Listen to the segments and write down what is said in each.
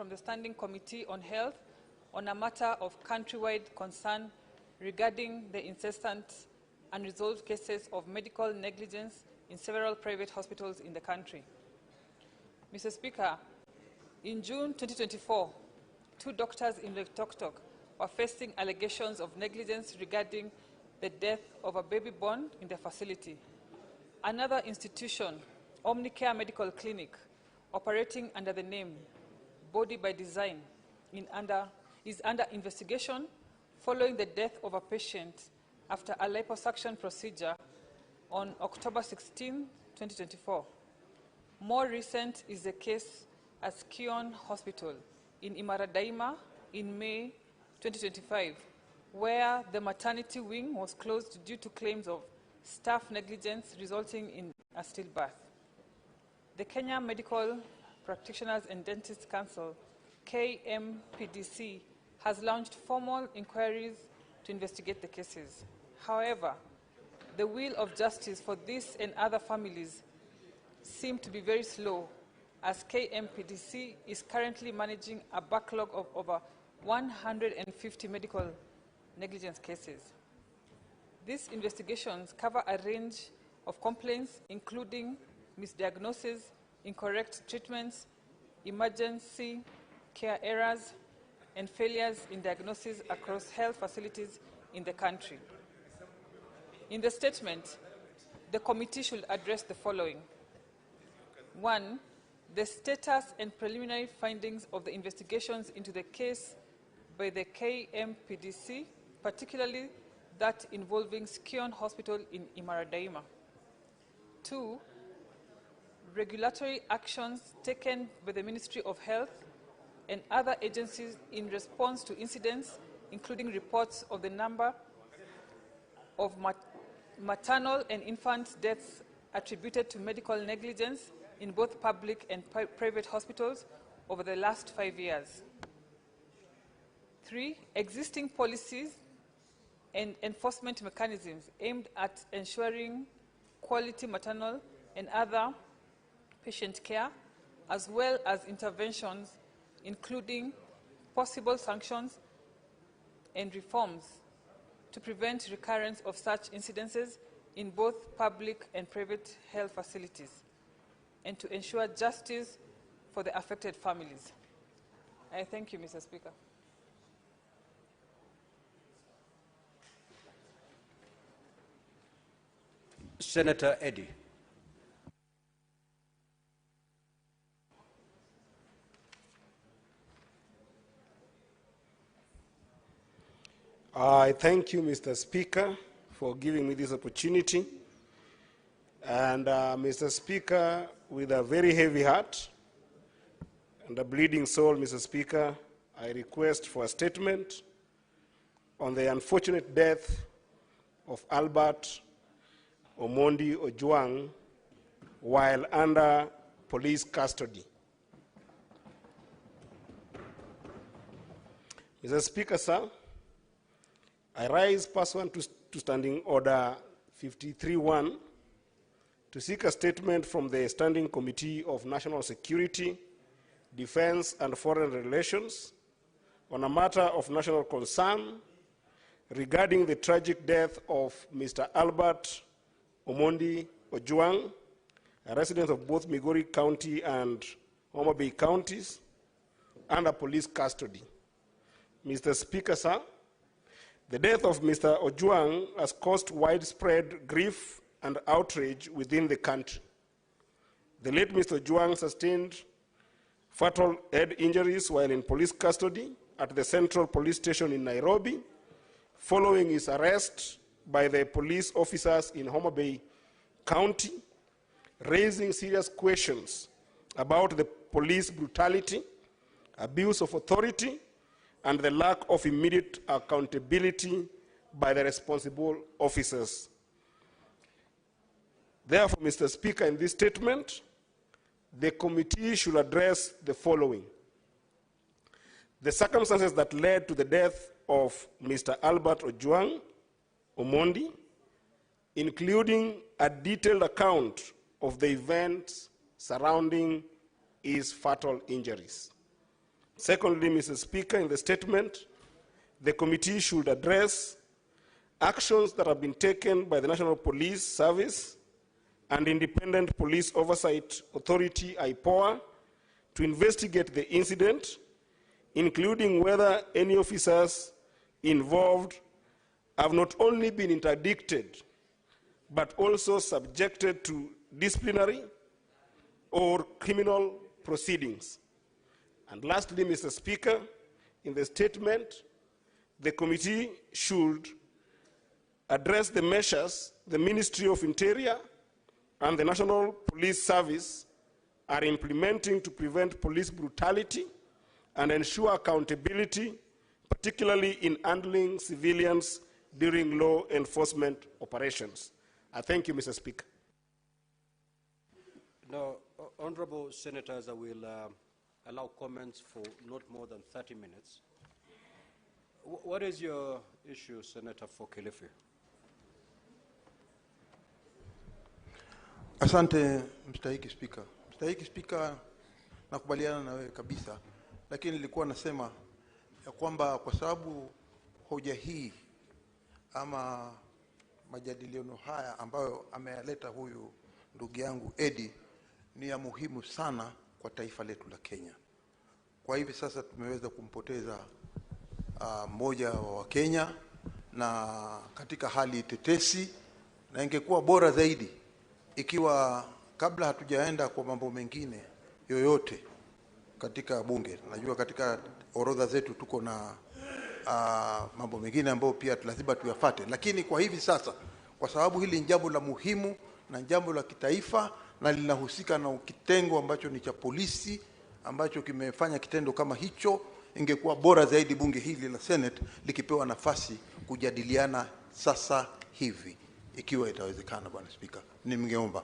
from the Standing Committee on Health on a matter of countrywide concern regarding the incessant unresolved cases of medical negligence in several private hospitals in the country. Mr. Speaker, in June 2024, 2 doctors in Loitoktok were facing allegations of negligence regarding the death of a baby born in their facility. Another institution, Omnicare Medical Clinic, operating under the name Body by Design, is under investigation following the death of a patient after a liposuction procedure on October 16, 2024. More recent is the case at Kion Hospital in Imaradaima in May 2025, where the maternity wing was closed due to claims of staff negligence resulting in a stillbirth. The Kenya Medical Practitioners and Dentists Council, KMPDC, has launched formal inquiries to investigate the cases. However, the wheel of justice for this and other families seem to be very slow, as KMPDC is currently managing a backlog of over 150 medical negligence cases. These investigations cover a range of complaints, including misdiagnosis, incorrect treatments, emergency care errors, and failures in diagnosis across health facilities in the country. In the statement, the committee should address the following. 1. The status and preliminary findings of the investigations into the case by the KMPDC, particularly that involving Kion Hospital in Imaradaima. 2. Regulatory actions taken by the Ministry of Health and other agencies in response to incidents, including reports of the number of maternal and infant deaths attributed to medical negligence in both public and private hospitals over the last 5 years. 3. Existing policies and enforcement mechanisms aimed at ensuring quality maternal and other patient care, as well as interventions, including possible sanctions and reforms to prevent recurrence of such incidences in both public and private health facilities, and to ensure justice for the affected families. I thank you, Mr. Speaker. Senator Eddy. I thank you, Mr. Speaker, for giving me this opportunity. And Mr. Speaker, with a very heavy heart and a bleeding soul, Mr. Speaker, I request for a statement on the unfortunate death of Albert Ojwang while under police custody. Mr. Speaker, sir, I rise pursuant to Standing Order 53-1 to seek a statement from the Standing Committee of National Security, Defense and Foreign Relations on a matter of national concern regarding the tragic death of Mr. Albert Ojwang, a resident of both Migori County and Homa Bay counties, under police custody. Mr. Speaker, sir, the death of Mr. Ojwang has caused widespread grief and outrage within the country. The late Mr. Ojwang sustained fatal head injuries while in police custody at the Central Police Station in Nairobi, following his arrest by the police officers in Homa Bay County, raising serious questions about the police brutality, abuse of authority, and the lack of immediate accountability by the responsible officers. Therefore, Mr. Speaker, in this statement, the committee should address the following. The circumstances that led to the death of Mr. Albert Ojwang Omondi, including a detailed account of the events surrounding his fatal injuries. Secondly, Mr. Speaker, in the statement, the committee should address actions that have been taken by the National Police Service and Independent Police Oversight Authority, IPOA, to investigate the incident, including whether any officers involved have not only been interdicted, but also subjected to disciplinary or criminal proceedings. And lastly, Mr. Speaker, in the statement, the committee should address the measures the Ministry of Interior and the National Police Service are implementing to prevent police brutality and ensure accountability, particularly in handling civilians during law enforcement operations. I thank you, Mr. Speaker. Now, honorable senators, I will allow comments for not more than 30 minutes. What is your issue, Senator, for Kilifi? Asante, Mstahiki Speaker. Mstahiki Speaker, nakubaliana na wewe kabisa, lakini nilikuwa nasema ya kwamba kwa sababu hoja hii ama majadiliano haya ambayo ameyaleta huyu ndugu yangu Eddie ni ya muhimu sana kwa taifa letu la Kenya. Kwa hivi sasa tumeweza kumpoteza mmoja wa Kenya na katika hali tetesi, na ingekuwa bora zaidi ikiwa kabla hatujaenda kwa mambo mengine yoyote katika bunge. Najua katika orodha zetu tuko na mambo mengine ambayo pia lazima tuyafuate, lakini kwa hivi sasa kwa sababu hili ni jambo la muhimu na jambo la kitaifa na linahusika na kitengo ambacho ni cha polisi ambacho kimefanya kitendo kama hicho, ingekuwa bora zaidi bunge hili la Senate likipewa nafasi kujadiliana sasa hivi ikiwa itawezekana, Bwana Speaker. Ningeomba.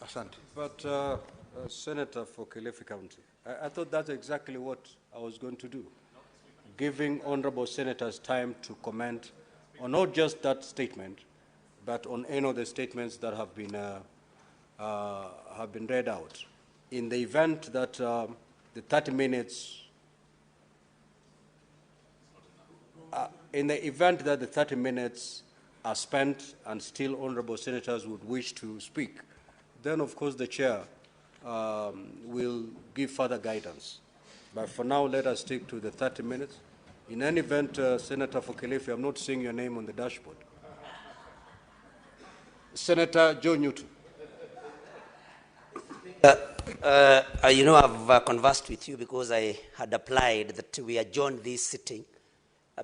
Asante. But Senator for Kilifi County, I thought that's exactly what I was going to do, giving honorable senators time to comment on not just that statement, but on any of the statements that have been read out. In the event that the 30 minutes, are spent and still honorable senators would wish to speak, then of course the chair will give further guidance. But for now, let us stick to the 30 minutes. In any event, Senator for Kilifi, I'm not seeing your name on the dashboard. Senator Joe Newton. You know, I've conversed with you because I had applied that we adjourn this sitting.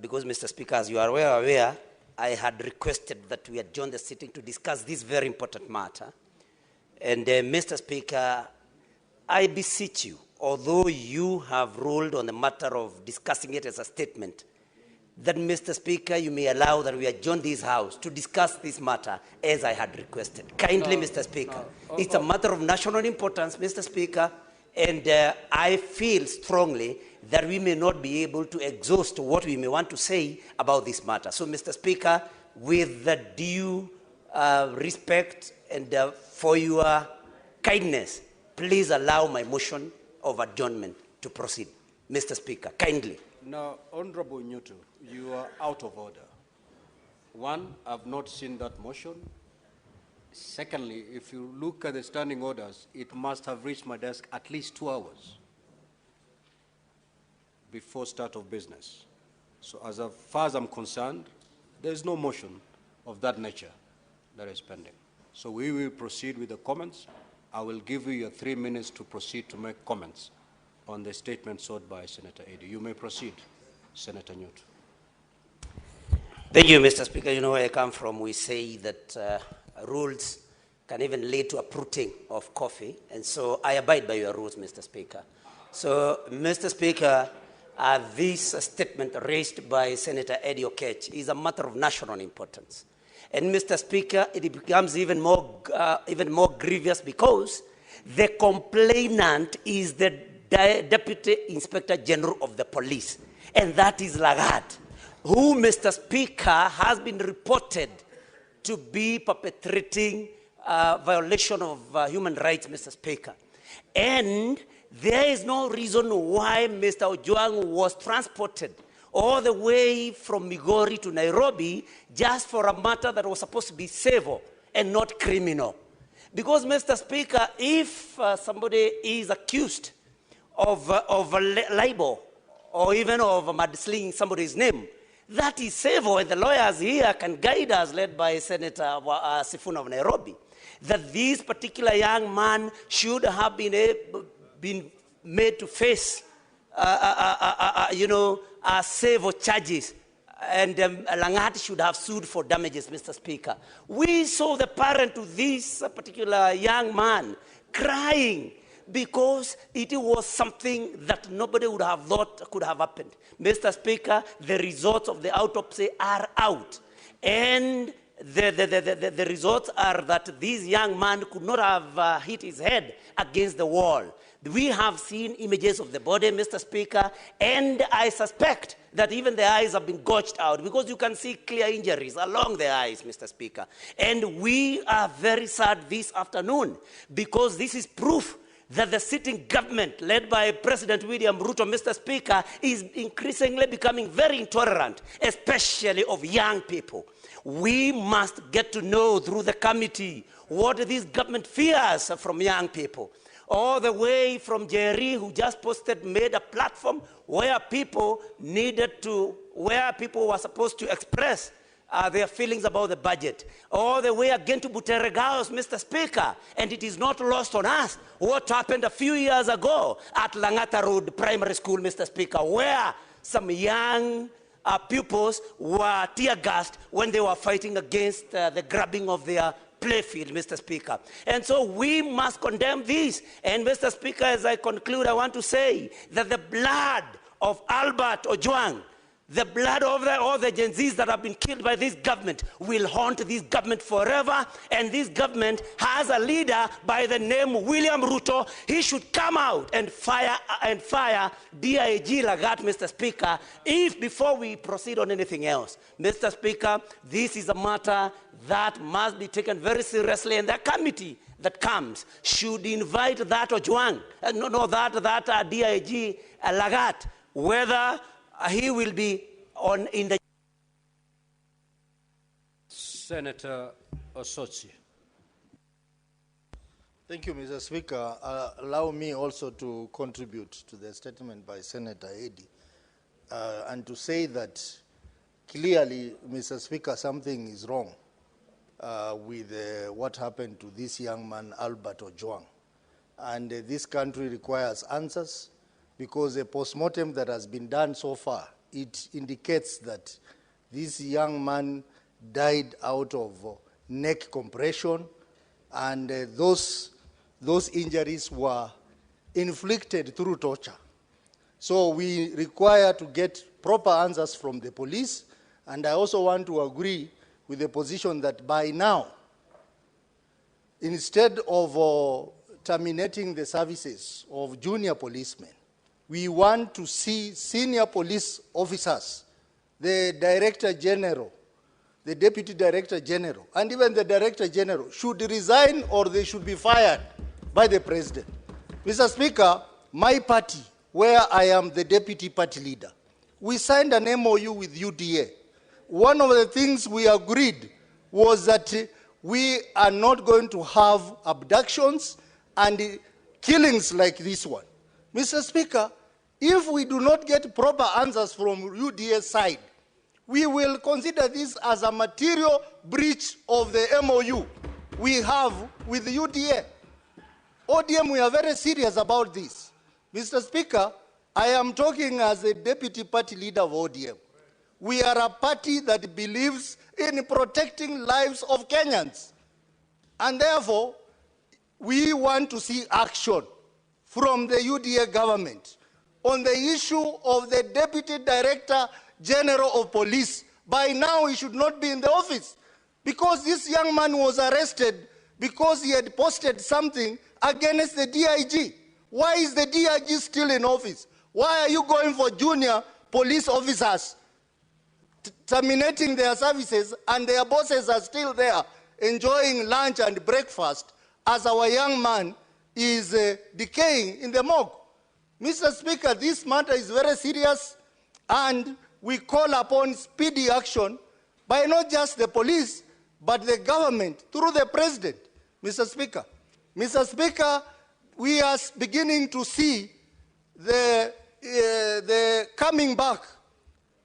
Because, Mr. Speaker, as you are aware, I had requested that we adjourn the sitting to discuss this very important matter. And, Mr. Speaker, I beseech you, although you have ruled on the matter of discussing it as a statement, that, Mr. Speaker, you may allow that we adjourn this House to discuss this matter as I had requested. Kindly, Mr. Speaker. It's a matter of national importance, Mr. Speaker, and I feel strongly that we may not be able to exhaust what we may want to say about this matter. So, Mr. Speaker, with the due respect and for your kindness, please allow my motion of adjournment to proceed. Mr. Speaker, kindly. Now, Honorable Newton, you are out of order. One, I've not seen that motion. Secondly, if you look at the standing orders, it must have reached my desk at least 2 hours before start of business. So as far as I'm concerned, there's no motion of that nature that is pending. So we will proceed with the comments. I will give you your 3 minutes to proceed to make comments on the statement sought by Senator Eddie. You may proceed, Senator Newton. Thank you, Mr. Speaker. You know where I come from. We say that rules can even lead to uprooting of coffee. And so I abide by your rules, Mr. Speaker. So, Mr. Speaker, this statement raised by Senator Eddie Okech is a matter of national importance. And, Mr. Speaker, it becomes even more grievous because the complainant is the Deputy Inspector General of the Police, and that is Lagarde, who, Mr. Speaker, has been reported to be perpetrating violation of human rights, Mr. Speaker. And There is no reason why Mr. Ojwang was transported all the way from Migori to Nairobi just for a matter that was supposed to be civil and not criminal. Because, Mr. Speaker, if somebody is accused of libel or even of mudslinging somebody's name, that is civil, and the lawyers here can guide us, led by Senator Sifuna of Nairobi, that this particular young man should have been made to face, civil charges, and Langat should have sued for damages, Mr. Speaker. We saw the parent to this particular young man crying because it was something that nobody would have thought could have happened. Mr. Speaker, the results of the autopsy are out, and the results are that this young man could not have hit his head against the wall. We have seen images of the body, Mr. Speaker, and I suspect that even the eyes have been gouged out because you can see clear injuries along the eyes, Mr. Speaker. And we are very sad this afternoon because this is proof that the sitting government, led by President William Ruto, Mr. Speaker, is increasingly becoming very intolerant, especially of young people. We must get to know through the committee what this government fears from young people. All the way from Jerry, who just made a platform where people were supposed to express their feelings about the budget. All the way again to Buteregaos, Mr. Speaker. And it is not lost on us what happened a few years ago at Langata Road Primary School, Mr. Speaker, where some young pupils were tear-gassed when they were fighting against the grabbing of their playfield, Mr. Speaker. And so we must condemn this. And Mr. Speaker, as I conclude, I want to say that the blood of Albert Ojwang, the blood of all the Gen Zs that have been killed by this government will haunt this government forever. And this government has a leader by the name William Ruto. He should come out and fire DIG Lagat, Mr. Speaker, before we proceed on anything else. Mr. Speaker, this is a matter that must be taken very seriously, and the committee that comes should invite that Ojwang, that DIG Lagat, whether he will be in the... Senator Osotsi. Thank you, Mr. Speaker. Allow me also to contribute to the statement by Senator Eddy and to say that clearly, Mr. Speaker, something is wrong with what happened to this young man, Albert Ojwang. And this country requires answers, because a postmortem that has been done so far, it indicates that this young man died out of neck compression, and those injuries were inflicted through torture. So we require to get proper answers from the police, and I also want to agree with the position that by now, instead of terminating the services of junior policemen, we want to see senior police officers, the Director General, the Deputy Director General, and even the Director General should resign or they should be fired by the President. Mr. Speaker, my party, where I am the Deputy Party Leader, we signed an MOU with UDA. One of the things we agreed was that we are not going to have abductions and killings like this one. Mr. Speaker, if we do not get proper answers from UDA's side, we will consider this as a material breach of the MOU we have with the UDA. ODM, we are very serious about this. Mr. Speaker, I am talking as a deputy party leader of ODM. We are a party that believes in protecting lives of Kenyans. And therefore, we want to see action from the UDA government on the issue of the Deputy Director General of Police. By now, he should not be in the office, because this young man was arrested because he had posted something against the DIG. Why is the DIG still in office? Why are you going for junior police officers, terminating their services, and their bosses are still there enjoying lunch and breakfast as our young man is decaying in the morgue? Mr. Speaker, this matter is very serious, and we call upon speedy action by not just the police, but the government through the president. Mr. Speaker, we are beginning to see the coming back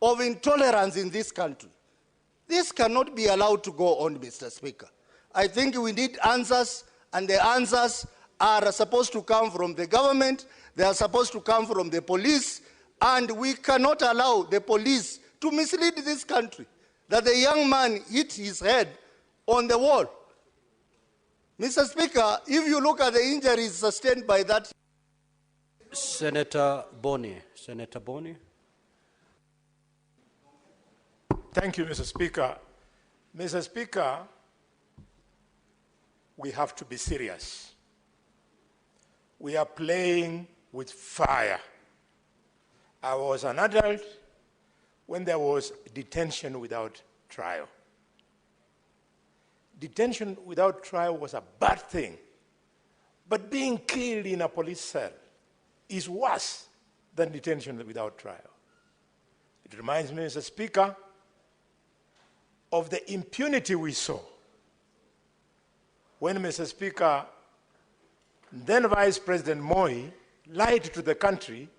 of intolerance in this country. This cannot be allowed to go on, Mr. Speaker. I think we need answers, and the answers are supposed to come from the government, they are supposed to come from the police, and we cannot allow the police to mislead this country, that the young man hit his head on the wall. Mr. Speaker, if you look at the injuries sustained by that... Senator Boni. Thank you, Mr. Speaker. Mr. Speaker, we have to be serious. We are playing with fire. I was an adult when there was detention without trial. Detention without trial was a bad thing, but being killed in a police cell is worse than detention without trial. It reminds me, Mr. Speaker, of the impunity we saw when, Mr. Speaker, then Vice President Moi lied to the country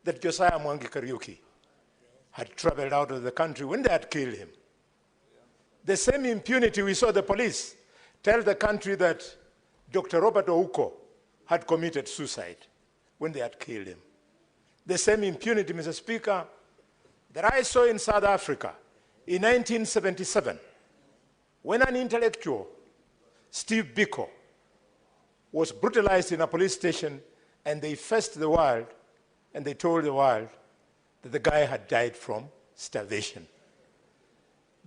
that Josiah Mwangi Kariuki had traveled out of the country when they had killed him. The same impunity we saw the police tell the country that Dr. Robert Ouko had committed suicide when they had killed him. The same impunity, Mr. Speaker, that I saw in South Africa in 1977, when an intellectual, Steve Biko, was brutalized in a police station, and they faced the world, and they told the world that the guy had died from starvation.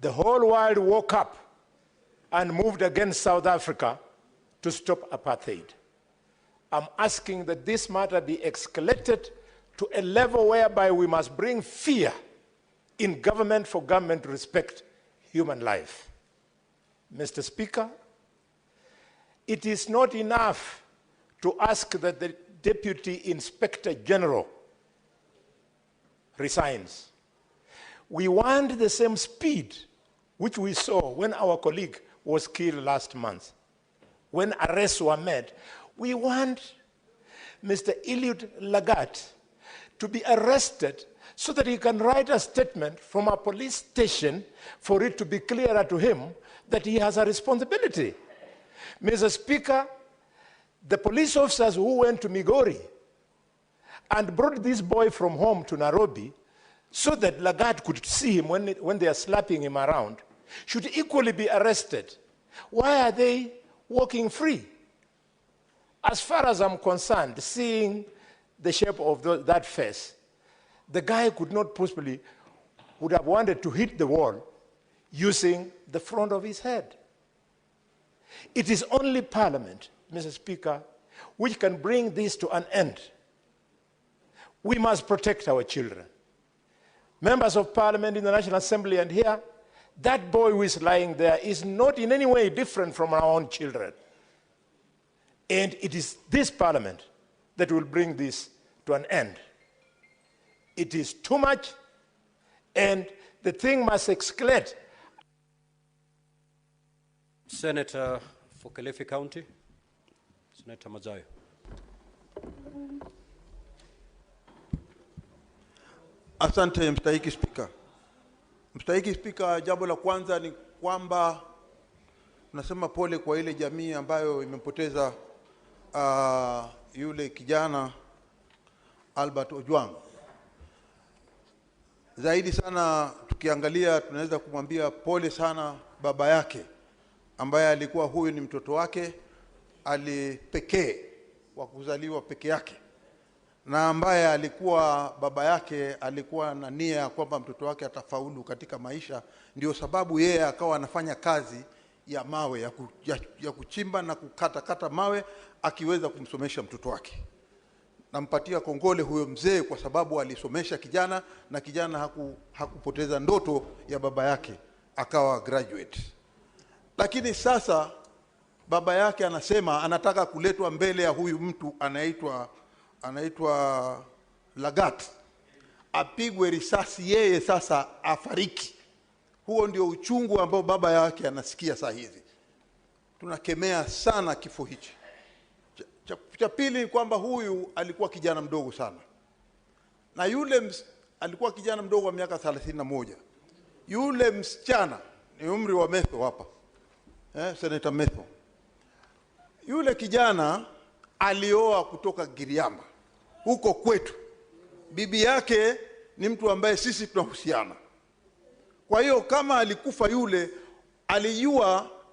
The whole world woke up and moved against South Africa to stop apartheid. I'm asking that this matter be escalated to a level whereby we must bring fear in government for government to respect human life. Mr. Speaker, it is not enough to ask that the Deputy Inspector General resigns. We want the same speed which we saw when our colleague was killed last month, when arrests were made. We want Mr. Eliud Lagat to be arrested so that he can write a statement from a police station for it to be clearer to him that he has a responsibility. Mr. Speaker, the police officers who went to Migori and brought this boy from home to Nairobi so that Lagat could see him when they are slapping him around should equally be arrested. Why are they walking free? As far as I'm concerned, seeing the shape of that face, the guy could not possibly, would have wanted to hit the wall using the front of his head. It is only Parliament, Mr. Speaker, which can bring this to an end. We must protect our children. Members of Parliament in the National Assembly and here, that boy who is lying there is not in any way different from our own children. And it is this Parliament that will bring this to an end. It is too much, and the thing must escalate. Senator for Kilifi County, Senator Mazayo. Asante mstahiki Spika. Mstahiki Spika, jambo la kwanza ni kwamba tunasema pole kwa ile jamii ambayo imempoteza yule kijana Albert Ojwang. Zaidi sana tukiangalia tunaweza kumwambia pole sana baba yake ambaye alikuwa huyu ni mtoto wake alipekee wa kuzaliwa peke yake, na ambaye alikuwa baba yake alikuwa na nia kwamba mtoto wake atafaulu katika maisha, ndio sababu yeye akawa anafanya kazi ya mawe ya kuchimba na kukata mawe akiweza kumsomesha mtoto wake. Nampatia kongole huyo mzee kwa sababu alisomesha kijana, na kijana hakupoteza ndoto ya baba yake, akawa graduate. Lakini sasa baba yake anasema anataka kuletwa mbele ya huyu mtu anaitwa Lagat apigwe risasi yeye sasa afariki. Huo ndio uchungu ambao baba yake anasikia saa hizi. Tunakemea sana kifo hichi. Cha pili kwamba huyu alikuwa kijana mdogo sana. Na yule alikuwa kijana mdogo wa miaka 31. Yule msichana ni umri wa Metho hapa. Senator Metho. Yule kijana alioa kutoka Giriama huko kwetu. Bibi yake ni mtu ambaye sisi tunahusiana. Kwa hiyo kama alikufa yule,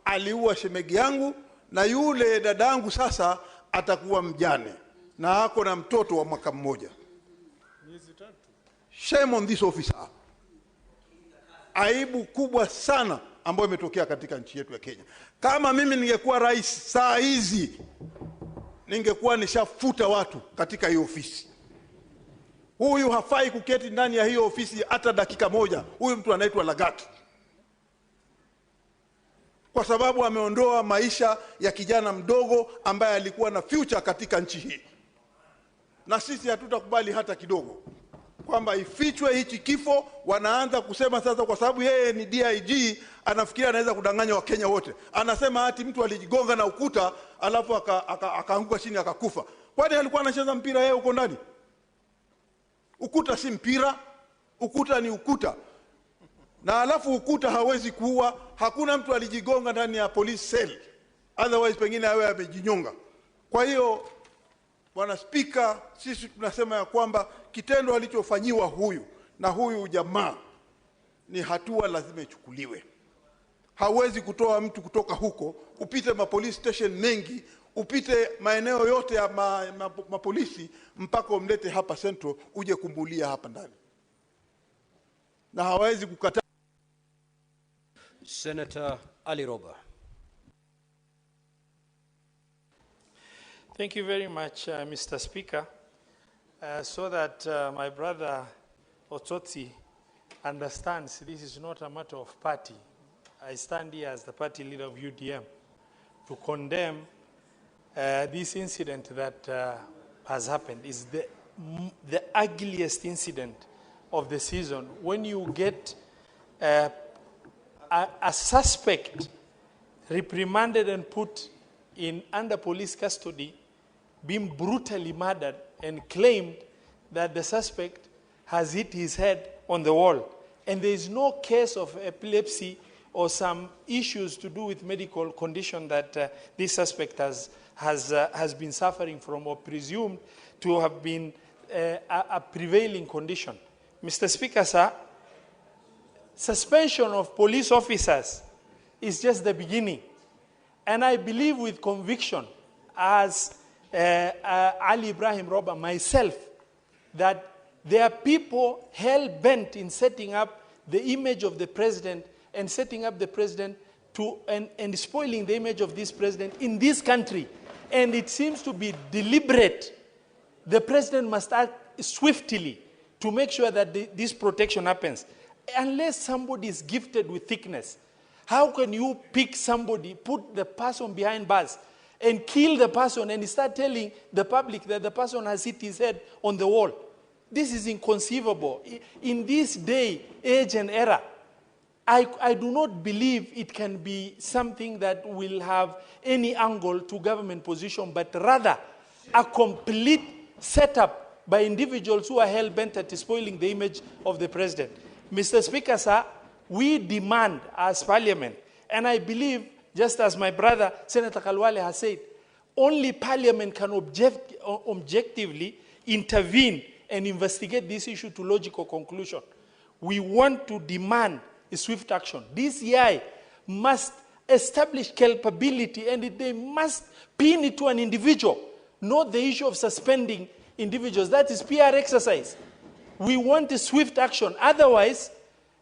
aliua shemegi yangu, na yule dadangu sasa atakuwa mjane na ako na mtoto wa mwaka mmoja. Shame on this officer. Aibu kubwa sana ambayo imetokea katika nchi yetu ya Kenya. Kama mimi ningekuwa rais saa hizi, ningekuwa nishafuta watu katika hiyo ofisi. Huyu hafai kuketi ndani ya hiyo ofisi hata dakika moja. Huyu mtu anaitwa Lagat. Kwa sababu ameondoa maisha ya kijana mdogo ambaye alikuwa na future katika nchi hii. Na sisi hatutakubali hata kidogo kwamba ifichwe hichi kifo. Wanaanza kusema sasa kwa sababu yeye ni DIG, anafikiria anaweza kudanganya Wakenya wote. Anasema ati mtu alijigonga na ukuta alafu akaanguka chini akakufa. Kwani alikuwa anacheza mpira yeye huko ndani? Ukuta si mpira, ukuta ni ukuta. Na alafu ukuta hawezi kuua. Hakuna mtu alijigonga ndani ya police cell, otherwise pengine awe amejinyonga. Kwa hiyo Bwana Spika, sisi tunasema ya kwamba kitendo alichofanyiwa huyu na huyu jamaa ni hatua lazima ichukuliwe. Hawezi kutoa mtu kutoka huko, upite police station mengi, upite maeneo yote ya mapolisi mpaka umlete hapa Central uje kumbulia hapa ndani. Na hawezi kukataa. Senator Ali Roba. Thank you very much, Mr. Speaker. So that my brother Otsotsi understands this is not a matter of party. I stand here as the party leader of UDM to condemn this incident that has happened. It's the ugliest incident of the season. When you get a suspect reprimanded and put under police custody, being brutally murdered, and claimed that the suspect has hit his head on the wall. And there is no case of epilepsy or some issues to do with medical condition that this suspect has been suffering from or presumed to have been a prevailing condition. Mr. Speaker, sir, suspension of police officers is just the beginning. And I believe with conviction, as Ali Ibrahim Roba, myself, that there are people hell-bent in setting up the image of the president and setting up the president and spoiling the image of this president in this country. And it seems to be deliberate. The president must act swiftly to make sure that this protection happens. Unless somebody is gifted with thickness, how can you pick somebody, put the person behind bars, and kill the person and start telling the public that the person has hit his head on the wall? This is inconceivable. In this day, age, and era, I do not believe it can be something that will have any angle to government position, but rather a complete setup by individuals who are hell-bent at spoiling the image of the president. Mr. Speaker, sir, we demand as Parliament, and I believe, just as my brother Senator Kalwale has said, only Parliament can objectively intervene and investigate this issue to logical conclusion. We want to demand a swift action. DCI must establish culpability, and they must pin it to an individual, not the issue of suspending individuals. That is PR exercise. We want a swift action. Otherwise,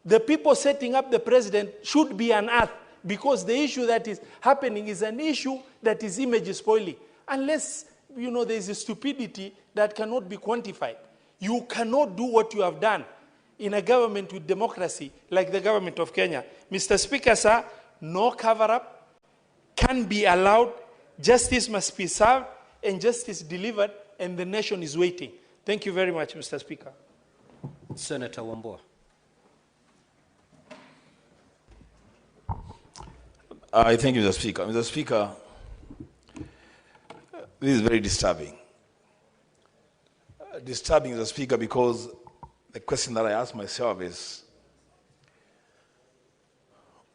the people setting up the president should be unearthed, because the issue that is happening is an issue that is image spoiling. Unless, there is a stupidity that cannot be quantified. You cannot do what you have done in a government with democracy like the government of Kenya. Mr. Speaker, sir, no cover-up can be allowed. Justice must be served and justice delivered, and the nation is waiting. Thank you very much, Mr. Speaker. Senator Wambua. I thank you, Mr. Speaker. Mr. Speaker, this is very disturbing. Disturbing, Mr. Speaker, because the question that I ask myself is,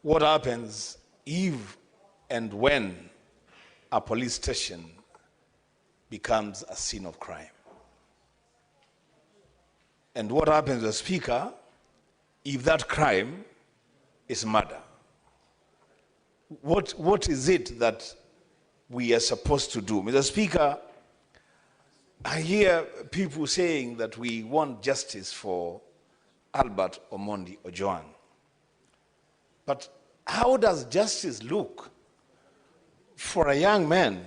what happens if and when a police station becomes a scene of crime? And what happens, Mr. Speaker, if that crime is murder? What is it that we are supposed to do? Mr. Speaker, I hear people saying that we want justice for Albert Ojwang. But how does justice look for a young man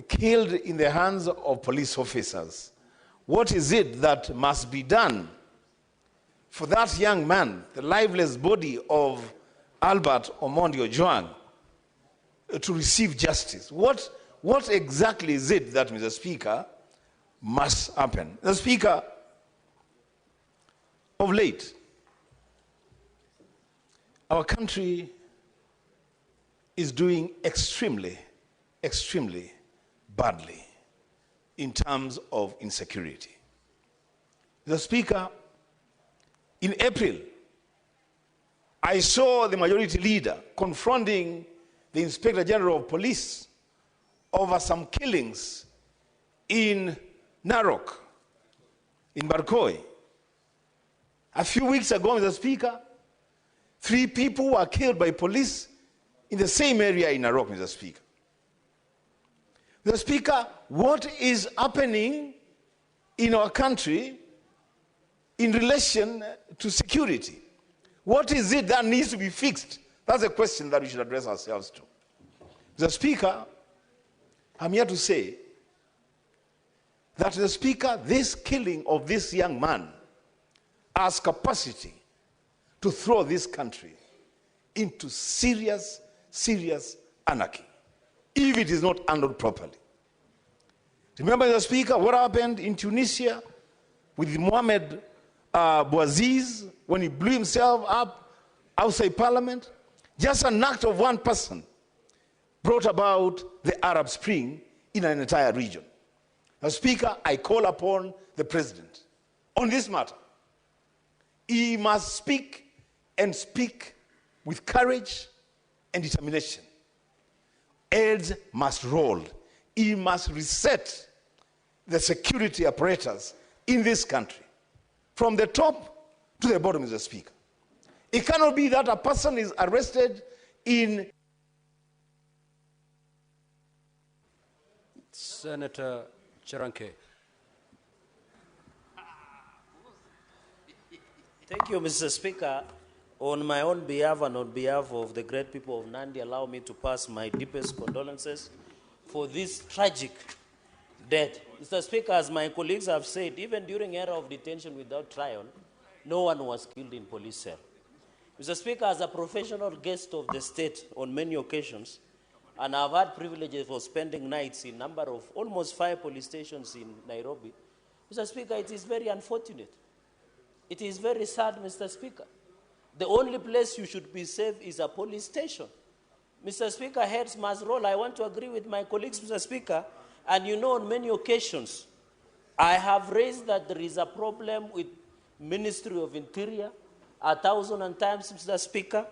killed in the hands of police officers? What is it that must be done for that young man, the lifeless body of Albert Ojwang, to receive justice? What exactly is it that, Mr. Speaker, must happen? Mr. Speaker, of late, our country is doing extremely, extremely badly in terms of insecurity. Mr. Speaker, in April, I saw the majority leader confronting the Inspector General of Police over some killings in Narok, in Barkoi. A few weeks ago, Mr. Speaker, 3 people were killed by police in the same area in Narok, Mr. Speaker. Mr. Speaker, what is happening in our country in relation to security? What is it that needs to be fixed? That's a question that we should address ourselves to. Mr. Speaker, I'm here to say that, Mr. Speaker, this killing of this young man has capacity to throw this country into serious, serious anarchy if it is not handled properly. Remember, Mr. Speaker, what happened in Tunisia with Mohamed Bouaziz when he blew himself up outside Parliament? Just an act of one person brought about the Arab Spring in an entire region. Now, Speaker, I call upon the President on this matter. He must speak and speak with courage and determination. Heads must roll. He must reset the security apparatus in this country from the top to the bottom, Mr. Speaker. It cannot be that a person is arrested in... Senator Cheranke. Thank you, Mr. Speaker. On my own behalf and on behalf of the great people of Nandi, allow me to pass my deepest condolences for this tragic death. Mr. Speaker, as my colleagues have said, even during era of detention without trial, no one was killed in police cell. Mr. Speaker, as a professional guest of the state on many occasions, and I've had privileges for spending nights in number of almost 5 police stations in Nairobi, Mr. Speaker, it is very unfortunate. It is very sad, Mr. Speaker. The only place you should be safe is a police station. Mr. Speaker, heads must roll. I want to agree with my colleagues, Mr. Speaker, and you know on many occasions, I have raised that there is a problem with Ministry of Interior 1,000 times, Mr. Speaker.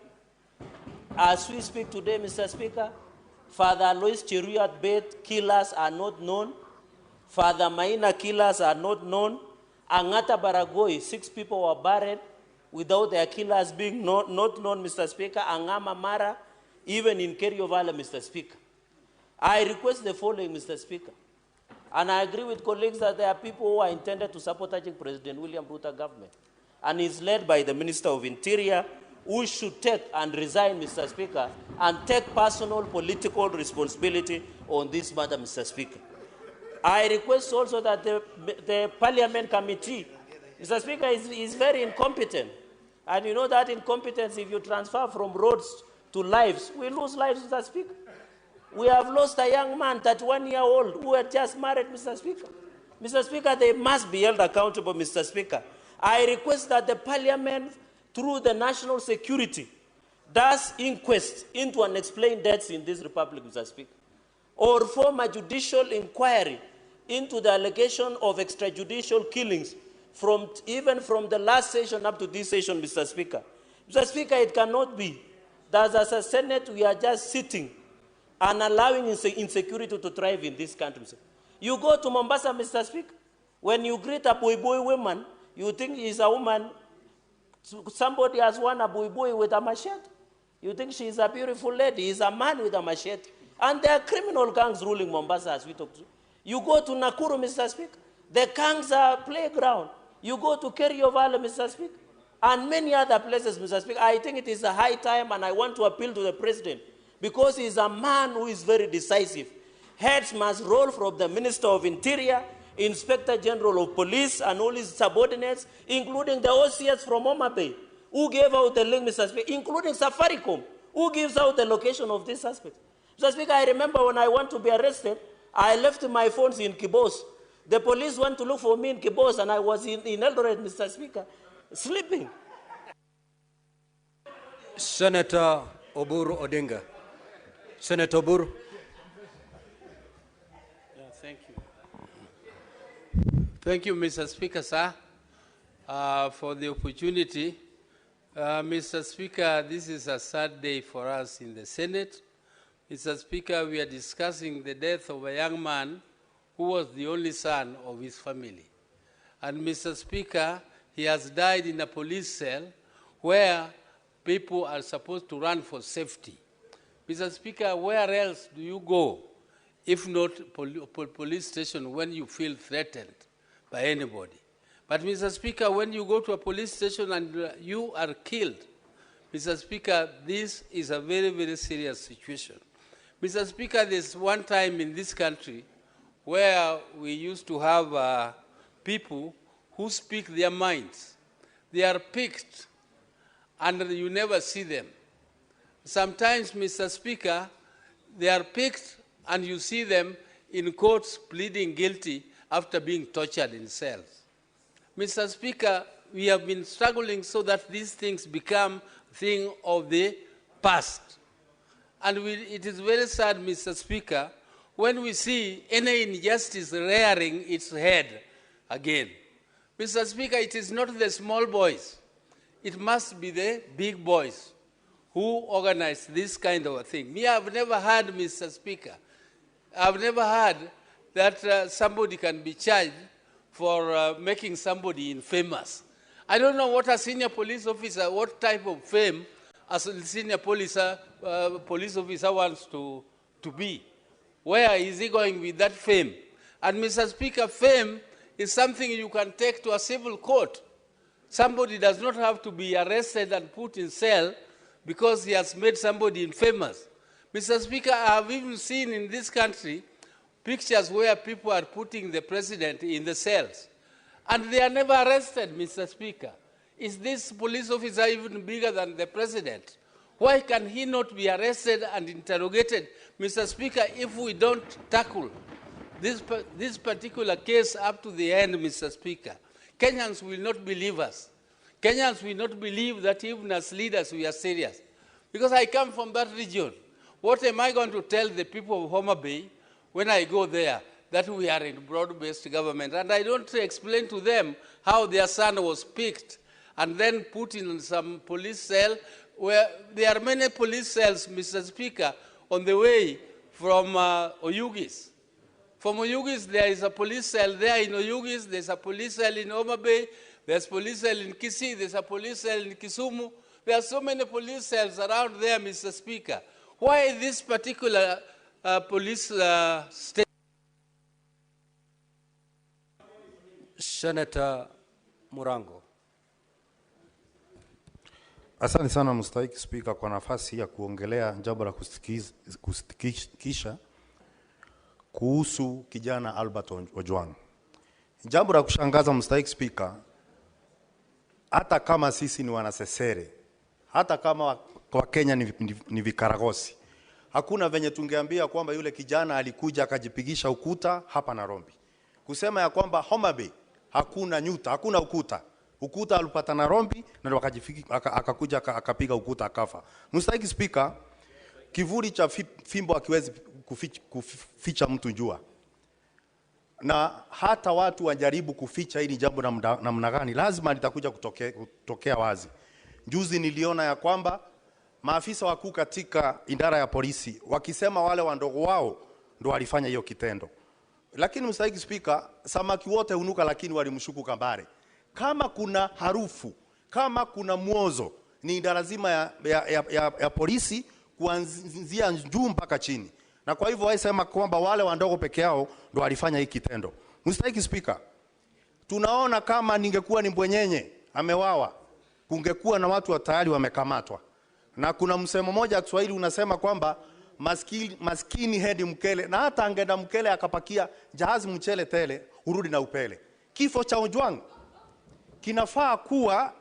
As we speak today, Mr. Speaker, Father Alois Cheruiyot Bett killers are not known. Father Maina killers are not known. Angata Baragoi, 6 people were buried without their killers being not known, Mr. Speaker. Angama Mara, even in Kerio Valley, Mr. Speaker. I request the following, Mr. Speaker. And I agree with colleagues that there are people who are intended to sabotaging President William Ruto government. And is led by the Minister of Interior, who should take and resign, Mr. Speaker, and take personal political responsibility on this matter, Mr. Speaker. I request also that the Parliament Committee, Mr. Speaker, is very incompetent. And you know that incompetence, if you transfer from roads to lives, we lose lives, Mr. Speaker. We have lost a young man, 31-year-old, who had just married, Mr. Speaker. Mr. Speaker, they must be held accountable, Mr. Speaker. I request that the Parliament, through the national security, does inquest into unexplained deaths in this republic, Mr. Speaker, or form a judicial inquiry into the allegation of extrajudicial killings even from the last session up to this session, Mr. Speaker. Mr. Speaker, it cannot be that as a Senate we are just sitting and allowing insecurity to thrive in this country. You go to Mombasa, Mr. Speaker, when you greet a boy woman, you think she's a woman, somebody has won a boy with a machete. You think she's a beautiful lady, he's a man with a machete. And there are criminal gangs ruling Mombasa as we talk to. You go to Nakuru, Mr. Speaker, the gangs are playground. You go to Kerio Valley, Mr. Speaker, and many other places, Mr. Speaker. I think it is a high time, and I want to appeal to the President, because he is a man who is very decisive. Heads must roll from the Minister of Interior, Inspector General of Police, and all his subordinates, including the OCS from Homa Bay, who gave out the link, Mr. Speaker, including Safaricom, who gives out the location of this suspect. Mr. Speaker, I remember when I want to be arrested, I left my phones in Kibos. The police went to look for me in Kibos, and I was in Eldoret, Mr. Speaker, sleeping. Senator Uhuru Odinga. Senator Uhuru. Thank you. Thank you, Mr. Speaker, sir, for the opportunity. Mr. Speaker, this is a sad day for us in the Senate. Mr. Speaker, we are discussing the death of a young man who was the only son of his family. And Mr. Speaker, he has died in a police cell where people are supposed to run for safety. Mr. Speaker, where else do you go if not police station when you feel threatened by anybody? But Mr. Speaker, when you go to a police station and you are killed, Mr. Speaker, this is a very, very serious situation. Mr. Speaker, there's one time in this country where we used to have people who speak their minds. They are picked and you never see them. Sometimes, Mr. Speaker, they are picked and you see them in courts pleading guilty after being tortured in cells. Mr. Speaker, we have been struggling so that these things become a thing of the past. And it is very sad, Mr. Speaker, when we see any injustice rearing its head again. Mr. Speaker, it is not the small boys. It must be the big boys who organize this kind of a thing. Me, I've never heard, Mr. Speaker, I've never heard that somebody can be charged for making somebody infamous. I don't know what a senior police officer, what type of fame a senior police officer wants to be. Where is he going with that fame? And Mr. Speaker, fame is something you can take to a civil court. Somebody does not have to be arrested and put in cell because he has made somebody infamous. Mr. Speaker, I have even seen in this country pictures where people are putting the president in the cells. And they are never arrested, Mr. Speaker. Is this police officer even bigger than the president? Why can he not be arrested and interrogated, Mr. Speaker, if we don't tackle this particular case up to the end, Mr. Speaker? Kenyans will not believe us. Kenyans will not believe that even as leaders we are serious. Because I come from that region. What am I going to tell the people of Homa Bay when I go there? That we are in broad-based government. And I don't explain to them how their son was picked and then put in some police cell where there are many police cells, Mr. Speaker, on the way from Oyugis. From Oyugis, there is a police cell there in Oyugis, there's a police cell in Homa Bay, there's a police cell in Kisii, there's a police cell in Kisumu. There are so many police cells around there, Mr. Speaker. Why this particular police station? Senator Murango. Asante sana mstahiki Spika kwa nafasi ya kuongelea jambo la kusitikisha kuhusu kijana Albert Ojwang. Jambo la kushangaza mstahiki Spika, hata kama sisi ni wanasesere, hata kama kwa Kenya ni vikaragosi, hakuna venye tungeambia kwamba yule kijana alikuja akajipigisha ukuta hapa Nairobi. kusema ya kwamba Homa Bay hakuna nyuta, hakuna ukuta. Ukuta alipata na rombi na akakuja akapiga ukuta akafa. Mstahiki Speaker, kivuli cha fimbo hakiwezi kuficha mtu jua. Na hata watu wajaribu kuficha hili jambo namna gani, lazima litakuja kutokea wazi. Juzi niliona ya kwamba maafisa wakuu katika idara ya polisi wakisema wale wandogo wao ndo walifanya hiyo kitendo. Lakini Mstahiki Speaker, samaki wote hunuka lakini walimshuku kambare. Kama kuna harufu, kama kuna mwozo, ni idara zima ya polisi kuanzia juu mpaka chini. Na kwa hivyo waisema kwamba wale wandogo peke yao ndo walifanya hii kitendo. Mstahiki Speaker, tunaona kama ningekuwa ni Mbwenyenye amewawa, kungekuwa na watu tayari wamekamatwa. Na kuna msemo moja Kiswahili unasema kwamba maskini hedi mkele, na hata angeenda mkele akapakia jahazi mchele tele, urudi na upele. Kifo cha Ojwang kinafaa kuwa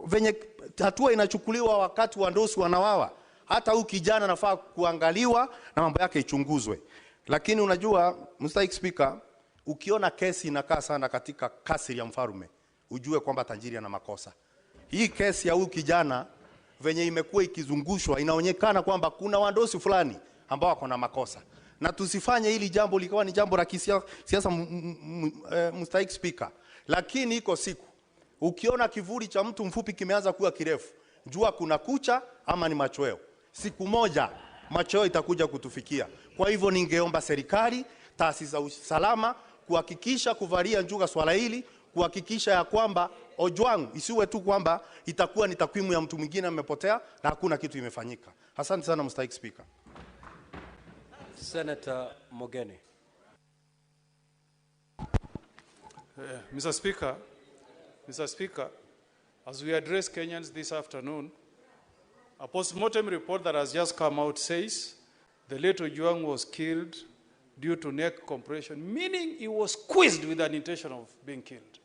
venye hatua inachukuliwa wakati wandosi wanawawa. Hata huyu kijana nafaa kuangaliwa na mambo yake ichunguzwe. Lakini unajua Mstahiki Speaker, ukiona kesi inakaa sana katika kasri ya mfalme, ujue kwamba tajiri ana makosa. Hii kesi ya huyu kijana venye imekuwa ikizungushwa inaonekana kwamba kuna wandosi fulani ambao wako na makosa. Na tusifanye hili jambo likawa ni jambo la kisiasa Mstahiki Speaker. Lakini iko siku ukiona kivuli cha mtu mfupi kimeanza kuwa kirefu, jua kuna kucha ama ni machweo. Siku moja machweo itakuja kutufikia. Kwa hivyo ningeomba serikali, taasisi za usalama kuhakikisha kuvalia njuga swala hili, kuhakikisha ya kwamba Ojwang isiwe tu kwamba itakuwa ni takwimu ya mtu mwingine amepotea na hakuna kitu imefanyika. Asante sana Mstahiki Speaker. Senator Mogeni. Mr. Speaker, as we address Kenyans this afternoon, a post-mortem report that has just come out says the late Ojwang was killed due to neck compression, meaning he was squeezed with an intention of being killed.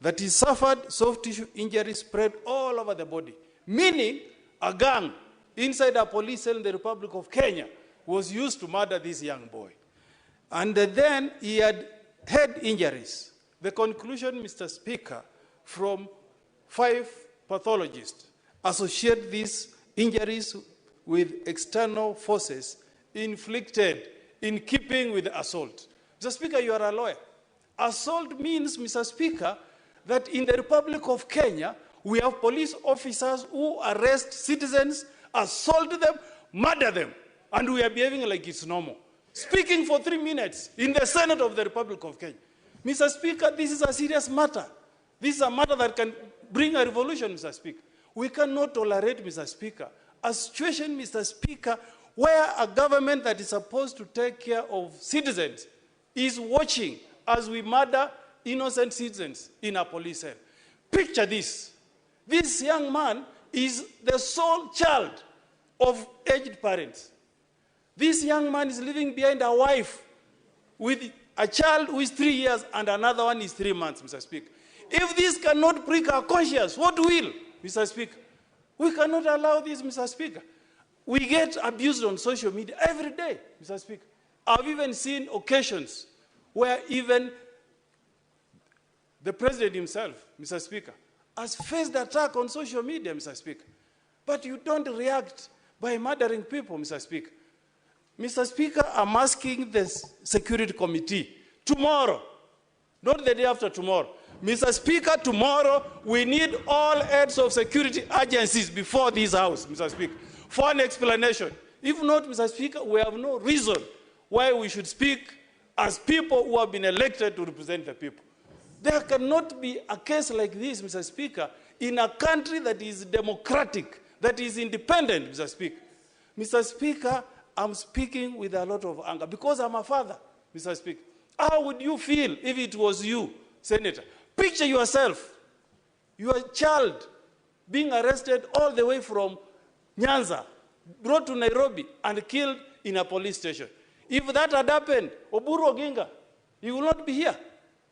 That he suffered soft tissue injuries spread all over the body, meaning a gang inside a police cell in the Republic of Kenya was used to murder this young boy. And then he had head injuries. The conclusion, Mr. Speaker, from 5 pathologists associate these injuries with external forces inflicted in keeping with assault. Mr. Speaker, you are a lawyer. Assault means, Mr. Speaker, that in the Republic of Kenya, we have police officers who arrest citizens, assault them, murder them, and we are behaving like it's normal. Speaking for 3 minutes in the Senate of the Republic of Kenya. Mr. Speaker, this is a serious matter. This is a matter that can bring a revolution, Mr. Speaker. We cannot tolerate, Mr. Speaker, a situation, Mr. Speaker, where a government that is supposed to take care of citizens is watching as we murder innocent citizens in a police cell. Picture this. This young man is the sole child of aged parents. This young man is living behind a wife with a child who is 3 years and another one is 3 months, Mr. Speaker. If this cannot prick our conscience, what will, Mr. Speaker? We cannot allow this, Mr. Speaker. We get abused on social media every day, Mr. Speaker. I've even seen occasions where even the president himself, Mr. Speaker, has faced attack on social media, Mr. Speaker. But you don't react by murdering people, Mr. Speaker. Mr. Speaker, I'm asking the Security Committee tomorrow, not the day after tomorrow. Mr. Speaker, tomorrow we need all heads of security agencies before this House, Mr. Speaker, for an explanation. If not, Mr. Speaker, we have no reason why we should speak as people who have been elected to represent the people. There cannot be a case like this, Mr. Speaker, in a country that is democratic, that is independent, Mr. Speaker. Mr. Speaker, I'm speaking with a lot of anger because I'm a father, Mr. Speaker. How would you feel if it was you, Senator? Picture yourself, your child being arrested all the way from Nyanza, brought to Nairobi and killed in a police station. If that had happened, Uhuru Kenyatta, he will not be here,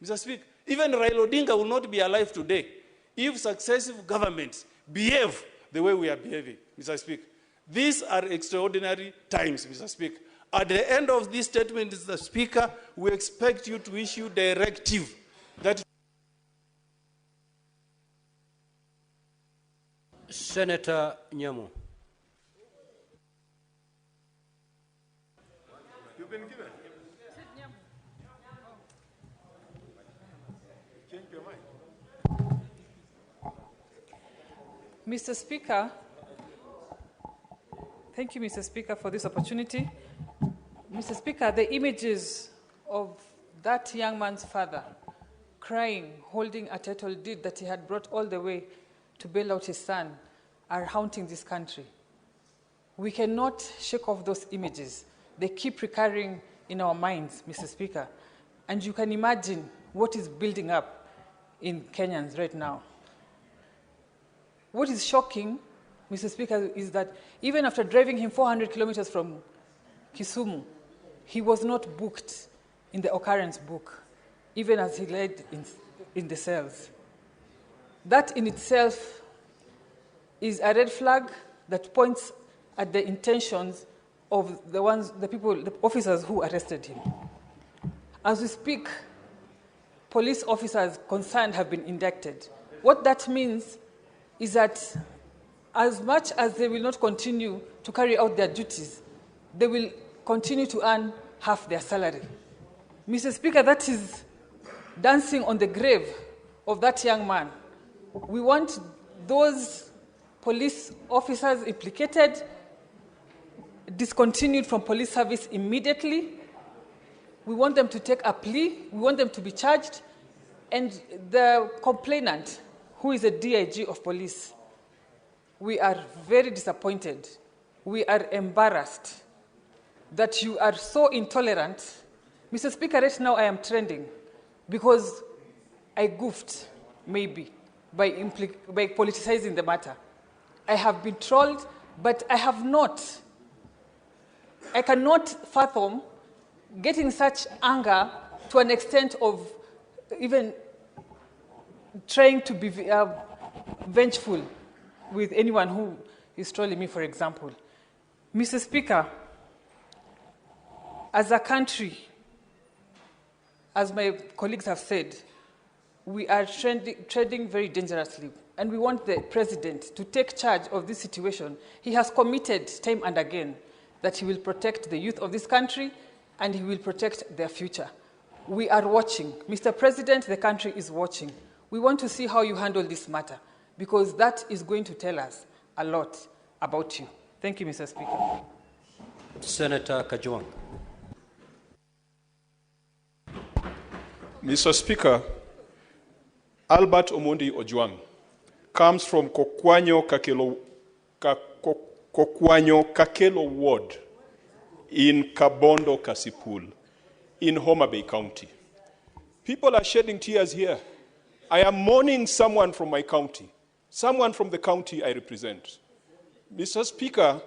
Mr. Speaker. Even Raila Odinga will not be alive today if successive governments behave the way we are behaving, Mr. Speaker. These are extraordinary times, Mr. Speaker. At the end of this statement, Mr. Speaker, we expect you to issue directive that... Senator Nyamu. You've been given. Change your mind. Mr. Speaker, thank you, Mr. Speaker, for this opportunity. Mr. Speaker, the images of that young man's father crying, holding a title deed that he had brought all the way to bail out his son are haunting this country. We cannot shake off those images. They keep recurring in our minds, Mr. Speaker. And you can imagine what is building up in Kenyans right now. What is shocking, Mr. Speaker, is that even after driving him 400 kilometers from Kisumu, he was not booked in the occurrence book, even as he lay in the cells. That in itself is a red flag that points at the intentions of the officers who arrested him. As we speak, police officers concerned have been indicted. What that means is that as much as they will not continue to carry out their duties, they will continue to earn half their salary. Mr. Speaker, that is dancing on the grave of that young man. We want those police officers implicated discontinued from police service immediately. We want them to take a plea. We want them to be charged. And the complainant, who is a DIG of police, we are very disappointed. We are embarrassed that you are so intolerant. Mr. Speaker, right now I am trending because I goofed, maybe, by politicizing the matter. I have been trolled, but I cannot fathom getting such anger to an extent of even trying to be vengeful with anyone who is trolling me, for example. Mr. Speaker, as a country, as my colleagues have said, we are treading very dangerously, and we want the president to take charge of this situation. He has committed time and again that he will protect the youth of this country and he will protect their future. We are watching. Mr. President, the country is watching. We want to see how you handle this matter because that is going to tell us a lot about you. Thank you, Mr. Speaker. Senator Kajwang. Mr. Speaker, Albert Ojwang comes from Kokwanyo Kakelo Ward in Kabondo Kasipul in Homa Bay County. People are shedding tears here. I am mourning someone from my county, someone from the county I represent. Mr. Speaker,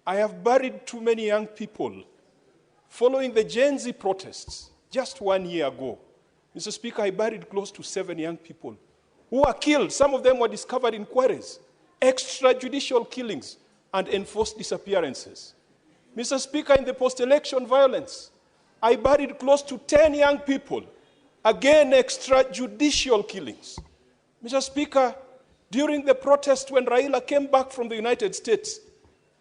I have buried too many young people following the Gen Z protests just 1 year ago. Mr. Speaker, I buried close to 7 young people who were killed. Some of them were discovered in quarries, extrajudicial killings, and enforced disappearances. Mr. Speaker, in the post-election violence, I buried close to 10 young people, again extrajudicial killings. Mr. Speaker, during the protest when Raila came back from the United States,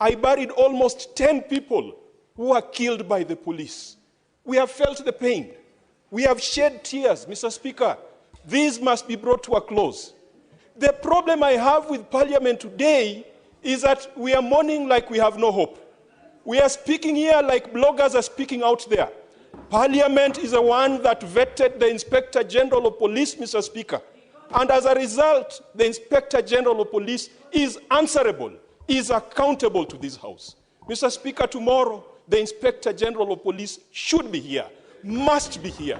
I buried almost 10 people who were killed by the police. We have felt the pain. We have shed tears, Mr. Speaker. These must be brought to a close. The problem I have with Parliament today is that we are mourning like we have no hope. We are speaking here like bloggers are speaking out there. Parliament is the one that vetted the Inspector General of Police, Mr. Speaker. And as a result, the Inspector General of Police is answerable, is accountable to this House. Mr. Speaker, tomorrow, the Inspector General of Police should be here, must be here.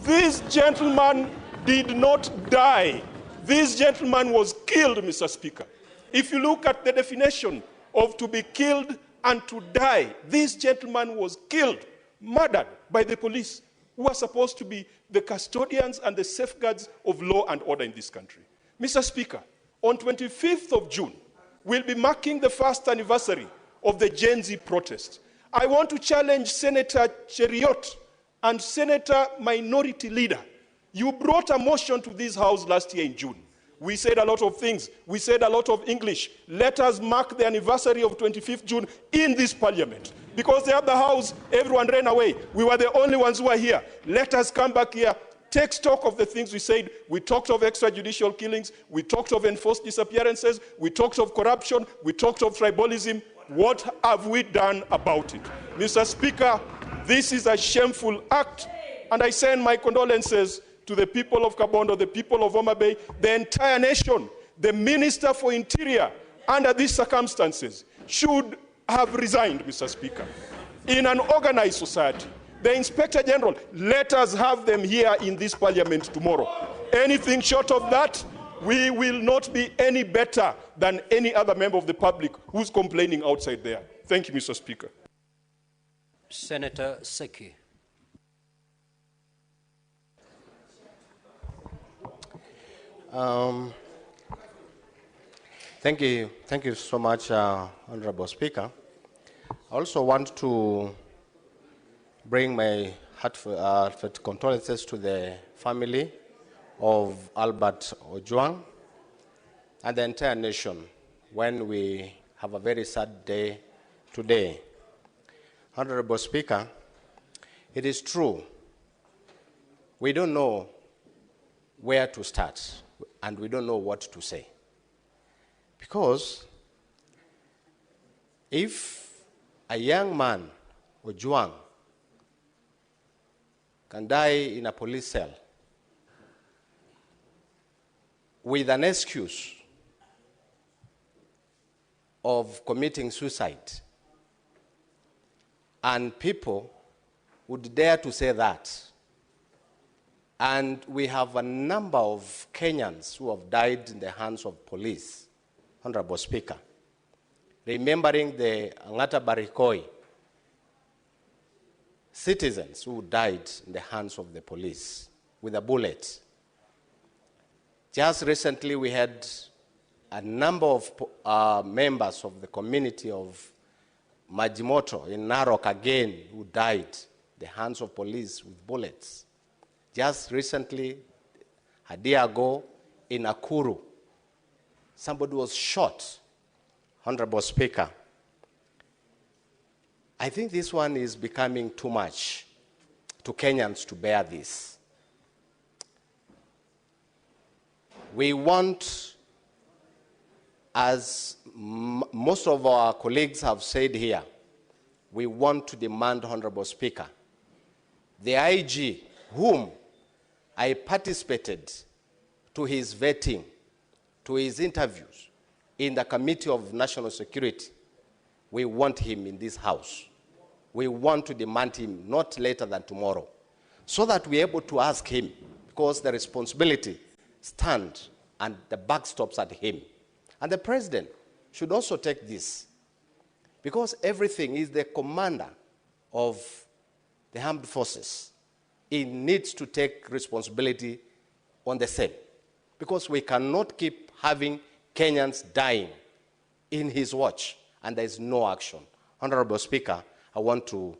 This gentleman did not die. This gentleman was killed, Mr. Speaker. If you look at the definition of to be killed and to die, this gentleman was killed, murdered by the police, who are supposed to be the custodians and the safeguards of law and order in this country. Mr. Speaker, on 25th of June, we'll be marking the first anniversary of the Gen Z protest. I want to challenge Senator Cheriot and Senator Minority Leader. You brought a motion to this House last year in June. We said a lot of things. We said a lot of English. Let us mark the anniversary of 25th June in this parliament. Because the other House, everyone ran away. We were the only ones who were here. Let us come back here, take stock of the things we said. We talked of extrajudicial killings. We talked of enforced disappearances. We talked of corruption. We talked of tribalism. What have we done about it? Mr. Speaker, this is a shameful act, and I send my condolences to the people of Kabondo, the people of Homa Bay, the entire nation. The Minister for Interior, under these circumstances, should have resigned, Mr. Speaker. In an organized society, the Inspector General, let us have them here in this parliament tomorrow. Anything short of that, we will not be any better than any other member of the public who's complaining outside there. Thank you, Mr. Speaker. Senator Seki. Thank you so much, Honorable Speaker. I also want to bring my heartfelt condolences to the family of Albert Ojwang and the entire nation when we have a very sad day today. Honorable Speaker, it is true, we don't know where to start and we don't know what to say. Because if a young man, Ojwang, can die in a police cell with an excuse of committing suicide, and people would dare to say that, and we have a number of Kenyans who have died in the hands of police, Honorable Speaker, remembering the Angata Barikoi citizens who died in the hands of the police with a bullet. Just recently we had a number of members of the community of Majimoto in Narok again who died in the hands of police with bullets. Just recently, a day ago, in Nakuru, somebody was shot. Honorable Speaker, I think this one is becoming too much to Kenyans to bear this. We want, as most of our colleagues have said here, we want to demand, Honorable Speaker, the IG, whom I participated to his vetting, to his interviews in the Committee of National Security, we want him in this House. We want to demand him not later than tomorrow, so that we're able to ask him, because the responsibility stands and the buck stops at him. And the President should also take this, because everything is the commander of the armed forces. He needs to take responsibility on the same, because we cannot keep having Kenyans dying in his watch and there is no action. Honorable Speaker, I want to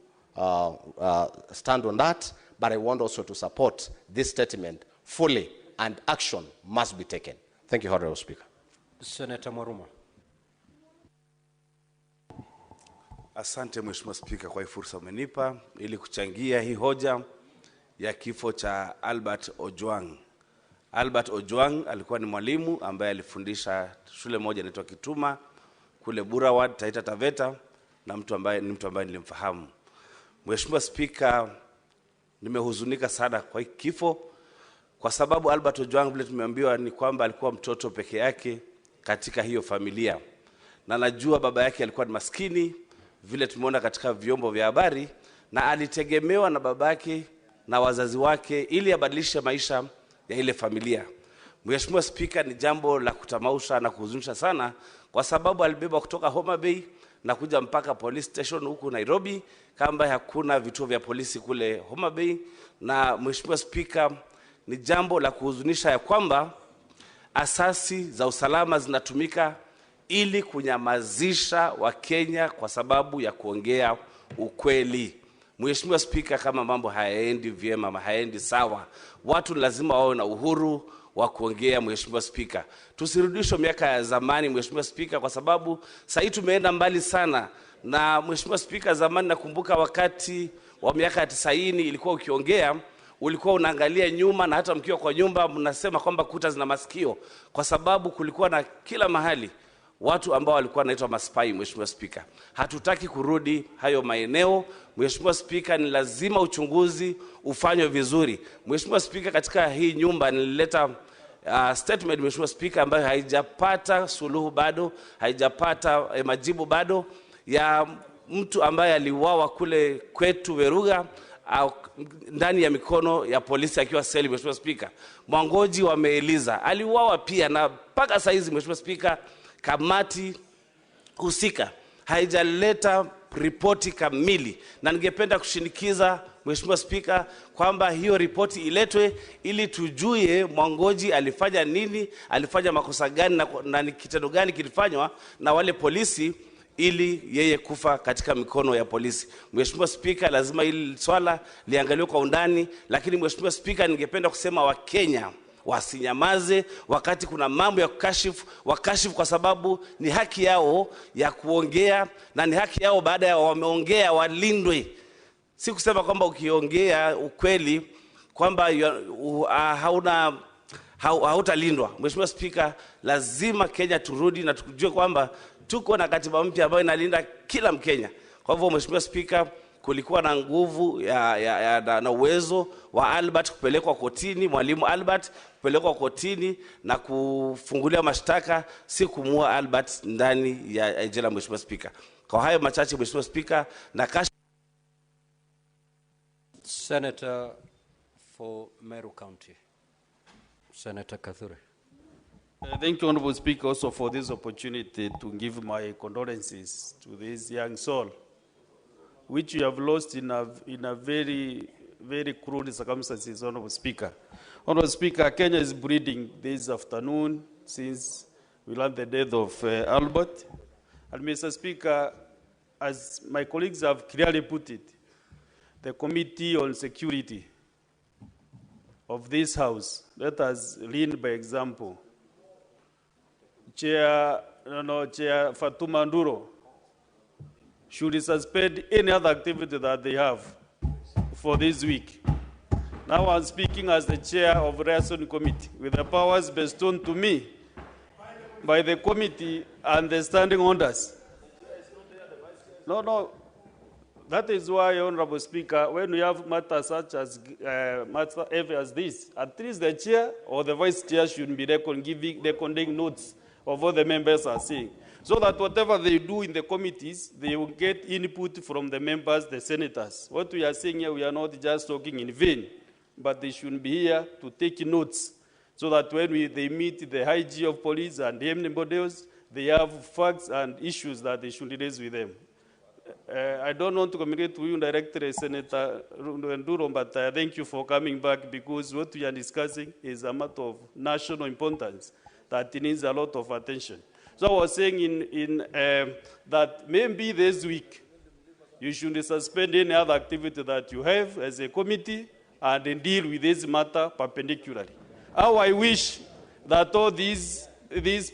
stand on that, but I want also to support this statement fully, and action must be taken. Thank you, Honorable Speaker. Senator Maruma. Asante Mheshimiwa Spika kwa hii fursa umenipa ili kuchangia hii hoja ya kifo cha Albert Ojwang. Albert Ojwang alikuwa ni mwalimu ambaye alifundisha shule moja inaitwa Kituma kule Burawad, Taita Taveta, na mtu ambaye nilimfahamu. Mheshimiwa Spika, nimehuzunika sana kwa hii kifo, kwa sababu Albert Ojwang vile tumeambiwa ni kwamba alikuwa mtoto peke yake katika hiyo familia. Na najua baba yake alikuwa ni maskini vile tumeona katika vyombo vya habari, na alitegemewa na babake na wazazi wake ili abadilishe maisha ya ile familia. Mheshimiwa Spika, ni jambo la kutamausha na kuhuzunisha sana, kwa sababu alibeba kutoka Homa Bay na kuja mpaka police station huku Nairobi, kama hakuna vituo vya polisi kule Homa Bay. Na Mheshimiwa Spika, ni jambo la kuhuzunisha ya kwamba asasi za usalama zinatumika ili kunyamazisha Wakenya kwa sababu ya kuongea ukweli. Mheshimiwa Spika, kama mambo hayaendi vyema, hayaendi sawa, watu lazima wawe na uhuru wa kuongea. Mheshimiwa Spika, tusirudishwe miaka ya zamani, Mheshimiwa Spika, kwa sababu sasa tumeenda mbali sana. Na Mheshimiwa Spika, zamani nakumbuka wakati wa miaka ya 90 ilikuwa ukiongea ulikuwa unaangalia nyuma, na hata mkiwa kwa nyumba mnasema kwamba kuta zina masikio, kwa sababu kulikuwa na kila mahali watu ambao walikuwa wanaitwa maspai. Mheshimiwa Spika, hatutaki kurudi hayo maeneo. Mheshimiwa Spika, ni lazima uchunguzi ufanywe vizuri. Mheshimiwa Spika, katika hii nyumba nilileta statement Mheshimiwa Spika, ambayo haijapata suluhu bado, haijapata majibu bado, ya mtu ambaye aliuawa kule kwetu Veruga ndani ya mikono ya polisi akiwa seli. Mheshimiwa Spika, Mwangoji wameeleza aliuawa pia, na mpaka saa hizi Mheshimiwa Spika, kamati husika haijaleta ripoti kamili, na ningependa kushinikiza Mheshimiwa Spika kwamba hiyo ripoti iletwe ili tujue Mwangoji alifanya nini, alifanya makosa gani, na ni kitendo gani kilifanywa na wale polisi ili yeye kufa katika mikono ya polisi. Mheshimiwa Spika, lazima hili swala liangaliwe kwa undani, lakini Mheshimiwa Spika, ningependa kusema Wakenya wasinyamaze wakati kuna mambo ya wakashifu, kwa sababu ni haki yao ya kuongea, na ni haki yao baada ya wameongea walindwe. Si kusema kwamba ukiongea ukweli kwamba hautalindwa. Mheshimiwa Spika, lazima Kenya turudi na tujue kwamba tuko na katiba mpya ambayo inalinda kila Mkenya. Kwa hivyo Mheshimiwa Spika, kulikuwa na nguvu na uwezo wa Albert kupelekwa kotini, mwalimu Albert kupelekwa kotini na kufungulia mashtaka, si kumua Albert ndani ya jela. Mheshimiwa Spika, kwa hayo machache Mheshimiwa Spika, na Senator for Meru County, Senator Kathure. Thank you, Honorable Speaker, also for this opportunity to give my condolences to this young soul, which you have lost in a very, very cruel circumstances, Honorable Speaker. Honorable Speaker, Kenya is bleeding this afternoon since we learned the death of Albert. And Mr. Speaker, as my colleagues have clearly put it, the Committee on Security of this House, let us lead by example. Chair Fatuma Nduro should suspend any other activity that they have for this week. Now I'm speaking as the chair of the Liaison Committee with the powers bestowed to me by the committee and the standing orders. No, that is why, Honorable Speaker, when we have matters such as matter as this, at least the chair or the vice chair should be recording notes of what the members are saying, so that whatever they do in the committees, they will get input from the members, the senators. What we are saying here, we are not just talking in vain, but they should be here to take notes, so that when they meet the IG of police and anybody else, they have facts and issues that they should raise with them. I don't want to communicate to you directly, Senator Nduro, but thank you for coming back, because what we are discussing is a matter of national importance that needs a lot of attention. So I was saying that maybe this week you should suspend any other activity that you have as a committee and deal with this matter perpendicularly. How I wish that all these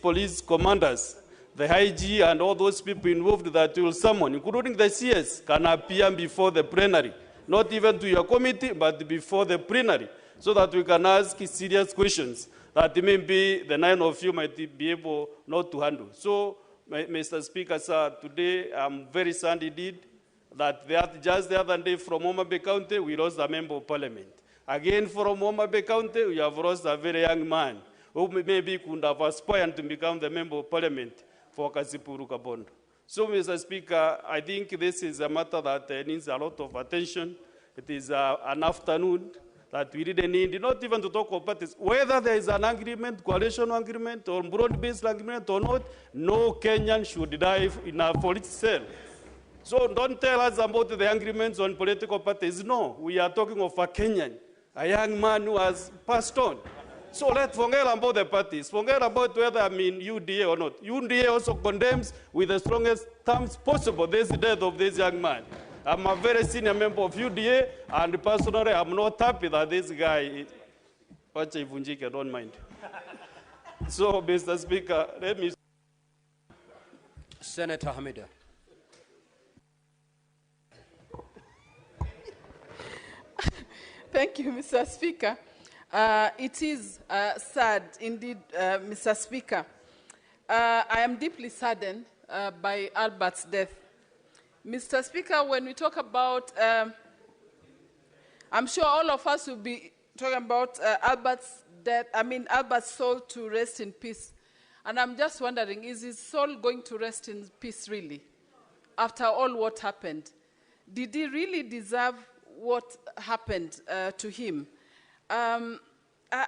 police commanders, the IG and all those people involved that you will summon, including the CS, can appear before the plenary, not even to your committee, but before the plenary, so that we can ask serious questions that maybe the 9 of you might be able not to handle. So, Mr. Speaker, sir, today I'm very sad indeed that just the other day from Homa Bay County, we lost a member of parliament. Again, from Homa Bay County, we have lost a very young man who maybe could have aspired to become the member of parliament for Kasipuru Kabondo. So, Mr. Speaker, I think this is a matter that needs a lot of attention. It is an afternoon that we really need, not even to talk about parties, whether there is an agreement, coalition agreement, or broad-based agreement or not, no Kenyan should die in a political cell. So don't tell us about the agreements on political parties. No, we are talking of a Kenyan, a young man who has passed on. So let's forget about the parties, forget about whether I'm in UDA or not. UDA also condemns with the strongest terms possible this death of this young man. I'm a very senior member of UDA, and personally, I'm not happy that this guy, Pacha Ivunjike, don't mind. So, Mr. Speaker, let me... Senator Hamida. Thank you, Mr. Speaker. It is sad, indeed, Mr. Speaker. I am deeply saddened by Albert's death. Mr. Speaker, when we talk about, I'm sure all of us will be talking about Albert's death, Albert's soul to rest in peace. And I'm just wondering, is his soul going to rest in peace, really, after all what happened? Did he really deserve what happened to him?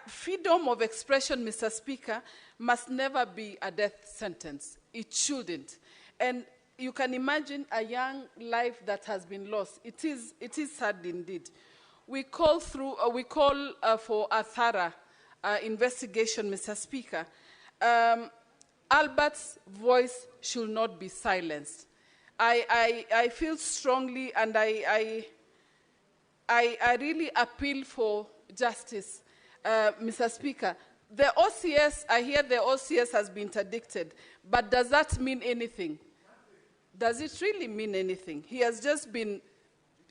Freedom of expression, Mr. Speaker, must never be a death sentence. It shouldn't. And you can imagine a young life that has been lost. It is sad indeed. We call for a thorough investigation, Mr. Speaker. Albert's voice should not be silenced. I feel strongly, and I really appeal for justice, Mr. Speaker. The OCS, I hear the OCS has been interdicted, but does that mean anything? Does it really mean anything? He has just been,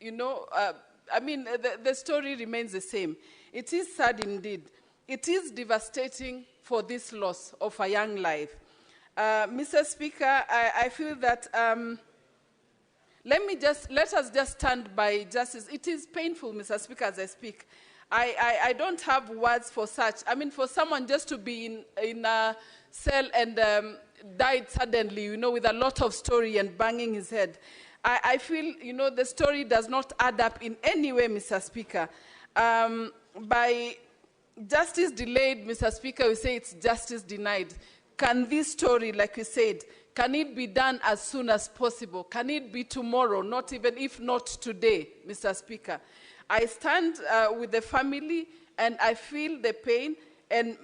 the story remains the same. It is sad indeed. It is devastating for this loss of a young life. Mr. Speaker, I feel that let us just stand by justice. It is painful, Mr. Speaker, as I speak. I don't have words for such. For someone just to be in a cell and died suddenly, with a lot of story and banging his head. I feel, the story does not add up in any way, Mr. Speaker. By justice delayed, Mr. Speaker, we say it's justice denied. Can this story, like we said, can it be done as soon as possible? Can it be tomorrow, not even if not today, Mr. Speaker? I stand with the family, and I feel the pain, and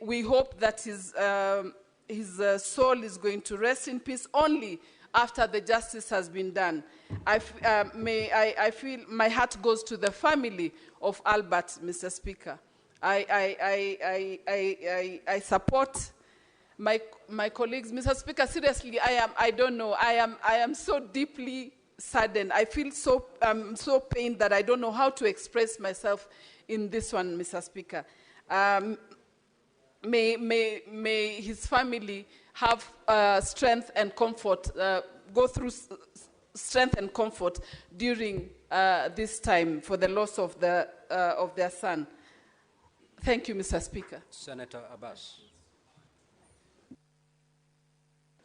we hope that his soul is going to rest in peace only after the justice has been done. I feel my heart goes to the family of Albert, Mr. Speaker. I support my colleagues. Mr. Speaker, seriously, I don't know. I am so deeply saddened. I feel so pained that I don't know how to express myself in this one, Mr. Speaker. May his family have strength and comfort, go through strength and comfort during this time for the loss of their son. Thank you, Mr. Speaker. Senator Abbas.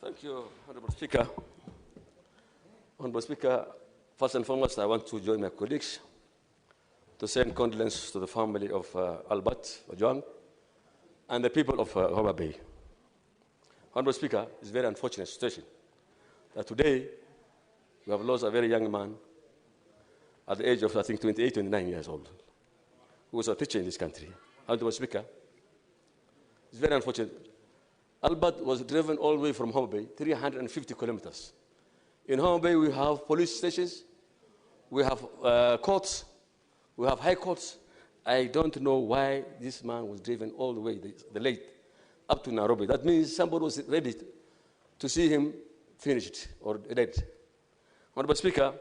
Thank you, Honorable Speaker. Honorable Speaker, first and foremost, I want to join my colleagues to send condolences to the family of Albert Ojwang and the people of Homa Bay. Honorable Speaker, it's a very unfortunate situation that today we have lost a very young man at the age of, I think, 28, 29 years old, who was a teacher in this country. Honorable Speaker, it's very unfortunate. Albert was driven all the way from Homa Bay, 350 kilometers. In Homa Bay, we have police stations, we have courts, we have high courts. I don't know why this man was driven all the way, the late, up to Nairobi. That means somebody was ready to see him finished or dead. Honorable Speaker,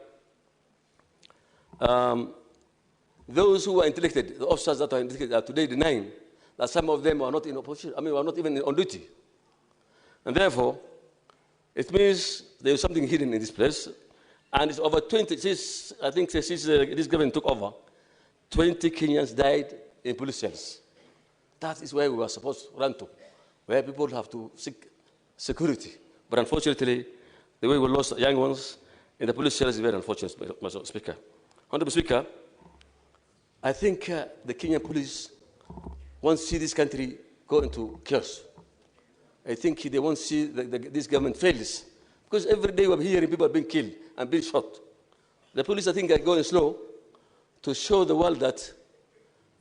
those who are interdicted, the officers that are interdicted, are today denying that some of them are not in opposition, were not even on duty. And therefore, it means there is something hidden in this place. And it's over 20, since this government took over, 20 Kenyans died in police cells. That is where we were supposed to run to, where people have to seek security. But unfortunately, the way we lost young ones in the police cells is very unfortunate, Mr. Speaker. Honorable Speaker, I think the Kenyan police want to see this country go into chaos. I think they won't see this government fails. Because every day we're hearing people being killed and being shot. The police, I think, are going slow to show the world that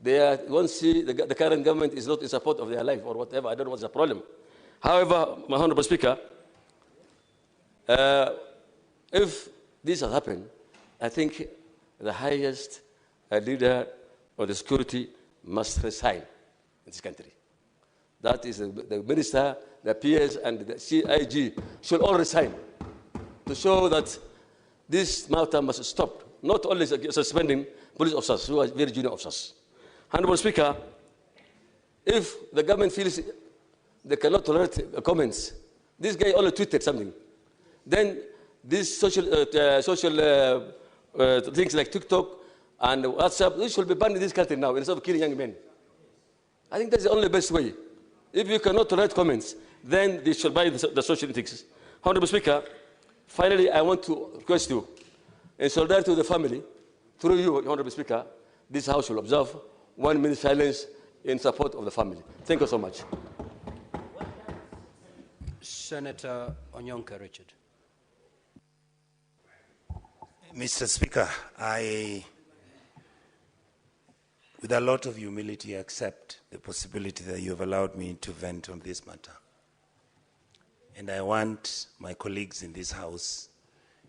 they won't see the current government is not in support of their life or whatever. I don't know what's the problem. However, my Honorable Speaker, if this has happened, I think the highest leader of the security must resign in this country. That is the minister, the PS, and the CIG should all resign to show that this matter must stop, not only suspending police officers who are very junior officers. Honorable Speaker, if the government feels they cannot tolerate comments, this guy only tweeted something, then these social things like TikTok and WhatsApp, this should be banned in this country now instead of killing young men. I think that's the only best way. If you cannot tolerate comments, then they should buy the social ethics. Honorable Speaker, finally, I want to request you, in solidarity with the family, through you, Honorable Speaker, this House will observe 1 minute silence in support of the family. Thank you so much. Senator Onyonka Richard. Mr. Speaker, I, with a lot of humility, accept the possibility that you have allowed me to vent on this matter. And I want my colleagues in this House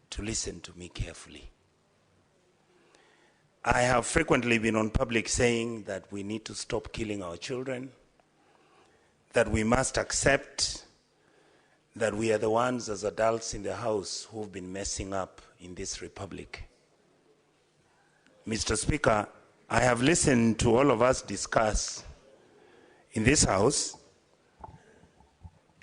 to listen to me carefully. I have frequently been on public saying that we need to stop killing our children, that we must accept that we are the ones as adults in the House who've been messing up in this republic. Mr. Speaker, I have listened to all of us discuss in this House,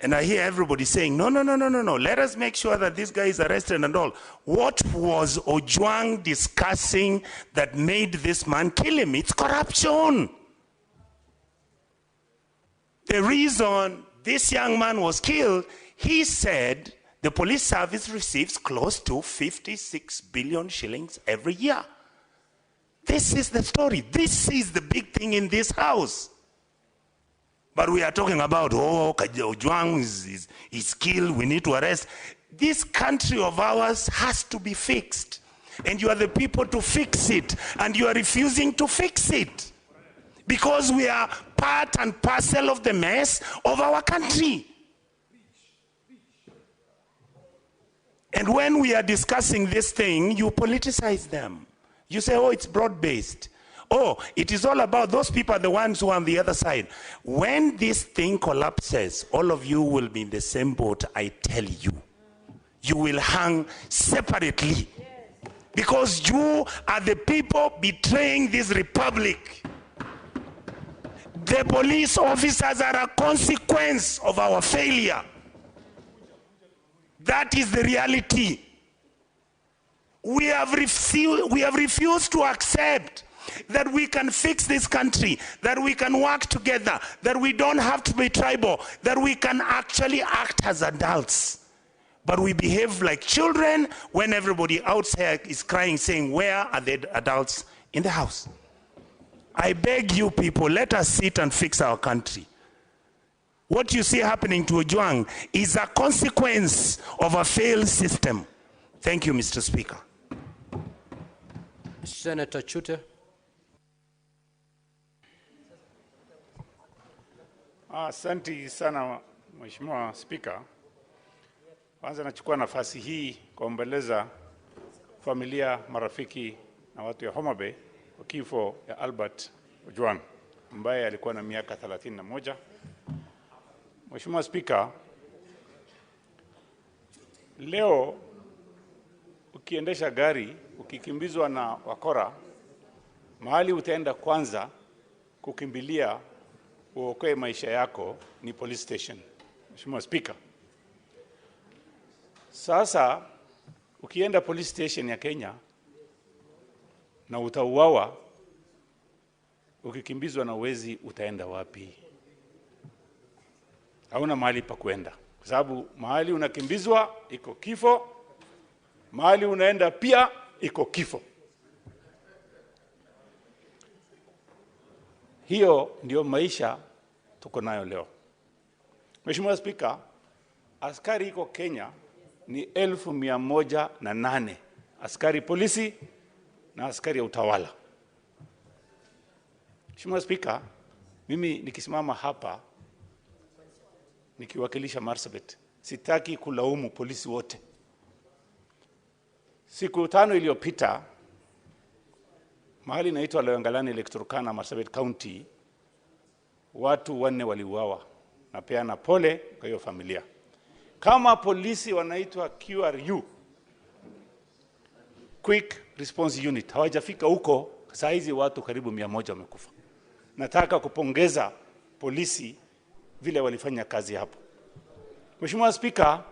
and I hear everybody saying, no, let us make sure that this guy is arrested and all. What was Ojwang discussing that made this man kill him? It's corruption. The reason this young man was killed, he said the police service receives close to 56 billion shillings every year. This is the story. This is the big thing in this House. But we are talking about, oh, Ojwang is killed, we need to arrest. This country of ours has to be fixed. And you are the people to fix it. And you are refusing to fix it. Because we are part and parcel of the mess of our country. And when we are discussing this thing, you politicize them. You say, oh, it's broad-based. Oh, it is all about those people are the ones who are on the other side. When this thing collapses, all of you will be in the same boat, I tell you. You will hang separately. Because you are the people betraying this republic. The police officers are a consequence of our failure. That is the reality. We have refused to accept that we can fix this country, that we can work together, that we don't have to be tribal, that we can actually act as adults. But we behave like children when everybody outside is crying, saying, where are the adults in the House? I beg you people, let us sit and fix our country. What you see happening to Ojwang is a consequence of a failed system. Thank you, Mr. Speaker. Senator Chute. Asante sana Mheshimiwa Spika. Kwanza nachukua nafasi hii kuombeleza familia, marafiki na watu ya Homa Bay kwa kifo ya Albert Ojwang ambaye alikuwa na miaka 31. Mheshimiwa Spika, leo ukiendesha gari ukikimbizwa na wakora, mahali utaenda kwanza kukimbilia uokoe maisha yako ni police station. Mheshimiwa Spika, sasa ukienda police station ya Kenya na utauawa, ukikimbizwa na wezi utaenda wapi? Hauna mahali pa kwenda, kwa sababu mahali unakimbizwa iko kifo, mahali unaenda pia iko kifo. Hiyo ndio maisha tuko nayo leo. Mheshimiwa Spika, askari iko Kenya ni 1108 askari polisi na askari ya utawala. Mheshimiwa Spika, mimi nikisimama hapa nikiwakilisha Marsabit, sitaki kulaumu polisi wote. Siku 5 iliyopita mahali inaitwa Loyangalani Lake Turkana, Marsabit County, watu 4 waliuawa. Napeana pole kwa hiyo familia. Kama polisi wanaitwa QRU, Quick Response Unit, hawajafika huko, saa hizi watu karibu 100 wamekufa. Nataka kupongeza polisi vile walifanya kazi hapo. Mheshimiwa Spika,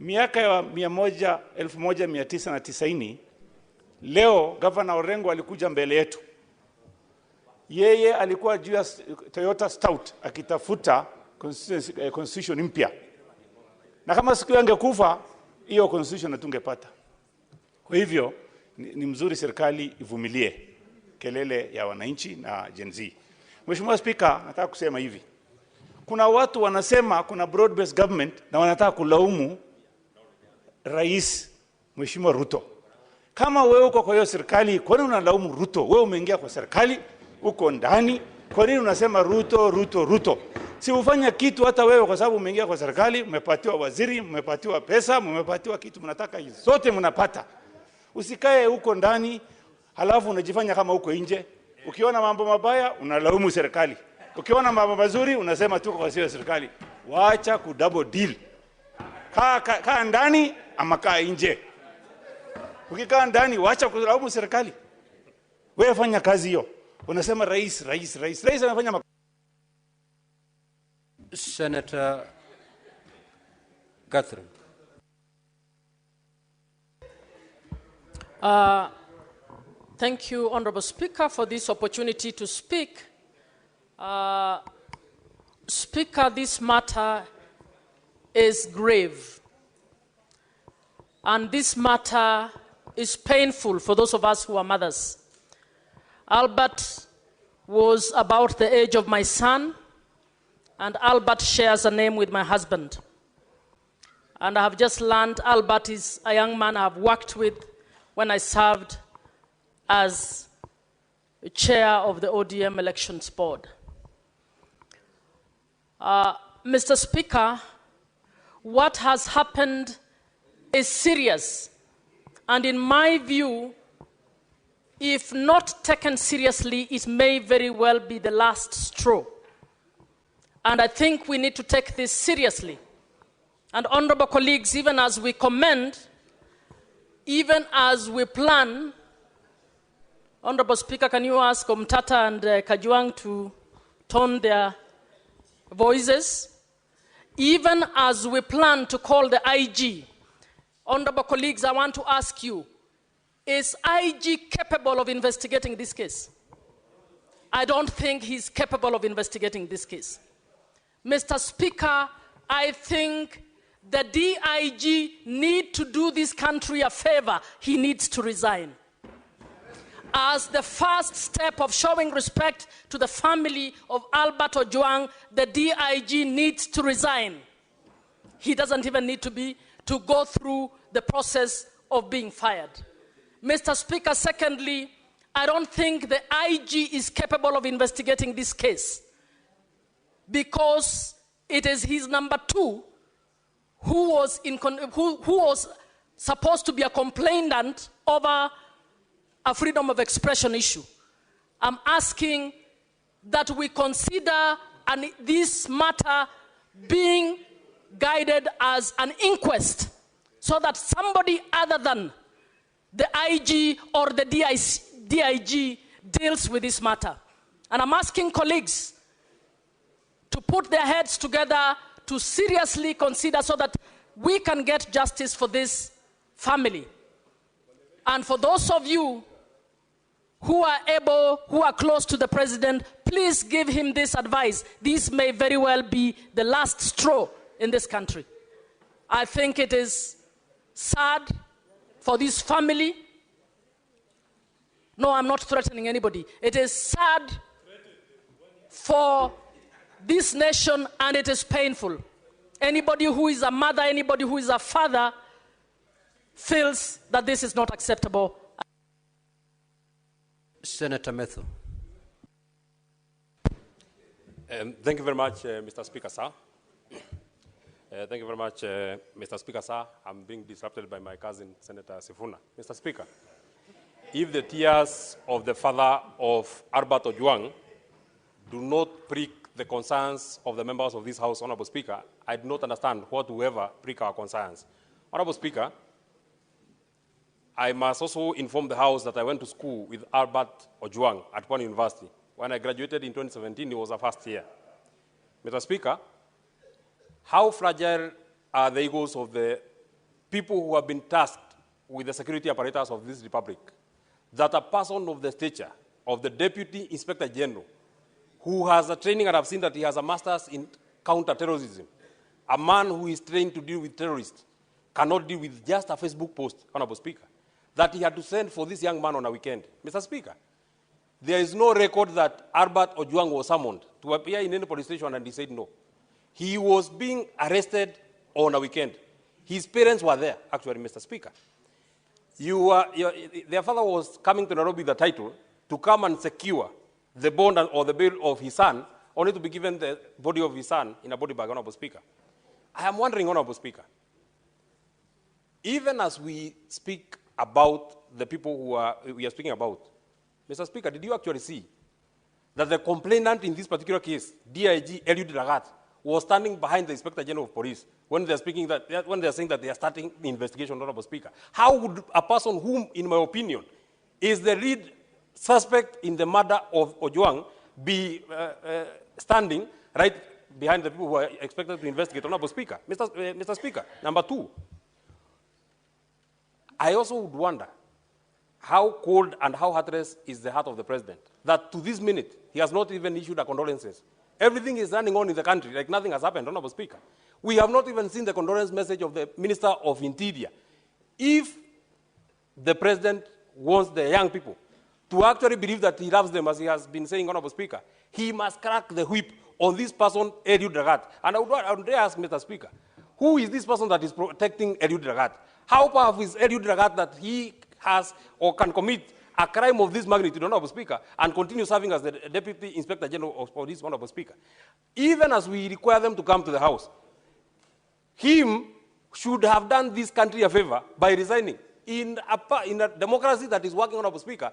miaka ya 1990 leo Governor Orengo alikuja mbele yetu. Yeye alikuwa juu ya Toyota Stout akitafuta constitution mpya. Na kama siku angekufa, hiyo constitution hatungepata. Kwa hivyo ni mzuri serikali ivumilie kelele ya wananchi na Gen Z. Mheshimiwa Spika, nataka kusema hivi. Kuna watu wanasema kuna broad based government na wanataka kulaumu Rais Mheshimiwa Ruto. Kama wewe uko kwa hiyo serikali, kwa nini unalaumu Ruto? Wewe umeingia kwa serikali, uko ndani, kwa nini unasema Ruto, Ruto, Ruto? Si ufanya kitu hata wewe, kwa sababu umeingia kwa serikali, umepatiwa waziri, umepatiwa pesa, umepatiwa kitu mnataka zote mnapata. Usikae huko ndani, halafu unajifanya kama uko nje. Ukiona mambo mabaya, unalaumu serikali. Ukiona mambo mazuri, unasema tuko kwa serikali. Waacha ku double deal. Kaa ndani ama kaa nje. Ukikaa ndani, waacha kulaumu serikali. Wewe fanya kazi hiyo. Unasema rais anafanya Senator Catherine. Thank you, Honorable Speaker, for this opportunity to speak. Speaker, this matter is grave. And this matter is painful for those of us who are mothers. Albert was about the age of my son, and Albert shares a name with my husband. And I have just learned Albert is a young man I have worked with when I served as chair of the ODM Elections Board. Mr. Speaker, what has happened is serious. And in my view, if not taken seriously, it may very well be the last straw. And I think we need to take this seriously. And honorable colleagues, even as we commend, even as we plan, Honorable Speaker, can you ask Omtata and Kajuang to tone their voices? Even as we plan to call the IG, honorable colleagues, I want to ask you, is IG capable of investigating this case? I don't think he's capable of investigating this case. Mr. Speaker, I think the DIG need to do this country a favor. He needs to resign. As the first step of showing respect to the family of Albert Ojwang, the DIG needs to resign. He doesn't even need to go through the process of being fired. Mr. Speaker, secondly, I don't think the IG is capable of investigating this case because it is his number 2 who was supposed to be a complainant over a freedom of expression issue. I'm asking that we consider this matter being guided as an inquest so that somebody other than the IG or the DIG deals with this matter. And I'm asking colleagues to put their heads together to seriously consider so that we can get justice for this family. And for those of you who are close to the president, please give him this advice. This may very well be the last straw in this country. I think it is sad for this family. No, I'm not threatening anybody. It is sad for this nation, and it is painful. Anybody who is a mother, anybody who is a father feels that this is not acceptable. Senator Methu. Thank you very much, Mr. Speaker, sir. Thank you very much, Mr. Speaker, sir. I'm being disrupted by my cousin, Senator Sifuna. Mr. Speaker, if the tears of the father of Albert Ojwang do not prick the concerns of the members of this House, Honorable Speaker, I do not understand what will ever prick our concerns. Honorable Speaker, I must also inform the House that I went to school with Albert Ojwang at Pwani University. When I graduated in 2017, it was a first year. Mr. Speaker, how fragile are the egos of the people who have been tasked with the security apparatus of this republic, that a person of the stature of the Deputy Inspector General, who has a training, and I've seen that he has a master's in counter-terrorism, a man who is trained to deal with terrorists, cannot deal with just a Facebook post, Honorable Speaker, that he had to send for this young man on a weekend. Mr. Speaker, there is no record that Albert Ojwang was summoned to appear in any police station and he said no. He was being arrested on a weekend. His parents were there, actually, Mr. Speaker. Their father was coming to Nairobi with the title to come and secure the bond or the bail of his son, only to be given the body of his son in a body bag, Honorable Speaker. I am wondering, Honorable Speaker, even as we speak about the people we are speaking about, Mr. Speaker, did you actually see that the complainant in this particular case, DIG Eliud Lagat, was standing behind the Inspector General of Police when they are saying that they are starting the investigation, Honorable Speaker? How would a person whom, in my opinion, is the lead suspect in the murder of Ojwang be standing right behind the people who are expected to investigate, Honorable Speaker? Mr. Speaker, number two, I also would wonder how cold and how heartless is the heart of the president, that to this minute, he has not even issued a condolences. Everything is running on in the country like nothing has happened, Honorable Speaker. We have not even seen the condolence message of the Minister of Interior. If the president wants the young people to actually believe that he loves them, as he has been saying, Honorable Speaker, he must crack the whip on this person, Eliud Lagat. And I would dare ask, Mr. Speaker, who is this person that is protecting Eliud Lagat? How powerful is Eliud Lagat that he has or can commit a crime of this magnitude, Honorable Speaker, and continue serving as the Deputy Inspector General of Police, Honorable Speaker? Even as we require them to come to the House, him should have done this country a favor by resigning. In a democracy that is working, Honorable Speaker,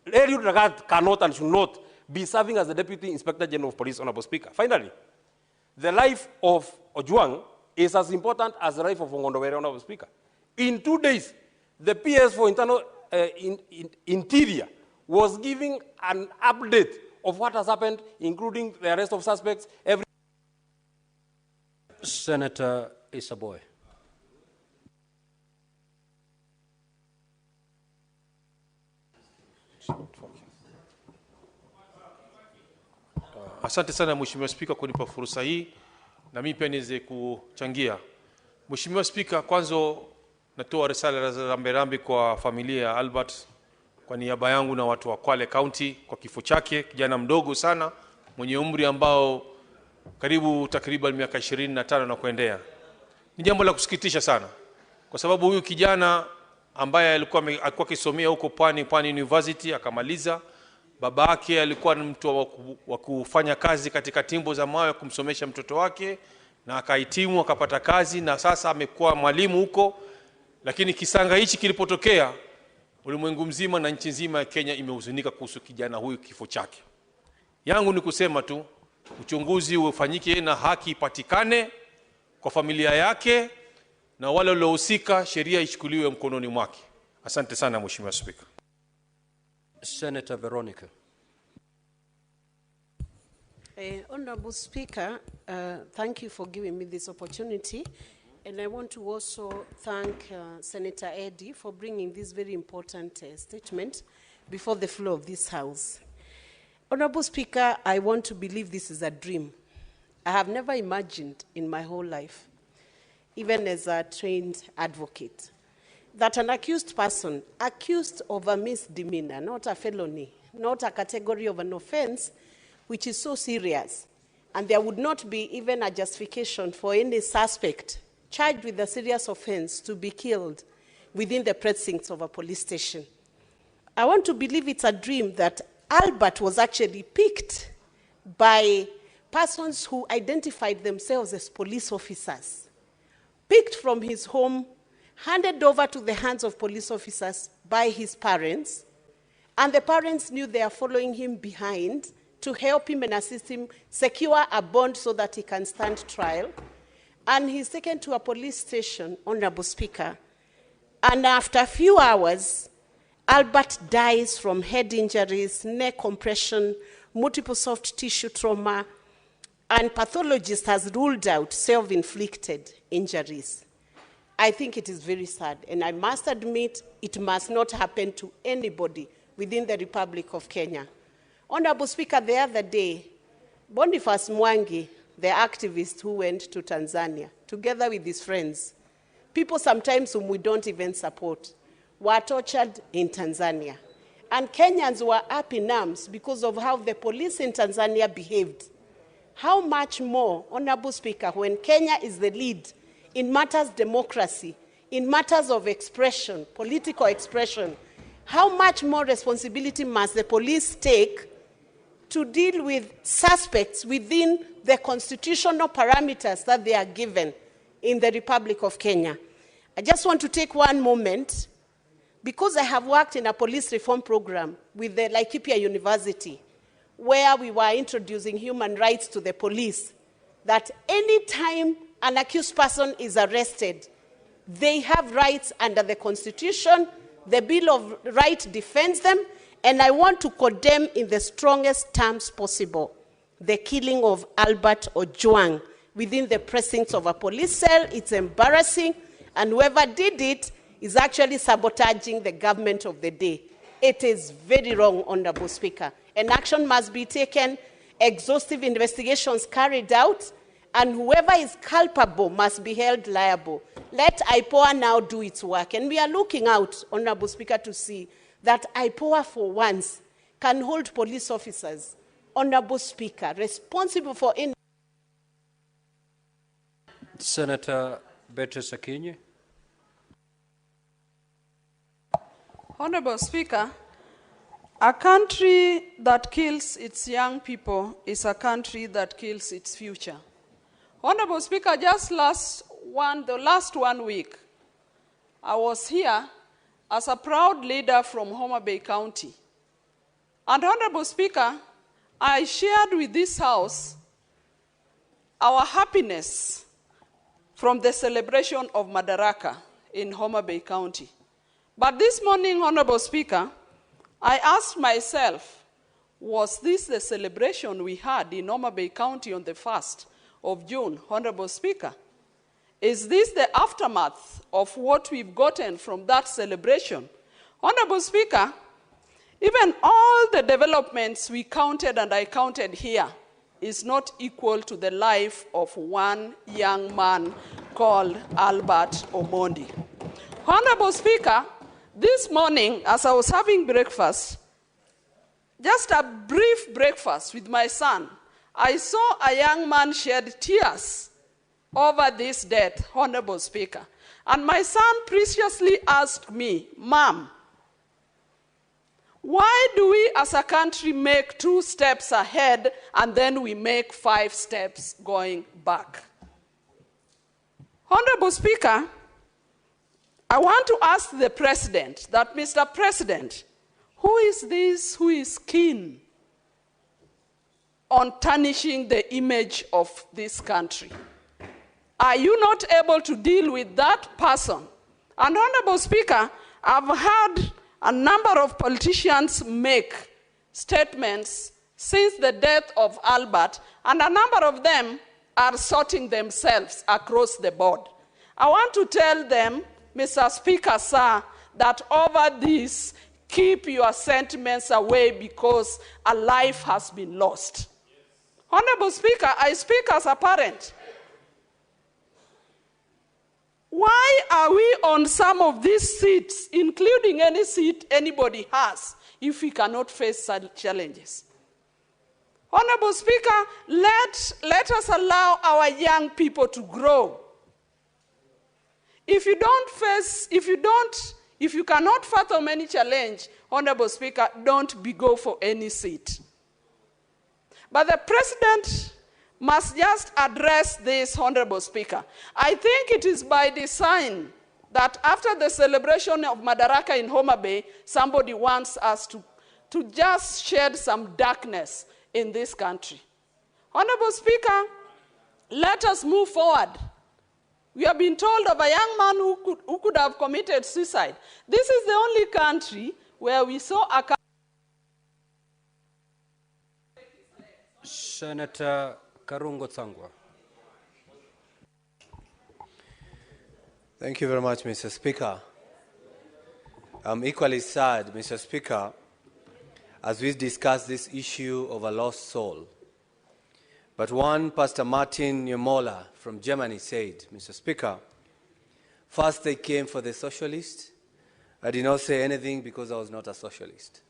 Eliud Lagat cannot and should not be serving as the Deputy Inspector General of Police, Honorable Speaker. Finally, the life of Ojwang is as important as the life of Ongondowere, Honorable Speaker. In 2 days, the PS for Internal Interior was giving an update of what has happened, including the arrest of suspects. Senator Isaboy. Asante sana Mheshimiwa Spika kunipa fursa hii na mimi pia niweze kuchangia. Mheshimiwa Spika, kwanza natoa risala za rambirambi kwa familia ya Albert kwa niaba yangu na watu wa Kwale County kwa kifo chake, kijana mdogo sana mwenye umri ambao takriban miaka 25 na kuendea. Ni jambo la kusikitisha sana kwa sababu huyu kijana ambaye alikuwa akisomea huko Pwani University akamaliza. Baba yake alikuwa ni mtu wa kufanya kazi katika timbo za mawe kumsomesha mtoto wake na akahitimu akapata kazi na sasa amekuwa mwalimu huko. Lakini kisanga hichi kilipotokea, ulimwengu mzima na nchi nzima ya Kenya imehuzunika kuhusu kijana huyu, kifo chake. Yangu ni kusema tu uchunguzi ufanyike na haki ipatikane kwa familia yake na wale waliohusika sheria ichukuliwe mkononi mwake. Asante sana Mheshimiwa Spika. Senator Veronica. Honorable Speaker, thank you for giving me this opportunity. And I want to also thank Senator Eddie for bringing this very important statement before the floor of this House. Honorable Speaker, I want to believe this is a dream. I have never imagined in my whole life, even as a trained advocate, that an accused person, accused of a misdemeanor, not a felony, not a category of an offense, which is so serious, and there would not be even a justification for any suspect charged with a serious offense to be killed within the precincts of a police station. I want to believe it's a dream that Albert was actually picked by persons who identified themselves as police officers picked from his home, handed over to the hands of police officers by his parents, and the parents knew they are following him behind to help him and assist him secure a bond so that he can stand trial. And he's taken to a police station, Honorable Speaker. And after a few hours, Albert dies from head injuries, neck compression, multiple soft tissue trauma, and pathologist has ruled out self-inflicted injuries. I think it is very sad, and I must admit it must not happen to anybody within the Republic of Kenya. Honorable Speaker, the other day, Boniface Mwangi, the activist who went to Tanzania, together with his friends, people sometimes whom we don't even support, were tortured in Tanzania. And Kenyans were up in arms because of how the police in Tanzania behaved. How much more, Honorable Speaker, when Kenya is the lead in matters democracy, in matters of expression, political expression, how much more responsibility must the police take to deal with suspects within the constitutional parameters that they are given in the Republic of Kenya? I just want to take one moment, because I have worked in a police reform program with the Laikipia University, where we were introducing human rights to the police, that any time an accused person is arrested, they have rights under the Constitution. The Bill of Rights defends them, and I want to condemn in the strongest terms possible the killing of Albert Ojwang within the precincts of a police cell. It's embarrassing, and whoever did it is actually sabotaging the government of the day. It is very wrong, Honorable Speaker. And action must be taken, exhaustive investigations carried out, and whoever is culpable must be held liable. Let IPOA now do its work. And we are looking out, Honorable Speaker, to see that IPOA for once can hold police officers, Honorable Speaker, responsible for... Senator Beatrice Akinyi. Honorable Speaker, a country that kills its young people is a country that kills its future. Honorable Speaker, just the last 1 week, I was here as a proud leader from Homa Bay County. And Honorable Speaker, I shared with this House our happiness from the celebration of Madaraka in Homa Bay County. But this morning, Honorable Speaker, I asked myself, was this the celebration we had in Homa Bay County on the 1st of June, Honorable Speaker? Is this the aftermath of what we've gotten from that celebration? Honorable Speaker, even all the developments we counted and I counted here is not equal to the life of one young man called Albert Omondi. Honorable Speaker, this morning, as I was having breakfast, just a brief breakfast with my son, I saw a young man shed tears over this death, Honorable Speaker. And my son preciously asked me, Mom, why do we as a country make 2 steps ahead and then we make 5 steps going back? Honorable Speaker, I want to ask the President that, Mr. President, who is this who is keen on tarnishing the image of this country? Are you not able to deal with that person? And Honorable Speaker, I've heard a number of politicians make statements since the death of Albert, and a number of them are sorting themselves across the board. I want to tell them, Mr. Speaker, sir, that over this, keep your sentiments away because a life has been lost. Honorable Speaker, I speak as a parent. Why are we on some of these seats, including any seat anybody has, if we cannot face such challenges? Honorable Speaker, let us allow our young people to grow. If you cannot fathom any challenge, Honorable Speaker, don't go for any seat. But the President must just address this, Honorable Speaker. I think it is by design that after the celebration of Madaraka in Homa Bay, somebody wants us to just shed some darkness in this country. Honorable Speaker, let us move forward. We have been told of a young man who could have committed suicide. This is the only country where we saw a... Senator Karua. Thank you very much, Mr. Speaker. I'm equally sad, Mr. Speaker, as we discuss this issue of a lost soul. But one, Pastor Martin Niemoller from Germany said, Mr. Speaker, first they came for the socialists. I did not say anything because I was not a socialist.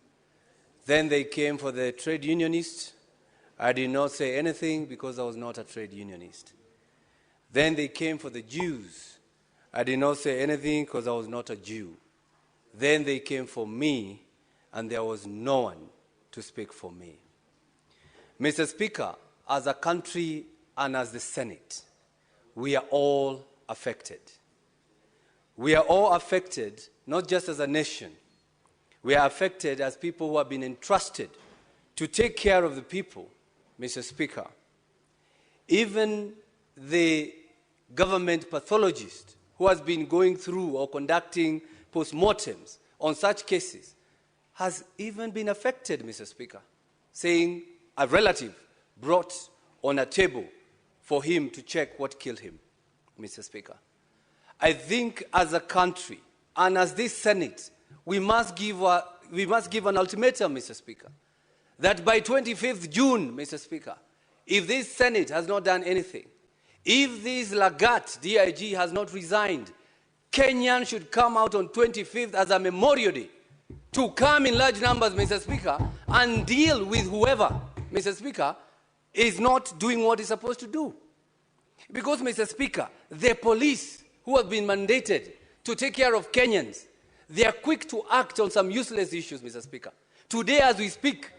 Then they came for the trade unionists. I did not say anything because I was not a trade unionist. Then they came for the Jews. I did not say anything because I was not a Jew. Then they came for me, and there was no one to speak for me. Mr. Speaker, as a country and as the Senate, we are all affected. We are all affected, not just as a nation. We are affected as people who have been entrusted to take care of the people, Mr. Speaker. Even the government pathologist who has been going through or conducting postmortems on such cases has even been affected, Mr. Speaker, saying a relative brought on a table for him to check what killed him, Mr. Speaker. I think as a country and as this Senate, we must give an ultimatum, Mr. Speaker, that by 25th June, Mr. Speaker, if this Senate has not done anything, if this Lagat DIG has not resigned, Kenyan should come out on 25th as a Memorial Day to come in large numbers, Mr. Speaker, and deal with whoever, Mr. Speaker, is not doing what it's supposed to do. Because, Mr. Speaker, the police who have been mandated to take care of Kenyans, they are quick to act on some useless issues, Mr. Speaker. Today, as we speak,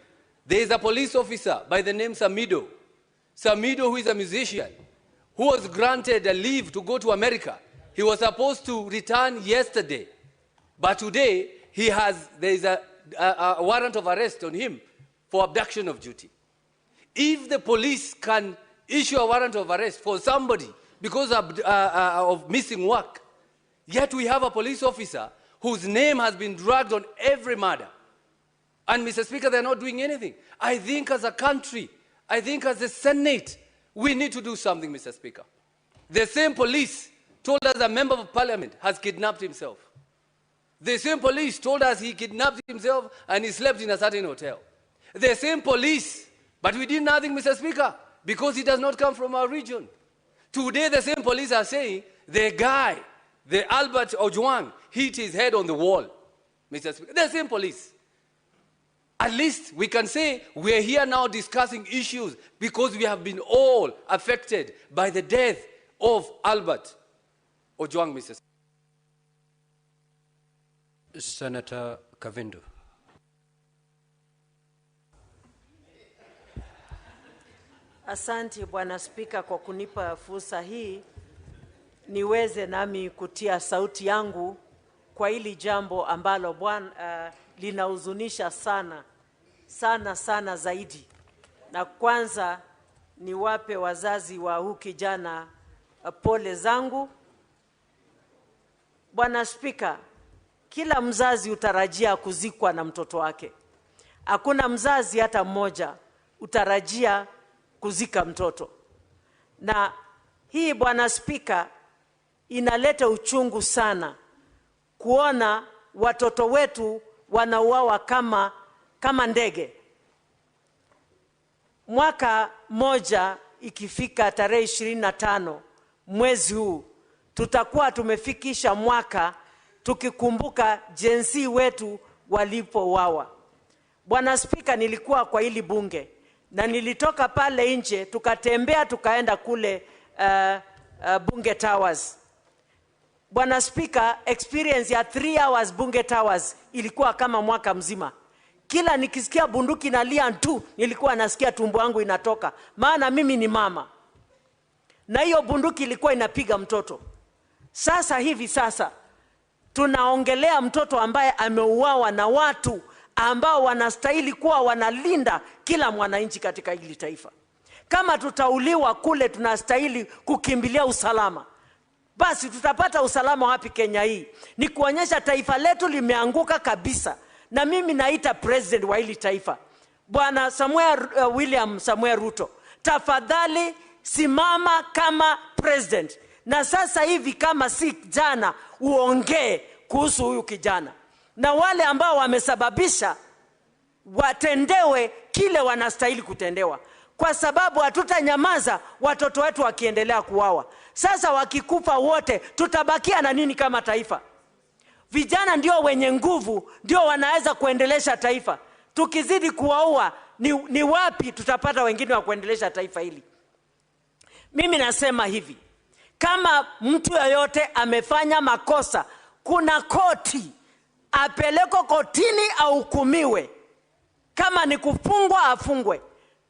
there is a police officer by the name Samido. Samido, who is a musician, who was granted a leave to go to America. He was supposed to return yesterday, but today there is a warrant of arrest on him for abduction of duty. If the police can issue a warrant of arrest for somebody because of missing work, yet we have a police officer whose name has been dragged on every murder, and Mr. Speaker, they're not doing anything. I think as a country, I think as a Senate, we need to do something, Mr. Speaker. The same police told us a member of parliament has kidnapped himself. The same police told us he kidnapped himself and he slept in a certain hotel. The same police, but we did nothing, Mr. Speaker, because he does not come from our region. Today, the same police are saying the guy, the Albert Ojwang, hit his head on the wall, Mr. Speaker. The same police. At least we can say we are here now discussing issues because we have been all affected by the death of Albert Ojwang, Mr. Speaker. Senator Kavindu. Asante Bwana Spika kwa kunipa fursa hii niweze nami kutia sauti yangu kwa hili jambo ambalo linahuzunisha sana zaidi. Na kwanza niwape wazazi wa huyu kijana pole zangu. Bwana Spika, kila mzazi utarajia kuzikwa na mtoto wake. Hakuna mzazi hata mmoja utarajia kuzika mtoto. Na hii Bwana Spika inaleta uchungu sana kuona watoto wetu wanauawa kama ndege. Mwaka moja ikifika tarehe 25 mwezi huu tutakuwa tumefikisha mwaka tukikumbuka jinsi wetu walipouawa. Bwana Spika, nilikuwa kwa hili bunge na nilitoka pale nje tukatembea tukaenda kule Bunge Towers. Bwana Spika, experience ya 3 hours Bunge Towers ilikuwa kama mwaka mzima. Kila nikisikia bunduki nalia tu, nilikuwa nasikia tumbo yangu inatoka, maana mimi ni mama. Na hiyo bunduki ilikuwa inapiga mtoto. Sasa hivi tunaongelea mtoto ambaye ameuawa na watu ambao wanastahili kuwa wanalinda kila mwananchi katika hili taifa. Kama tutauliwa kule, tunastahili kukimbilia usalama. Basi tutapata usalama wapi Kenya hii? Ni kuonyesha taifa letu limeanguka kabisa. Na mimi naita president wa hili taifa, Bwana William Samuel Ruto, tafadhali simama kama president. Na sasa hivi kama si jana, uongee kuhusu huyu kijana. Na wale ambao wamesababisha watendewe kile wanastahili kutendewa. Kwa sababu hatutanyamaza watoto wetu wakiendelea kuuawa. Sasa wakikufa wote, tutabakia na nini kama taifa? Vijana ndio wenye nguvu, ndio wanaweza kuendelesha taifa. Tukizidi kuwaua, ni wapi tutapata wengine wa kuendelesha taifa hili? Mimi nasema hivi, kama mtu yoyote amefanya makosa, kuna koti, apeleko kotini au hukumiwe. Kama ni kufungwa, afungwe.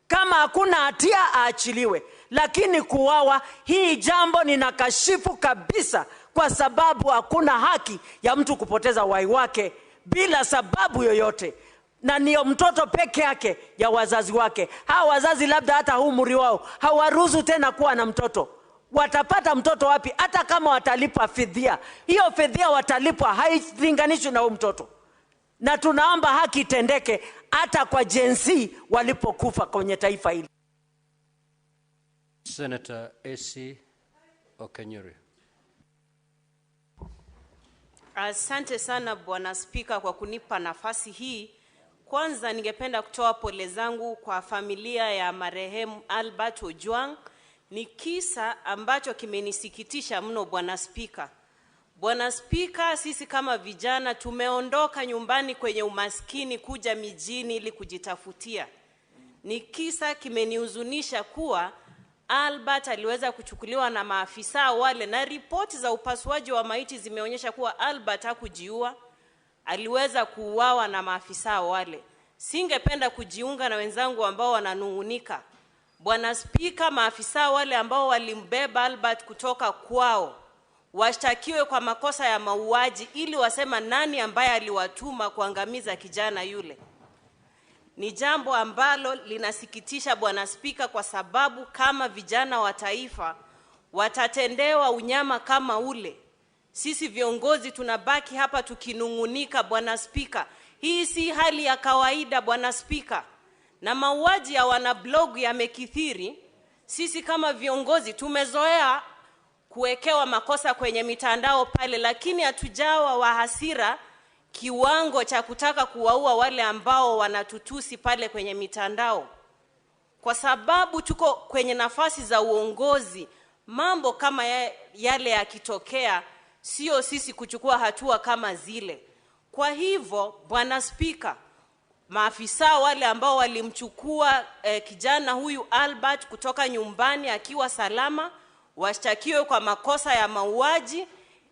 Kama hakuna hatia, aachiliwe. Lakini kuuawa, hii jambo ninakashifu kabisa, kwa sababu hakuna haki ya mtu kupoteza uhai wake bila sababu yoyote. Na niyo mtoto peke yake ya wazazi wake. Hawa wazazi labda hata umri wao hawaruhusu tena kuwa na mtoto. Watapata mtoto wapi? Hata kama watalipa fidhia, hiyo fidhia watalipwa hailinganishwi na huyo mtoto. Na tunaomba haki itendeke hata kwa jinsi walipokufa kwenye taifa hili. Senator AC Okenyuri. Asante sana Bwana Spika kwa kunipa nafasi hii. Kwanza ningependa kutoa pole zangu kwa familia ya marehemu Albert Ojwang. Ni kisa ambacho kimenisikitisha mno Bwana Spika. Bwana Spika, sisi kama vijana tumeondoka nyumbani kwenye umaskini kuja mijini ili kujitafutia. Ni kisa kimenihuzunisha kuwa Albert aliweza kuchukuliwa na maafisa wale, na ripoti za upasuaji wa maiti zimeonyesha kuwa Albert hakujiua, aliweza kuuawa na maafisa wale. Singependa kujiunga na wenzangu ambao wananungunika. Bwana Spika, maafisa wale ambao walimbeba Albert kutoka kwao washtakiwe kwa makosa ya mauaji ili wasema nani ambaye aliwatuma kuangamiza kijana yule. Ni jambo ambalo linasikitisha Bwana Spika, kwa sababu kama vijana wa taifa watatendewa unyama kama ule, sisi viongozi tunabaki hapa tukinungunika Bwana Spika. Hii si hali ya kawaida Bwana Spika. Na mauaji ya wanablog yamekithiri. Sisi kama viongozi tumezoea kuwekewa makosa kwenye mitandao pale, lakini hatujawa wa hasira kiwango cha kutaka kuwaua wale ambao wanatutusi pale kwenye mitandao. Kwa sababu tuko kwenye nafasi za uongozi, mambo kama yale yakitokea, sio sisi kuchukua hatua kama zile. Kwa hivyo Bwana Spika, maafisa wale ambao walimchukua kijana huyu Albert kutoka nyumbani akiwa salama, washtakiwe kwa makosa ya mauaji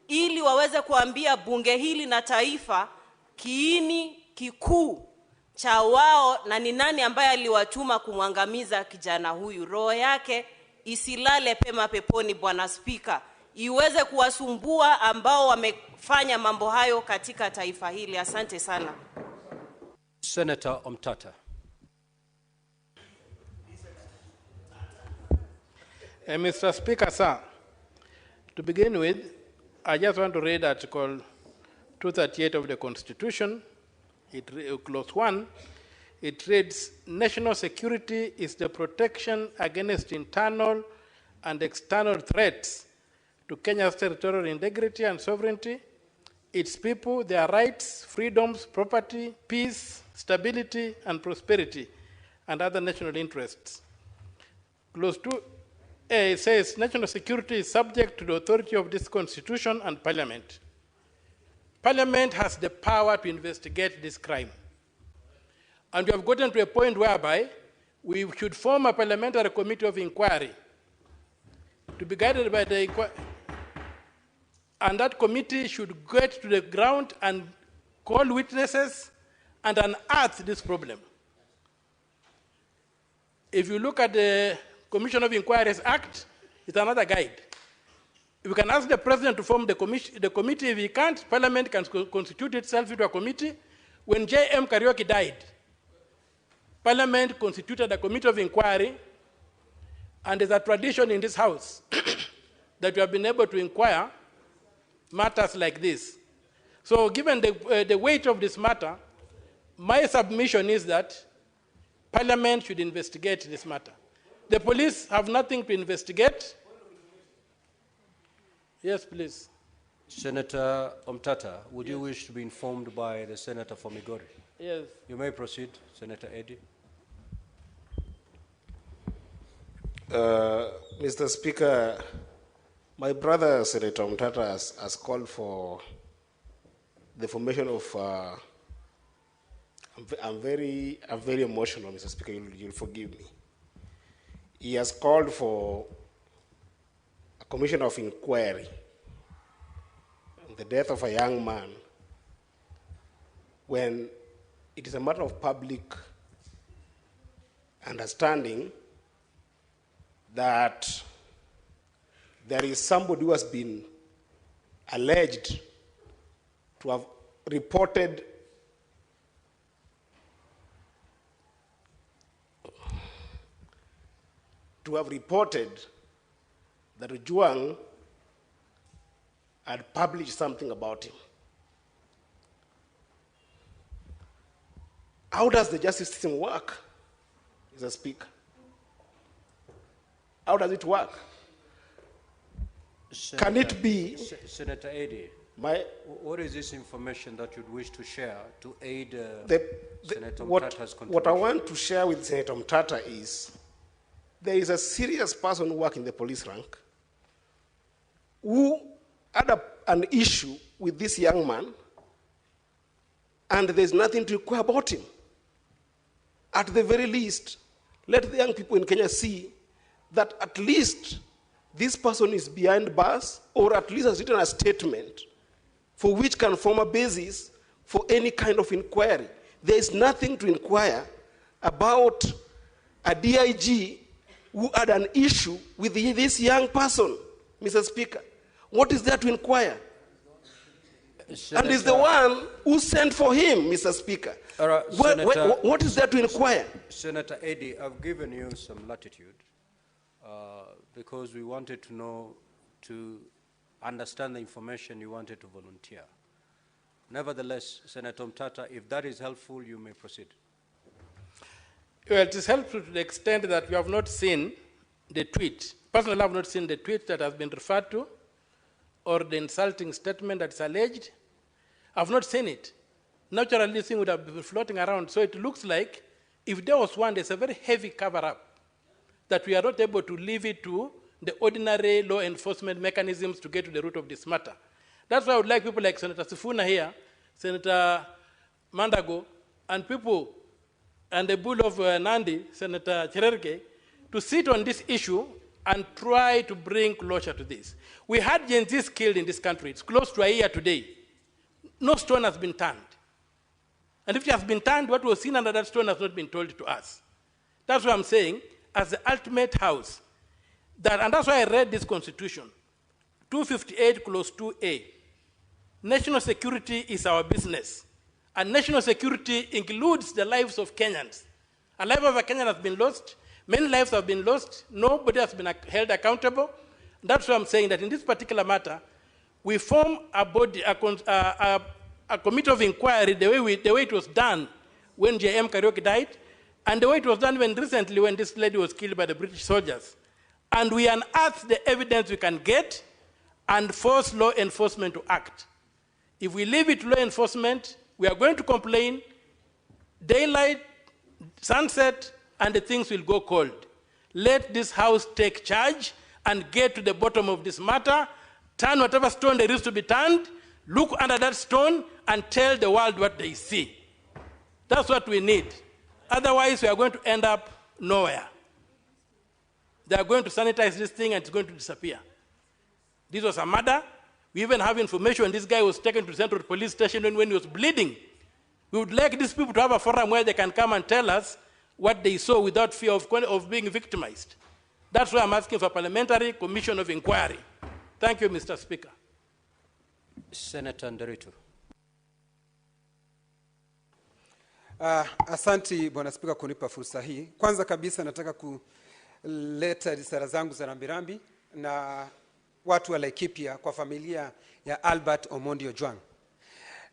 ili waweze kuambia bunge hili na taifa kiini kikuu cha wao na ni nani ambaye aliwatuma kumwangamiza kijana huyu. Roho yake isilale pema peponi Bwana Spika, iweze kuwasumbua ambao wamefanya mambo hayo katika taifa hili. Asante sana. Senator Omtata. Mr. Speaker, sir, to begin with, I just want to read Article 238 of the Constitution, Clause 1. It reads, national security is the protection against internal and external threats to Kenya's territorial integrity and sovereignty, its people, their rights, freedoms, property, peace, stability, and prosperity, and other national interests. Clause 2A says national security is subject to the authority of this Constitution and Parliament. Parliament has the power to investigate this crime. And we have gotten to a point whereby we should form a parliamentary committee of inquiry to be guided by the inquiry. And that committee should get to the ground and call witnesses and unearth this problem. If you look at the Commission of Inquiries Act, it's another guide. We can ask the president to form the committee. If he can't, Parliament can constitute itself into a committee. When J.M. Karua died, Parliament constituted a committee of inquiry, and there's a tradition in this House that we have been able to inquire matters like this. So given the weight of this matter, my submission is that Parliament should investigate this matter. The police have nothing to investigate. Yes, please. Senator Omtata, would you wish to be informed by the Senator for Migori? Yes. You may proceed, Senator Eddy. Mr. Speaker, my brother, Senator Omtata, has called for the formation of, I'm very emotional, Mr. Speaker, you'll forgive me. He has called for a commission of inquiry on the death of a young man when it is a matter of public understanding that there is somebody who has been alleged to have reported that Ojwang had published something about him. How does the justice system work, Mr. Speaker? How does it work? Senator, Can it be... Senator Eddy, what is this information that you'd wish to share to aid Senator Omtata's contribution? What I want to share with Senator Omtata is there is a serious person who works in the police rank who had an issue with this young man, and there's nothing to inquire about him. At the very least, let the young people in Kenya see that at least this person is behind bars, or at least has written a statement for which can form a basis for any kind of inquiry. There is nothing to inquire about a DIG who had an issue with this young person, Mr. Speaker. What is there to inquire? Senator, and is the one who sent for him, Mr. Speaker. What is there to inquire? Senator Eddy, I've given you some latitude because we wanted to know, to understand the information you wanted to volunteer. Nevertheless, Senator Omtata, if that is helpful, you may proceed. Well, it is helpful to the extent that we have not seen the tweet. Personally, I have not seen the tweet that has been referred to or the insulting statement that is alleged. I have not seen it. Naturally, this thing would have been floating around. So it looks like if there was one, there's a very heavy cover-up that we are not able to leave it to the ordinary law enforcement mechanisms to get to the root of this matter. That's why I would like people like Senator Sifuna here, Senator Mandago, and people, and the bull of Nandi, Senator Chererke, to sit on this issue and try to bring closure to this. We had Gen Zs killed in this country. It's close to a year today. No stone has been turned. And if it has been turned, what was seen under that stone has not been told to us. That's what I'm saying, as the ultimate house. And that's why I read this constitution, 258 clause 2A. National security is our business. And national security includes the lives of Kenyans. A life of a Kenyan has been lost. Many lives have been lost. Nobody has been held accountable. That's why I'm saying that in this particular matter, we form a body, a committee of inquiry the way it was done when J.M. Karua died, and the way it was done recently when this lady was killed by the British soldiers. And we unearth the evidence we can get and force law enforcement to act. If we leave it to law enforcement, we are going to complain, daylight, sunset, and the things will go cold. Let this house take charge and get to the bottom of this matter, turn whatever stone there is to be turned, look under that stone, and tell the world what they see. That's what we need. Otherwise, we are going to end up nowhere. They are going to sanitize this thing and it's going to disappear. This was a murder. We even have information this guy was taken to Central Police Station when he was bleeding. We would like these people to have a forum where they can come and tell us what they saw without fear of being victimized. That's why I'm asking for a parliamentary commission of inquiry. Thank you, Mr. Speaker. Senator Nderitu. Asanti Bwana Spika kunipa fursa hii. Kwanza kabisa nataka kuleta risala zangu za rambirambi na watu wa Laikipia kwa familia ya Albert Ojwang.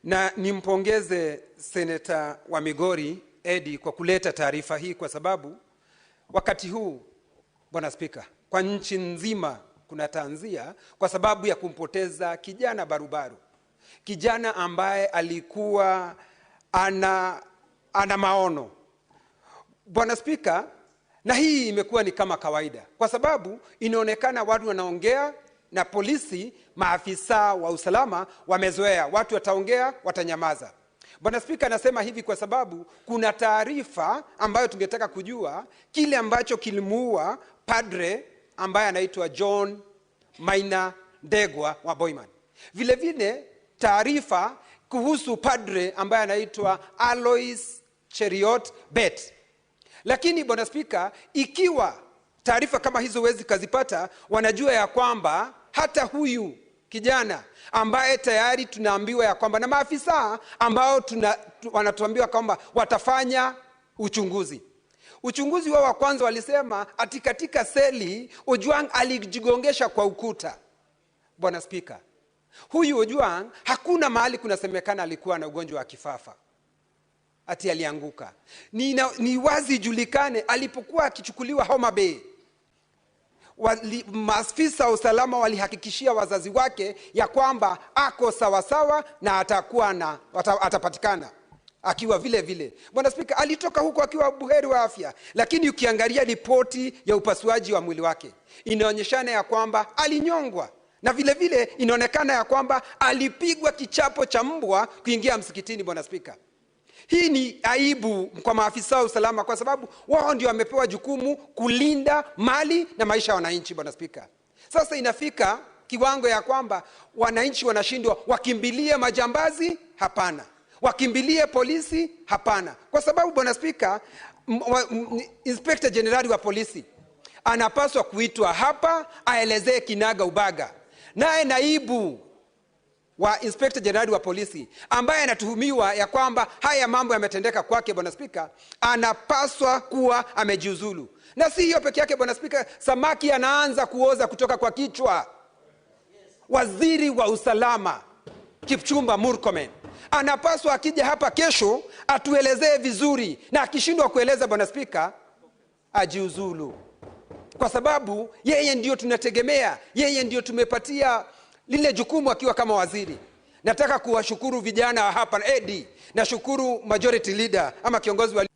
Na nimpongeze Seneta wa Migori Eddie kwa kuleta taarifa hii kwa sababu wakati huu Bwana Spika, kwa nchi nzima kuna tanzia kwa sababu ya kumpoteza kijana barubaru. Kijana ambaye alikuwa ana maono. Bwana Spika, na hii imekuwa ni kama kawaida kwa sababu inaonekana watu wanaongea na polisi, maafisa wa usalama wamezoea, watu wataongea watanyamaza. Bwana Spika, anasema hivi kwa sababu kuna taarifa ambayo tungetaka kujua kile ambacho kilimuua padre ambaye anaitwa John Maina Ndegwa wa Boyman. Vile vile taarifa kuhusu padre ambaye anaitwa Alois Cheriot Bet. Lakini Bwana Spika, ikiwa taarifa kama hizo wezi kazipata, wanajua ya kwamba hata huyu kijana ambaye tayari tunaambiwa ya kwamba na maafisa ambao wanatuambiwa kwamba watafanya uchunguzi. Uchunguzi wao wa kwanza walisema ati katika seli Ojwang alijigongesha kwa ukuta. Bwana Spika, huyu Ojwang hakuna mahali kunasemekana alikuwa na ugonjwa wa kifafa ati alianguka. Ni wazi julikane alipokuwa akichukuliwa Homa Bay, maafisa wa usalama walihakikishia wazazi wake ya kwamba ako sawasawa na atapatikana akiwa vile vile. Bwana Spika, alitoka huko akiwa buheri wa afya, lakini ukiangalia ripoti ya upasuaji wa mwili wake inaonyeshana ya kwamba alinyongwa, na vile vile inaonekana ya kwamba alipigwa kichapo cha mbwa kuingia msikitini. Bwana Spika, hii ni aibu kwa maafisa wa usalama kwa sababu wao ndio wamepewa jukumu kulinda mali na maisha ya wananchi. Bwana Spika, sasa inafika kiwango ya kwamba wananchi wanashindwa wakimbilie majambazi? Hapana. Wakimbilie polisi? Hapana. Kwa sababu Bwana Spika, Inspector General wa polisi anapaswa kuitwa hapa aelezee kinaga ubaga. Naye naibu wa Inspector General wa polisi ambaye anatuhumiwa ya kwamba haya mambo yametendeka kwake, Bwana Spika, anapaswa kuwa amejiuzulu. Na si hiyo peke yake Bwana Spika, samaki anaanza kuoza kutoka kwa kichwa. Waziri wa usalama Kipchumba Murkomen anapaswa akija hapa kesho atuelezee vizuri, na akishindwa kueleza Bwana Spika ajiuzulu. Kwa sababu yeye ndio tunategemea, yeye ndio tumepatia lile jukumu akiwa kama waziri. Nataka kuwashukuru vijana hapa Eddie, na shukuru majority leader ama kiongozi wa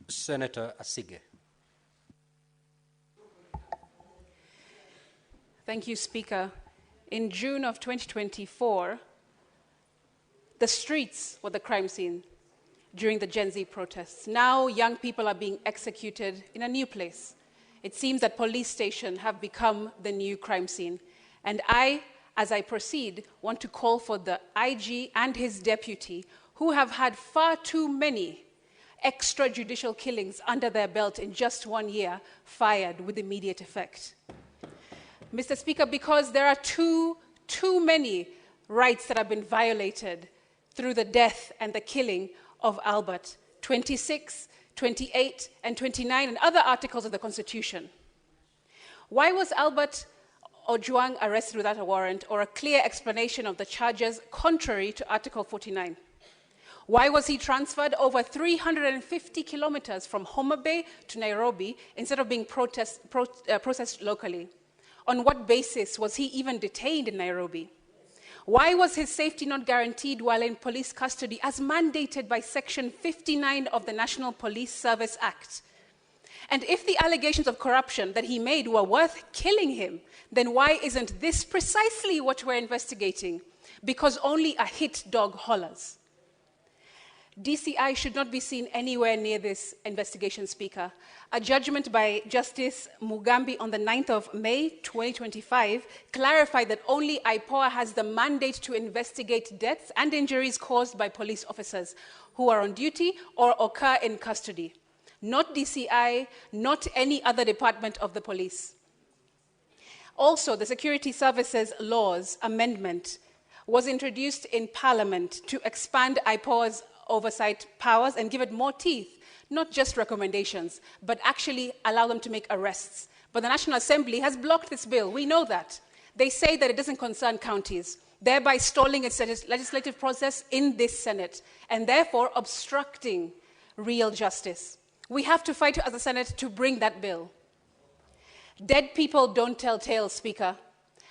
Senator Asige. Thank you, Speaker. In June of 2024, the streets were the crime scene during the Gen Z protests. Now young people are being executed in a new place. It seems that police stations have become the new crime scene. And I, as I proceed, want to call for the IG and his deputy, who have had far too many extrajudicial killings under their belt in just 1 year, fired with immediate effect. Mr. Speaker, because there are too many rights that have been violated through the death and the killing of Albert, 26, 28, and 29, and other articles of the Constitution. Why was Albert Ojwang arrested without a warrant or a clear explanation of the charges contrary to Article 49? Why was he transferred over 350 kilometers from Homa Bay to Nairobi instead of being processed locally? On what basis was he even detained in Nairobi? Why was his safety not guaranteed while in police custody as mandated by Section 59 of the National Police Service Act? And if the allegations of corruption that he made were worth killing him, then why isn't this precisely what we're investigating? Because only a hit dog hollers. DCI should not be seen anywhere near this investigation, Speaker. A judgment by Justice Mugambi on the 9th of May 2025 clarified that only IPOA has the mandate to investigate deaths and injuries caused by police officers who are on duty or occur in custody. Not DCI, not any other department of the police. Also, the Security Services Laws Amendment was introduced in Parliament to expand IPOA's oversight powers and give it more teeth, not just recommendations, but actually allow them to make arrests. But the National Assembly has blocked this bill. We know that. They say that it doesn't concern counties, thereby stalling its legislative process in this Senate, and therefore obstructing real justice. We have to fight as a Senate to bring that bill. Dead people don't tell tales, Speaker,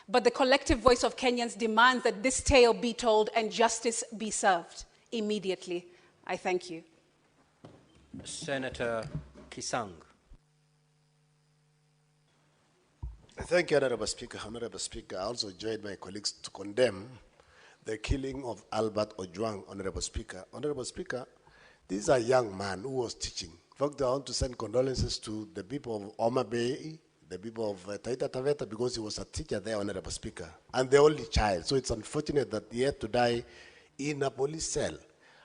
but the collective voice of Kenyans demands that this tale be told and justice be served immediately. I thank you. Senator Kisang. Thank you, Honorable Speaker. Honorable Speaker, I also joined my colleagues to condemn the killing of Albert Ojwang, Honorable Speaker. Honorable Speaker, this is a young man who was teaching. In fact, I want to send condolences to the people of Homa Bay, the people of Taita Taveta, because he was a teacher there, Honorable Speaker, and the only child. So it's unfortunate that he had to die in a police cell.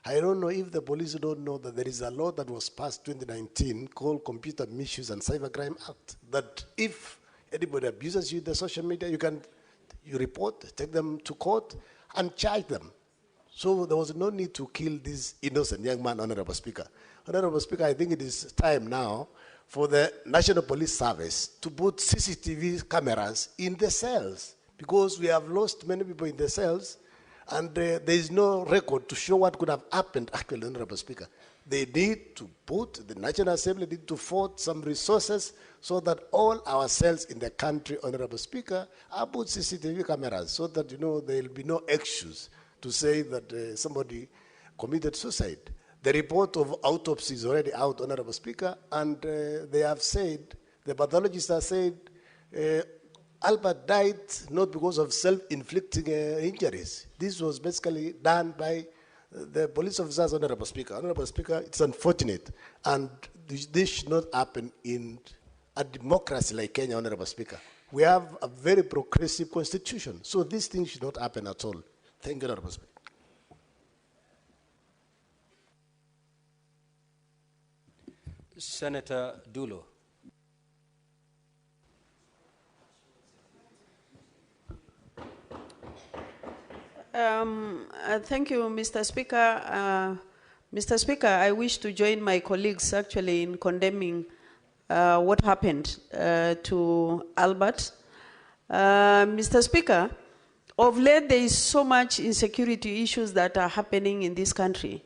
I don't know if the police don't know that there is a law that was passed 2019 called Computer Misuse and Cybercrime Act, that if anybody abuses you in the social media, you report, take them to court, and charge them. So there was no need to kill this innocent young man, Honorable Speaker. Honorable Speaker, I think it is time now for the National Police Service to put CCTV cameras in the cells, because we have lost many people in the cells, and there is no record to show what could have happened, actually, Honorable Speaker. They need to put, the National Assembly need to afford some resources so that all our cells in the country, Honorable Speaker, are put CCTV cameras so that, there will be no excuse to say that somebody committed suicide. The report of autopsy is already out, Honorable Speaker, and they have said, the pathologists have said, Albert died not because of self-inflicting injuries. This was basically done by the police officers, Honorable Speaker. Honorable Speaker, it's unfortunate, and this should not happen in a democracy like Kenya, Honorable Speaker. We have a very progressive constitution, so these things should not happen at all. Thank you, Honorable Speaker. Senator Dulo. Thank you, Mr. Speaker. Mr. Speaker, I wish to join my colleagues actually in condemning what happened to Albert. Mr. Speaker, of late there is so much insecurity issues that are happening in this country.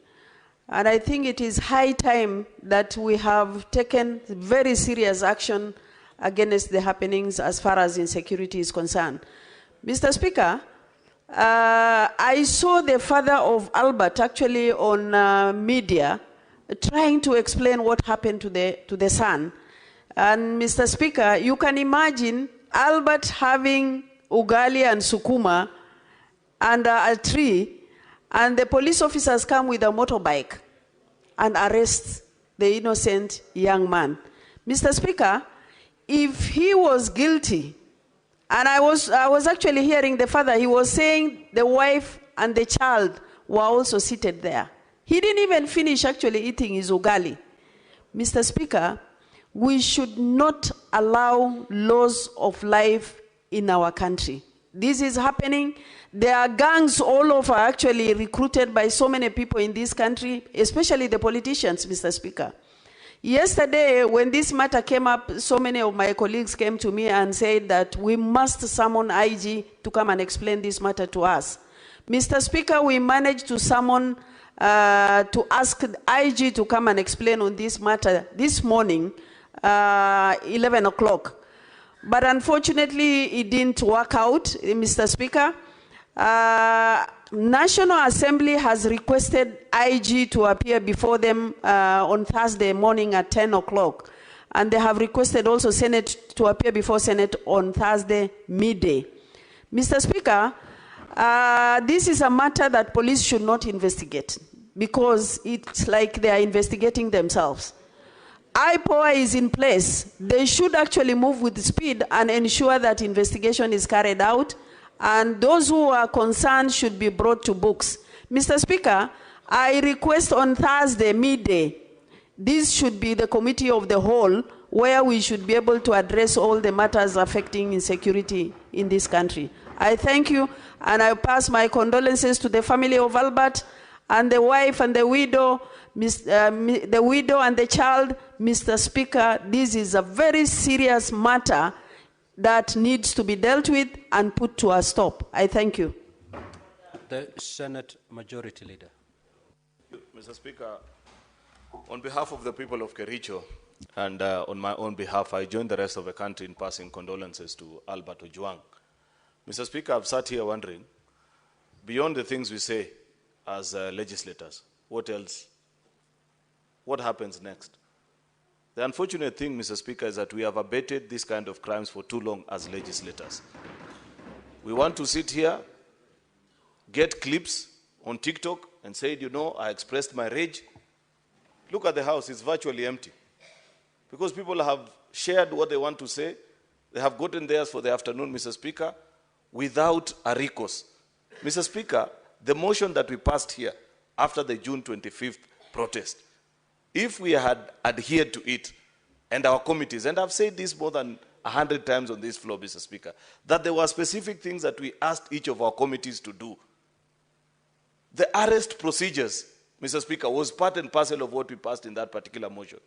And I think it is high time that we have taken very serious action against the happenings as far as insecurity is concerned. Mr. Speaker, I saw the father of Albert actually on media trying to explain what happened to the son. And Mr. Speaker, you can imagine Albert having ugali and sukuma under a tree, and the police officers come with a motorbike and arrest the innocent young man. Mr. Speaker, if he was guilty, and I was actually hearing the father, he was saying the wife and the child were also seated there. He didn't even finish actually eating his ugali. Mr. Speaker, we should not allow loss of life in our country. This is happening. There are gangs all over actually recruited by so many people in this country, especially the politicians, Mr. Speaker. Yesterday, when this matter came up, so many of my colleagues came to me and said that we must summon IG to come and explain this matter to us. Mr. Speaker, we managed to summon, to ask IG to come and explain on this matter this morning, 11 o'clock. But unfortunately, it didn't work out, Mr. Speaker. National Assembly has requested IG to appear before them on Thursday morning at 10 o'clock. And they have requested also Senate to appear before Senate on Thursday midday. Mr. Speaker, this is a matter that police should not investigate. because it's like they are investigating themselves. IPOA is in place. They should actually move with speed and ensure that investigation is carried out, and those who are concerned should be brought to books. Mr. Speaker, I request on Thursday midday, this should be the committee of the whole, where we should be able to address all the matters affecting insecurity in this country. I thank you, and I pass my condolences to the family of Albert and the wife and the widow, the widow and the child. Mr. Speaker, this is a very serious matter that needs to be dealt with and put to a stop. I thank you. The Senate Majority Leader. Mr. Speaker, on behalf of the people of Kericho and on my own behalf, I join the rest of the country in passing condolences to Albert Ojwang. Mr. Speaker, I've sat here wondering, beyond the things we say as legislators, what else? What happens next? The unfortunate thing, Mr. Speaker, is that we have abated this kind of crimes for too long as legislators. We want to sit here, get clips on TikTok and say, you know, I expressed my rage. Look at the house, it's virtually empty. Because people have shared what they want to say. They have gotten theirs for the afternoon, Mr. Speaker, without a recourse. Mr. Speaker, the motion that we passed here after the June 25th protest, if we had adhered to it, and our committees, and I've said this more than 100 times on this floor, Mr. Speaker, that there were specific things that we asked each of our committees to do. The arrest procedures, Mr. Speaker, was part and parcel of what we passed in that particular motion.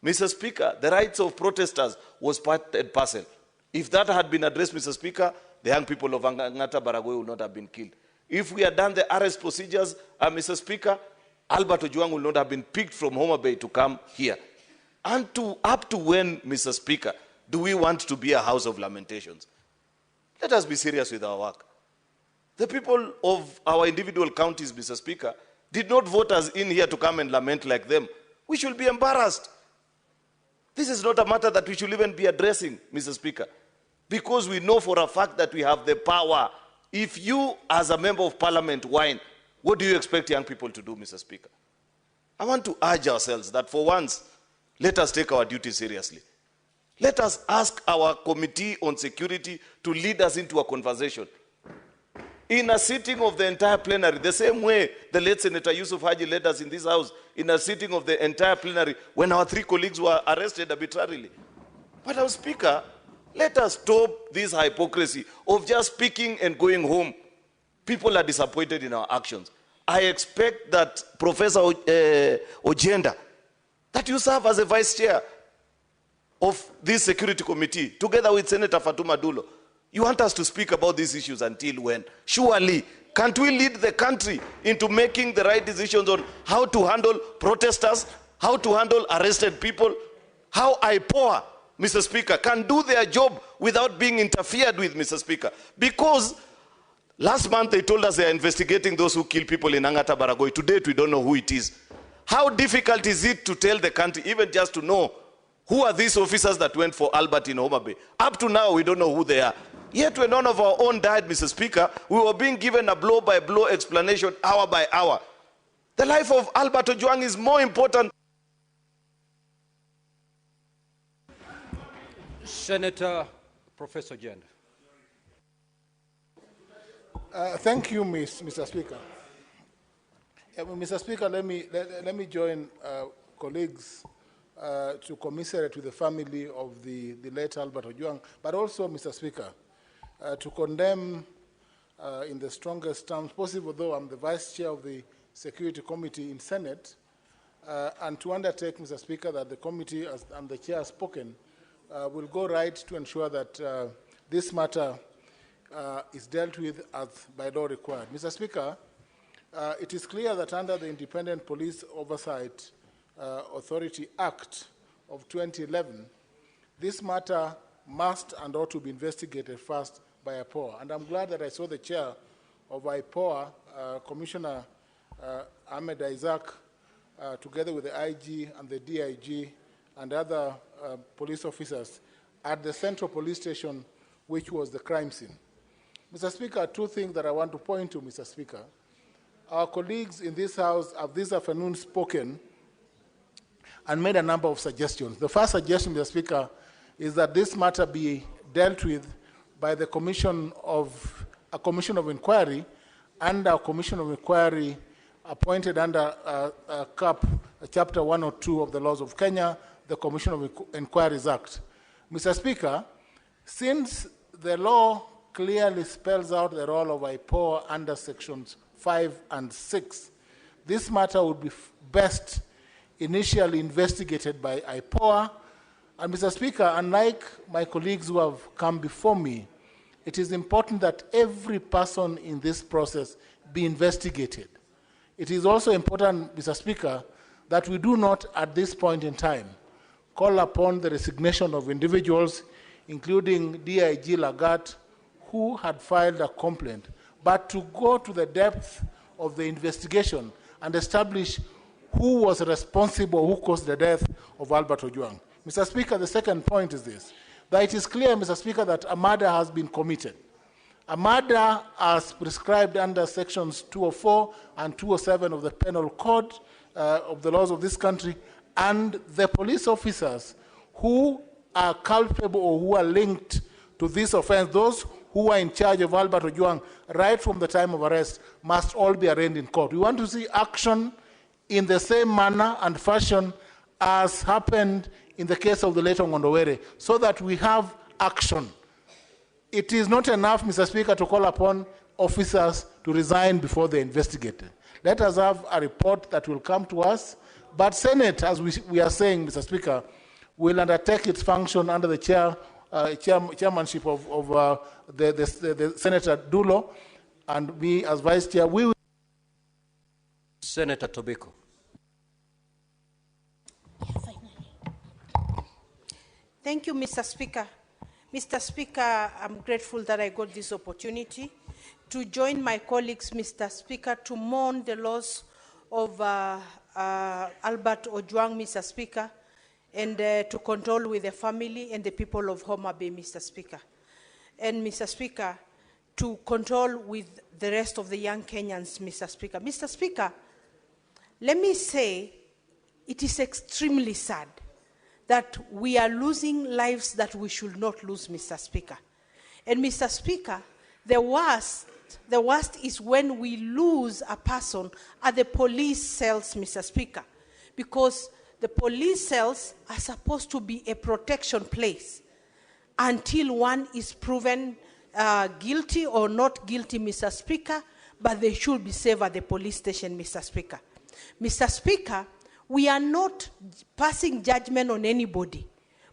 Mr. Speaker, the rights of protesters was part and parcel. If that had been addressed, Mr. Speaker, the young people of Angata Baragoi would not have been killed. If we had done the arrest procedures, Mr. Speaker, Albert Ojwang would not have been picked from Homa Bay to come here. And up to when, Mr. Speaker, do we want to be a house of lamentations? Let us be serious with our work. The people of our individual counties, Mr. Speaker, did not vote us in here to come and lament like them. We should be embarrassed. This is not a matter that we should even be addressing, Mr. Speaker, because we know for a fact that we have the power. If you, as a member of parliament, whine, what do you expect young people to do, Mr. Speaker? I want to urge ourselves that for once, let us take our duty seriously. Let us ask our committee on security to lead us into a conversation. In a sitting of the entire plenary, the same way the late Senator Yusuf Haji led us in this house, in a sitting of the entire plenary, when our 3 colleagues were arrested arbitrarily. But our Speaker, let us stop this hypocrisy of just speaking and going home. People are disappointed in our actions. I expect that Professor Ojenda, that you serve as a vice chair of this security committee, together with Senator Fatuma Dulo. You want us to speak about these issues until when? Surely, can't we lead the country into making the right decisions on how to handle protesters, how to handle arrested people, how IPOA, Mr. Speaker, can do their job without being interfered with, Mr. Speaker? Because last month they told us they are investigating those who kill people in Angata Baragoi. To date, we don't know who it is. How difficult is it to tell the country, even just to know, who are these officers that went for Albert in Homa Bay? Up to now, we don't know who they are. Yet when none of our own died, Mr. Speaker, we were being given a blow-by-blow explanation hour by hour. The life of Albert Ojwang is more important. Senator Professor Ojenda. Thank you, Mr. Speaker. Mr. Speaker, let me join colleagues to commiserate with the family of the late Albert Ojwang, but also, Mr. Speaker, to condemn in the strongest terms possible, though I'm the Vice Chair of the Security Committee in Senate, and to undertake, Mr. Speaker, that the committee, and the Chair has spoken, will go right to ensure that this matter is dealt with as by law required. Mr. Speaker, it is clear that under the Independent Police Oversight Authority Act of 2011, this matter must and ought to be investigated first by IPOA. And I'm glad that I saw the chair of IPOA, Commissioner Ahmed Isaac, together with the IG and the DIG and other police officers at the Central Police Station, which was the crime scene. Mr. Speaker, 2 things that I want to point to, Mr. Speaker. our colleagues in this House have this afternoon spoken and made a number of suggestions. The first suggestion, Mr. Speaker, is that this matter be dealt with by the commission of inquiry and a commission of inquiry appointed under Chapter 102 of the laws of Kenya, the Commission of Inquiries Act. Mr. Speaker, since the law clearly spells out the role of IPOA under sections 5 and 6, this matter would be best initially investigated by IPOA. And Mr. Speaker, unlike my colleagues who have come before me, it is important that every person in this process be investigated. It is also important, Mr. Speaker, that we do not, at this point in time, call upon the resignation of individuals, including DIG Lagat, who had filed a complaint, but to go to the depth of the investigation and establish who was responsible, who caused the death of Albert Ojwang. Mr. Speaker, the second point is this, that it is clear, Mr. Speaker, that a murder has been committed. A murder as prescribed under sections 204 and 207 of the Penal Code of the laws of this country, and the police officers who are culpable or who are linked to this offense, those who are in charge of Albert Ojwang right from the time of arrest, must all be arraigned in court. We want to see action in the same manner and fashion as happened in the case of the late Ongondowere, so that we have action. It is not enough, Mr. Speaker, to call upon officers to resign before they investigate. Let us have a report that will come to us, but Senate, as we are saying, Mr. Speaker, will undertake its function under the chairmanship of the Senator Dulo, and me as Vice Chair, we will. Senator Tobiko. Thank you, Mr. Speaker. Mr. Speaker, I'm grateful that I got this opportunity to join my colleagues, Mr. Speaker, to mourn the loss of Albert Ojwang, Mr. Speaker, and to condole with the family and the people of Homa Bay, Mr. Speaker. And, Mr. Speaker, to condole with the rest of the young Kenyans, Mr. Speaker. Mr. Speaker, let me say it is extremely sad that we are losing lives that we should not lose, Mr. Speaker. And, Mr. Speaker, the worst is when we lose a person at the police cells, Mr. Speaker, because the police cells are supposed to be a protection place until one is proven guilty or not guilty, Mr. Speaker, but they should be saved at the police station, Mr. Speaker. Mr. Speaker, we are not passing judgment on anybody,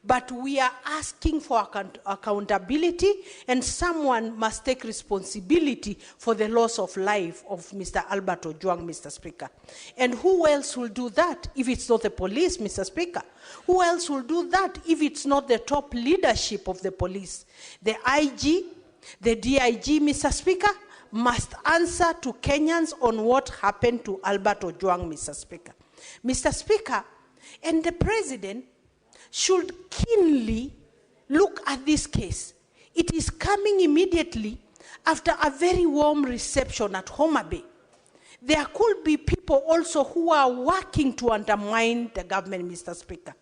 but we are asking for accountability, and someone must take responsibility for the loss of life of Mr. Albert Ojwang, Mr. Speaker. And who else will do that if it's not the police, Mr. Speaker? Who else will do that if it's not the top leadership of the police? The IG, the DIG, Mr. Speaker, must answer to Kenyans on what happened to Albert Ojwang, Mr. Speaker. Mr. Speaker, and the President should keenly look at this case. It is coming immediately after a very warm reception at Homa Bay. There could be people also who are working to undermine the government, Mr. Speaker.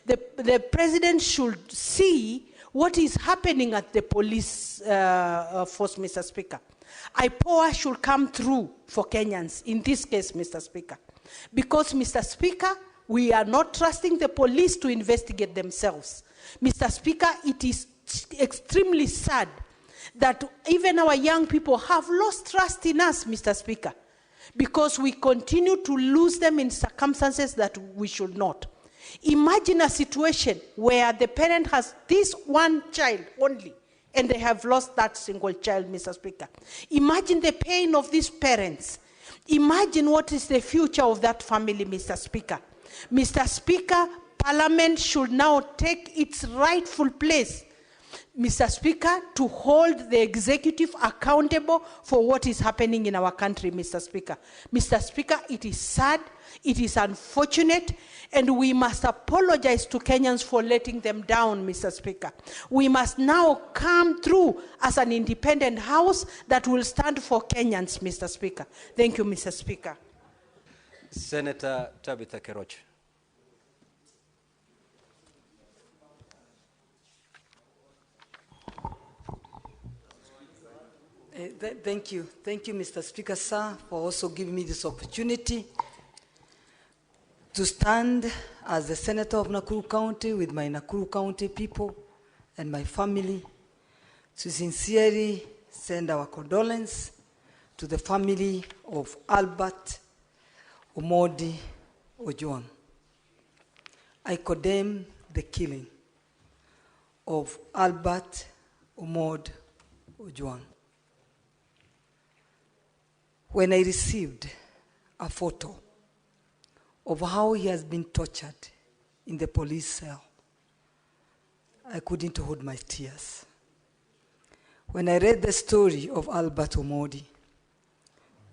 The President should see what is happening at the police force, Mr. Speaker. IPOA should come through for Kenyans in this case, Mr. Speaker. Because, Mr. Speaker, we are not trusting the police to investigate themselves. Mr. Speaker, it is extremely sad that even our young people have lost trust in us, Mr. Speaker, because we continue to lose them in circumstances that we should not. Imagine a situation where the parent has this one child only, and they have lost that single child, Mr. Speaker. Imagine the pain of these parents. Imagine what is the future of that family, Mr. Speaker. Mr. Speaker, Parliament should now take its rightful place. Mr. Speaker, to hold the executive accountable for what is happening in our country, Mr. Speaker. Mr. Speaker, it is sad, it is unfortunate, and we must apologize to Kenyans for letting them down, Mr. Speaker. We must now come through as an independent house that will stand for Kenyans, Mr. Speaker. Thank you, Mr. Speaker. Senator Tabitha Keroch. Thank you, Mr. Speaker, sir, for also giving me this opportunity to stand as the Senator of Nakuru County with my Nakuru County people and my family to sincerely send our condolence to the family of Albert Ojwang. I condemn the killing of Albert Ojwang. When I received a photo of how he has been tortured in the police cell, I couldn't hold my tears. When I read the story of Albert Ojwang,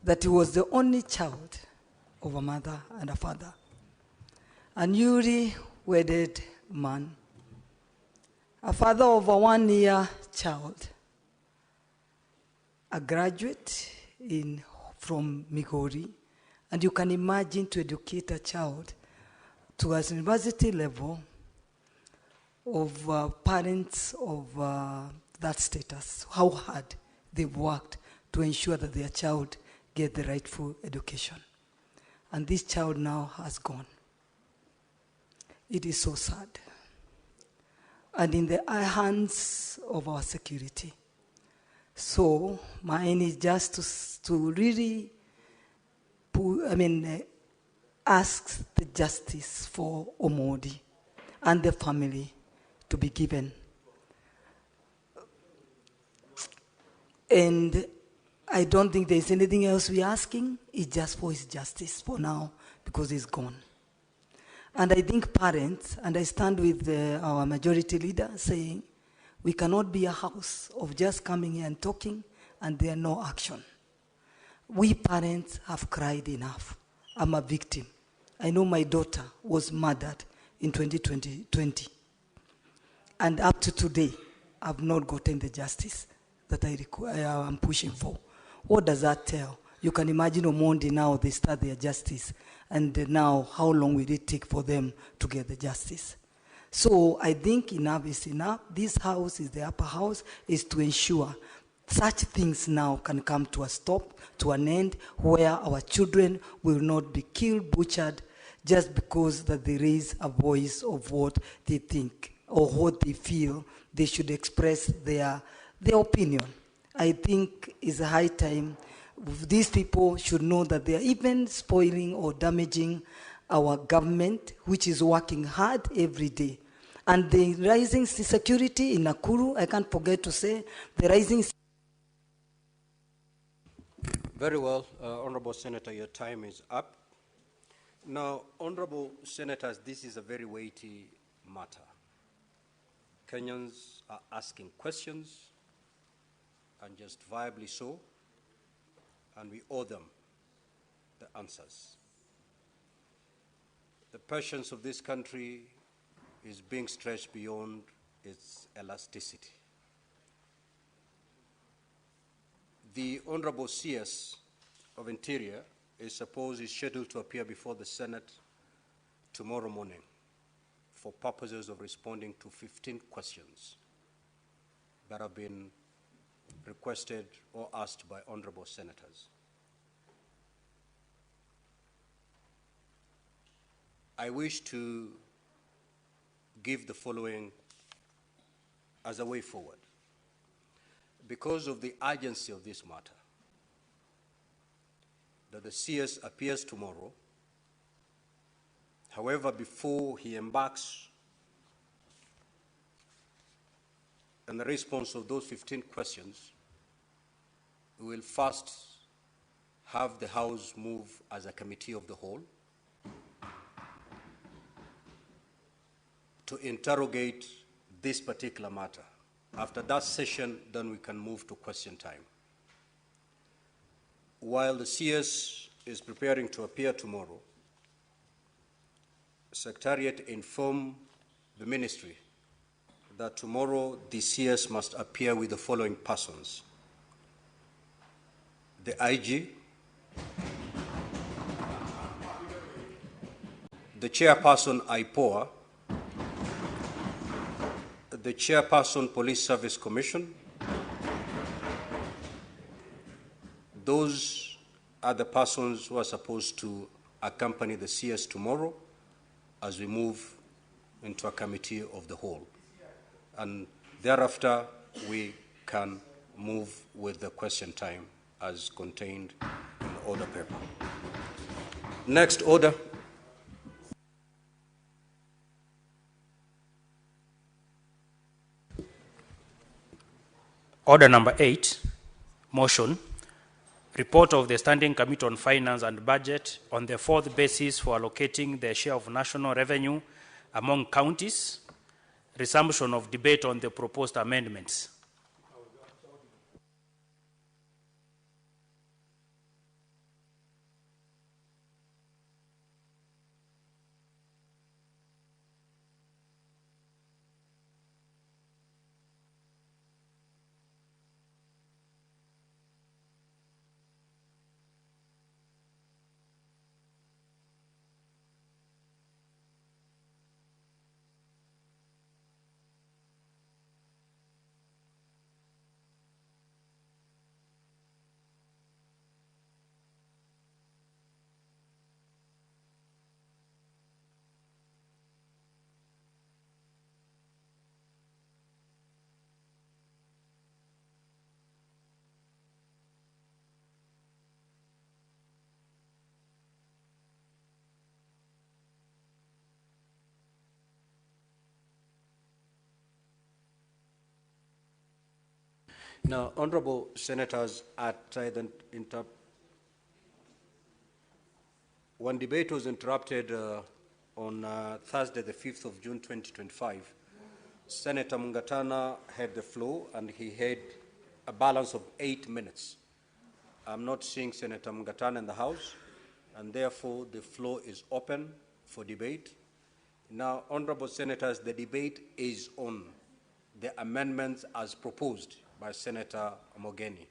that he was the only child of a mother and a father, a newly wedded man, a father of a 1-year child, a graduate from Migori, and you can imagine to educate a child to a university level of parents of that status, how hard they've worked to ensure that their child get the rightful education. And this child now has gone. It is so sad. And in the hands of our security. So mine is just to really ask the justice for Omodi and the family to be given. And I don't think there's anything else we're asking. It's just for his justice for now, because he's gone. And I think parents, and I stand with our majority leader saying, we cannot be a house of just coming here and talking and there no action. We parents have cried enough. I'm a victim. I know my daughter was murdered in 2020. And up to today, I've not gotten the justice that I'm pushing for. What does that tell? You can imagine Omondi now, they start their justice. And now, how long will it take for them to get the justice? So I think enough is enough. This house is the upper house, is to ensure such things now can come to a stop, to an end, where our children will not be killed, butchered, just because that they raise a voice of what they think or what they feel they should express their opinion. I think it's a high time. These people should know that they are even spoiling or damaging our government, which is working hard every day. And the rising security in Nakuru, I can't forget to say, the rising... Very well, Honorable Senator, your time is up. Now, Honorable Senators, this is a very weighty matter. Kenyans are asking questions, and justifiably so, and we owe them the answers. The patience of this country is being stretched beyond its elasticity. The Honorable CS of Interior is scheduled to appear before the Senate tomorrow morning for purposes of responding to 15 questions that have been requested or asked by honorable senators. I wish to give the following as a way forward. Because of the urgency of this matter, that the CS appears tomorrow. However, before he embarks on the response of those 15 questions, we will first have the House move as a committee of the whole to interrogate this particular matter After that session, then we can move to question time. While the CS is preparing to appear tomorrow, Secretariat informed the Ministry that tomorrow the CS must appear with the following persons: the IG, the Chairperson IPOA, the Chairperson Police Service Commission. Those are the persons who are supposed to accompany the CS tomorrow as we move into a committee of the whole. And thereafter, we can move with the question time as contained in the order paper. Next order. Order number 8, motion, report of the Standing Committee on Finance and Budget on the fourth basis for allocating the share of national revenue among counties, resumption of debate on the proposed amendments. Now, honorable senators, when debate was interrupted on Thursday, the 5th of June, 2025, Senator Mungatana had the floor and he had a balance of 8 minutes. I'm not seeing Senator Mungatana in the House, and therefore the floor is open for debate. Now, honorable senators, the debate is on the amendments as proposed by Senator Mogeni,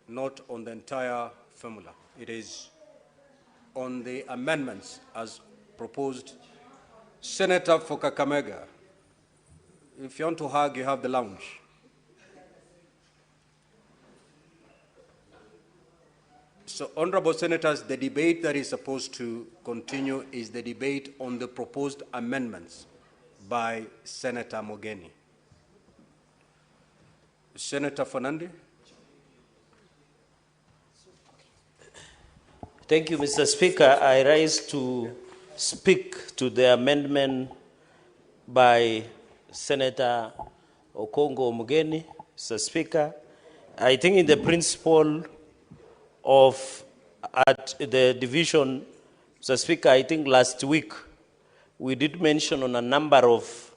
not on the entire formula. It is on the amendments as proposed. Senator for Kakamega, if you want to hug, you have the lounge. So, honorable senators, the debate that is supposed to continue is the debate on the proposed amendments by Senator Mogeni. Senator Fernandez. Thank you, Mr. Speaker. I rise to speak to the amendment by Senator Okongo Omugeni. Mr. Speaker, I think in the principle of at the division, Mr. Speaker, I think last week we did mention on a number of,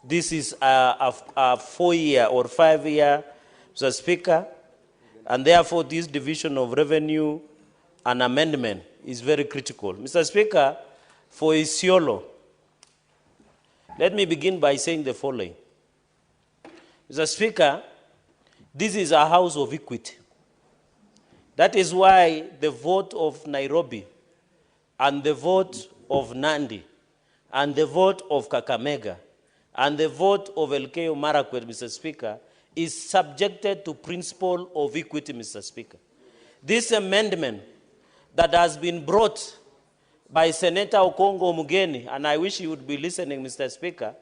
this is a 4-year or 5-year, Mr. Speaker, and therefore this division of revenue and amendment is very critical. Mr. Speaker, for Isiolo, let me begin by saying the following. Mr. Speaker, this is a house of equity. That is why the vote of Nairobi and the vote of Nandi and the vote of Kakamega and the vote of Elgeyo Marakwet, Mr. Speaker, is subjected to principle of equity, Mr. Speaker. This amendment that has been brought by Senator Okongo Omugeni, and I wish you would be listening, Mr. Speaker,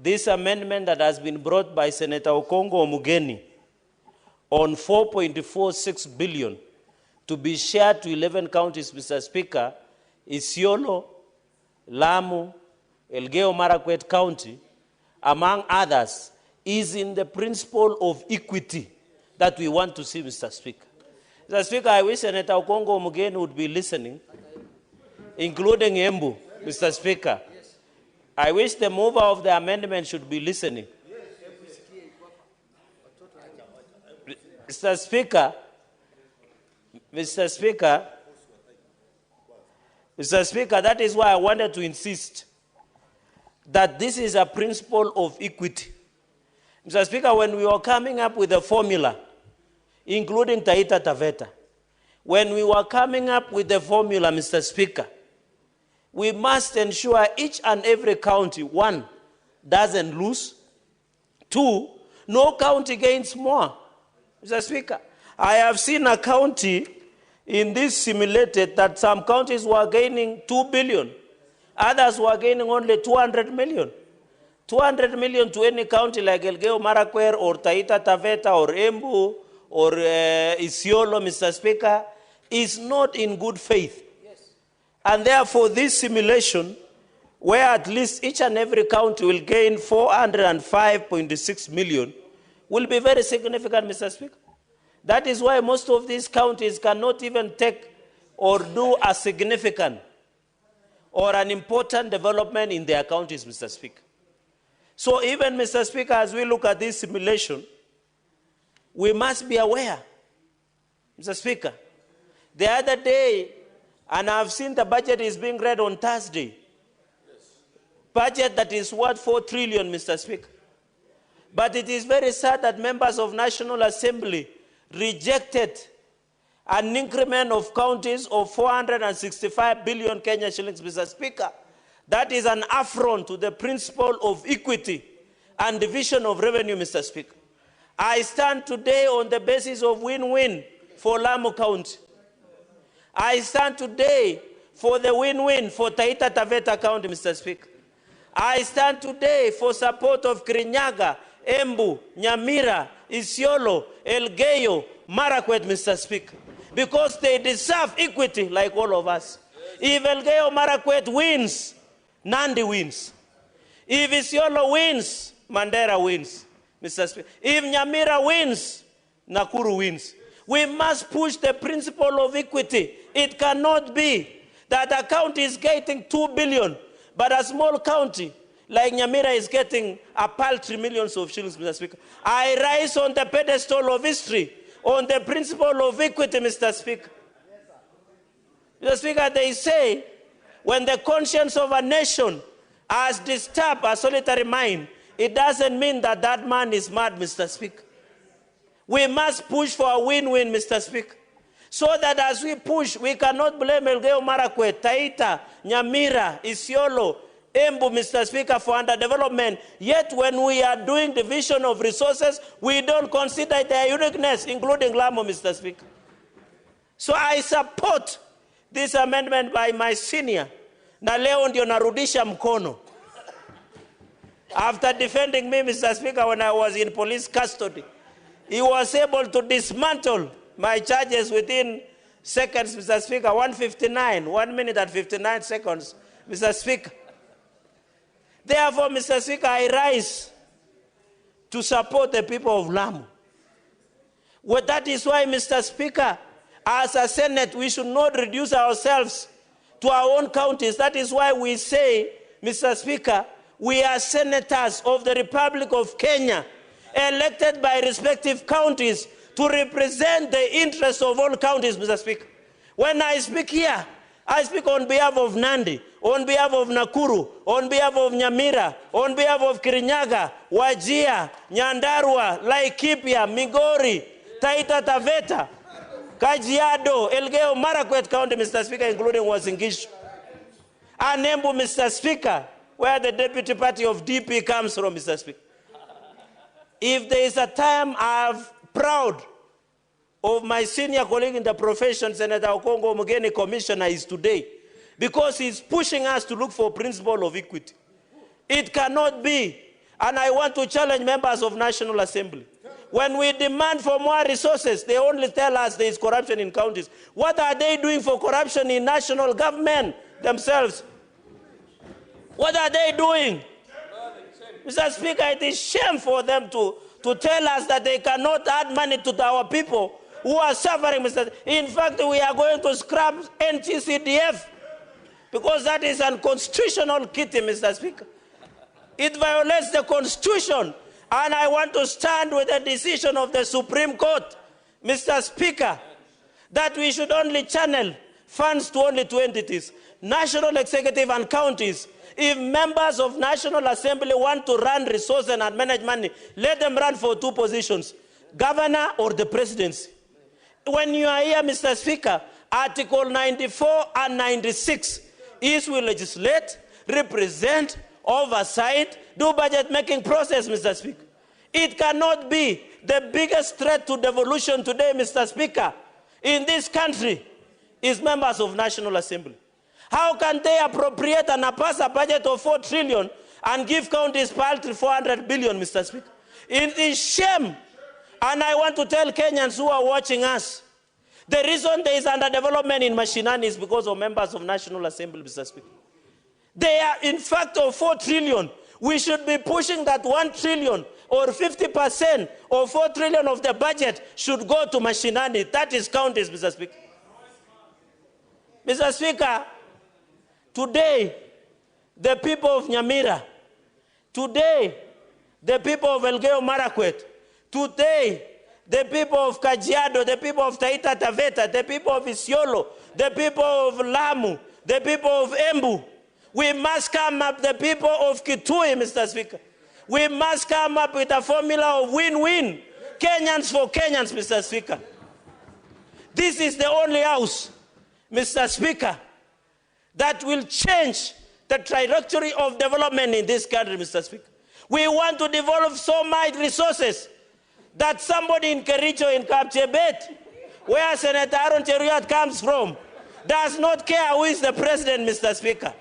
this amendment that has been brought by Senator Okongo Omugeni on 4.46 billion to be shared to 11 counties, Mr. Speaker, Isiolo, Lamu, Elgeyo Marakwet County, among others, is in the principle of equity that we want to see, Mr. Speaker. Mr. Speaker, I wish Senator Okongo Omugeni would be listening, including Embu, Mr. Speaker. I wish the mover of the amendment should be listening. Mr. Speaker, that is why I wanted to insist that this is a principle of equity. Mr. Speaker, when we were coming up with a formula, including Taita Taveta, when we were coming up with the formula, Mr. Speaker, we must ensure each and every county, one, doesn't lose, two, no county gains more. Mr. Speaker, I have seen a county in this simulated that some counties were gaining 2 billion, others were gaining only 200 million. 200 million to any county like Elgeyo Marakwet or Taita Taveta or Embu or Isiolo, Mr. Speaker, is not in good faith. Yes. And therefore this simulation, where at least each and every county will gain 405.6 million, will be very significant, Mr. Speaker. That is why most of these counties cannot even take or do a significant or an important development in their counties, Mr. Speaker. So even, Mr. Speaker, as we look at this simulation, we must be aware, Mr. Speaker. The other day, and I've seen the budget is being read on Thursday, budget that is worth 4 trillion, Mr. Speaker. But it is very sad that members of National Assembly rejected an increment of counties of 465 billion Kenya shillings, Mr. Speaker. That is an affront to the principle of equity and division of revenue, Mr. Speaker. I stand today on the basis of win-win for Lamu County. I stand today for the win-win for Taita Taveta County, Mr. Speaker. I stand today for support of Kirinyaga, Embu, Nyamira, Isiolo, Elgeyo, Marakwet, Mr. Speaker, because they deserve equity like all of us. If Elgeyo Marakwet wins, Nandi wins. If Isiolo wins, Mandera wins, Mr. Speaker. If Nyamira wins, Nakuru wins. We must push the principle of equity. It cannot be that a county is getting 2 billion, but a small county like Nyamira is getting a paltry millions of shillings, Mr. Speaker. I rise on the pedestal of history, on the principle of equity, Mr. Speaker. Mr. Speaker, they say, when the conscience of a nation has disturbed a solitary mind, it doesn't mean that that man is mad, Mr. Speaker. We must push for a win-win, Mr. Speaker, so that as we push, we cannot blame Elgeyo Marakwet, Taita, Nyamira, Isiolo, Embu, Mr. Speaker, for underdevelopment. Yet when we are doing division of resources, we don't consider their uniqueness, including Lamu, Mr. Speaker. So I support this amendment by my senior, na leo ndio narudisha mkono. After defending me, Mr. Speaker, when I was in police custody, he was able to dismantle my charges within seconds, Mr. Speaker, 1:59, 1 minute and 59 seconds, Mr. Speaker. Therefore, Mr. Speaker, I rise to support the people of Lamu. Well, that is why, Mr. Speaker, as a Senate, we should not reduce ourselves to our own counties. That is why we say, Mr. Speaker, we are senators of the Republic of Kenya, elected by respective counties to represent the interests of all counties, Mr. Speaker. When I speak here, I speak on behalf of Nandi, on behalf of Nakuru, on behalf of Nyamira, on behalf of Kirinyaga, Wajir, Nyandarua, Laikipia, Migori, Taita Taveta, Kajiado, Elgeyo Marakwet County, Mr. Speaker, including Uasin Gishu. And Embu, Mr. Speaker, where the deputy party of DP comes from, Mr. Speaker. If there is a time I'm proud of my senior colleague in the profession, Senator Okongo Omugeni, Commissioner, is today, because he's pushing us to look for principle of equity. It cannot be, and I want to challenge members of National Assembly. When we demand for more resources, they only tell us there is corruption in counties. What are they doing for corruption in national government themselves? What are they doing? Mr. Speaker, it is shame for them to tell us that they cannot add money to our people who are suffering, Mr. In fact, we are going to scrap NTCDF because that is unconstitutional kitty, Mr. Speaker. It violates the Constitution, and I want to stand with the decision of the Supreme Court Mr. Speaker, that we should only channel funds to only two entities, National Executive and counties. If members of National Assembly want to run resource and manage money, let them run for two positions, governor or the presidency. When you are here, Mr. Speaker, Article 94 and 96 is we legislate, represent, oversight, do budget-making process, Mr. Speaker. It cannot be the biggest threat to devolution today, Mr. Speaker, in this country is members of National Assembly. How can they appropriate and pass a budget of 4 trillion and give counties paltry 400 billion, Mr. Speaker? It is shame. And I want to tell Kenyans who are watching us, the reason there is underdevelopment in Mashinani is because of members of National Assembly, Mr. Speaker. They are, in fact, of 4 trillion. We should be pushing that 1 trillion or 50% or 4 trillion of the budget should go to Mashinani. That is counties, Mr. Speaker. Mr. Speaker, today, the people of Nyamira, today, the people of Elgeyo Marakwet, today, the people of Kajiado, the people of Taita Taveta, the people of Isiolo, the people of Lamu, the people of Embu, we must come up, the people of Kitui, Mr. Speaker. We must come up with a formula of win-win. Kenyans for Kenyans, Mr. Speaker. This is the only house, Mr. Speaker, that will change the trajectory of development in this country, Mr. Speaker. We want to develop so much resources that somebody in Kericho, in Kapchebet, where Senator Aaron Cheruiyot comes from, does not care who is the president, Mr. Speaker.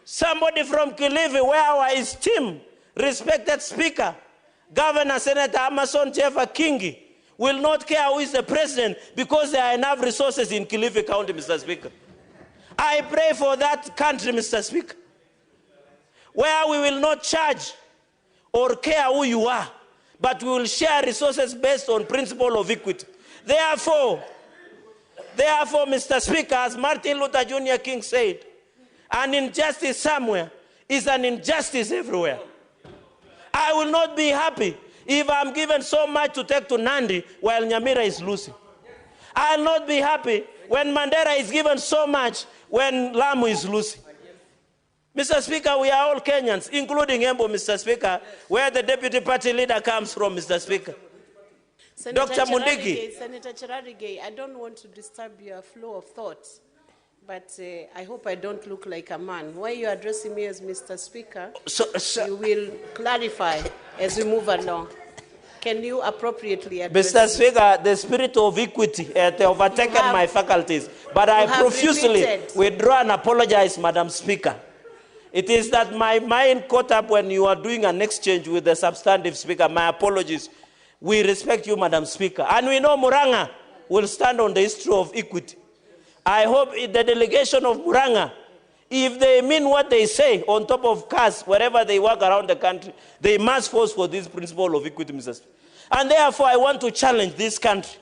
Somebody from Kilifi, where our esteemed, respected Speaker, Governor Senator Amason Jeffa Kingi, will not care who is the president because there are enough resources in Kilifi County, Mr. Speaker. I pray for that country, Mr. Speaker, where we will not charge or care who you are, but we will share resources based on principle of equity. Therefore, Mr. Speaker, as Martin Luther Jr. King said, an injustice somewhere is an injustice everywhere. I will not be happy if I'm given so much to take to Nandi while Nyamira is losing. I will not be happy when Mandera is given so much when Lamu is losing. Mr. Speaker, we are all Kenyans, including Embu, Mr. Speaker, where the deputy party leader comes from, Mr. Speaker. Dr. Mundigi. Senator Cherargei, I don't want to disturb your flow of thoughts, but I hope I don't look like a man. Why are you addressing me as Mr. Speaker? You will clarify as we move along. Can you appropriately address Mr. Speaker, the spirit of equity has overtaken my faculties, but I profusely withdraw and apologize, Madam Speaker. It is that my mind caught up when you are doing an exchange with the substantive Speaker. My apologies. We respect you, Madam Speaker. And we know Muranga will stand on the issue of equity. I hope the delegation of Muranga, if they mean what they say on top of cars, wherever they work around the country, they must force for this principle of equity, Mr. Speaker. And therefore, I want to challenge this country.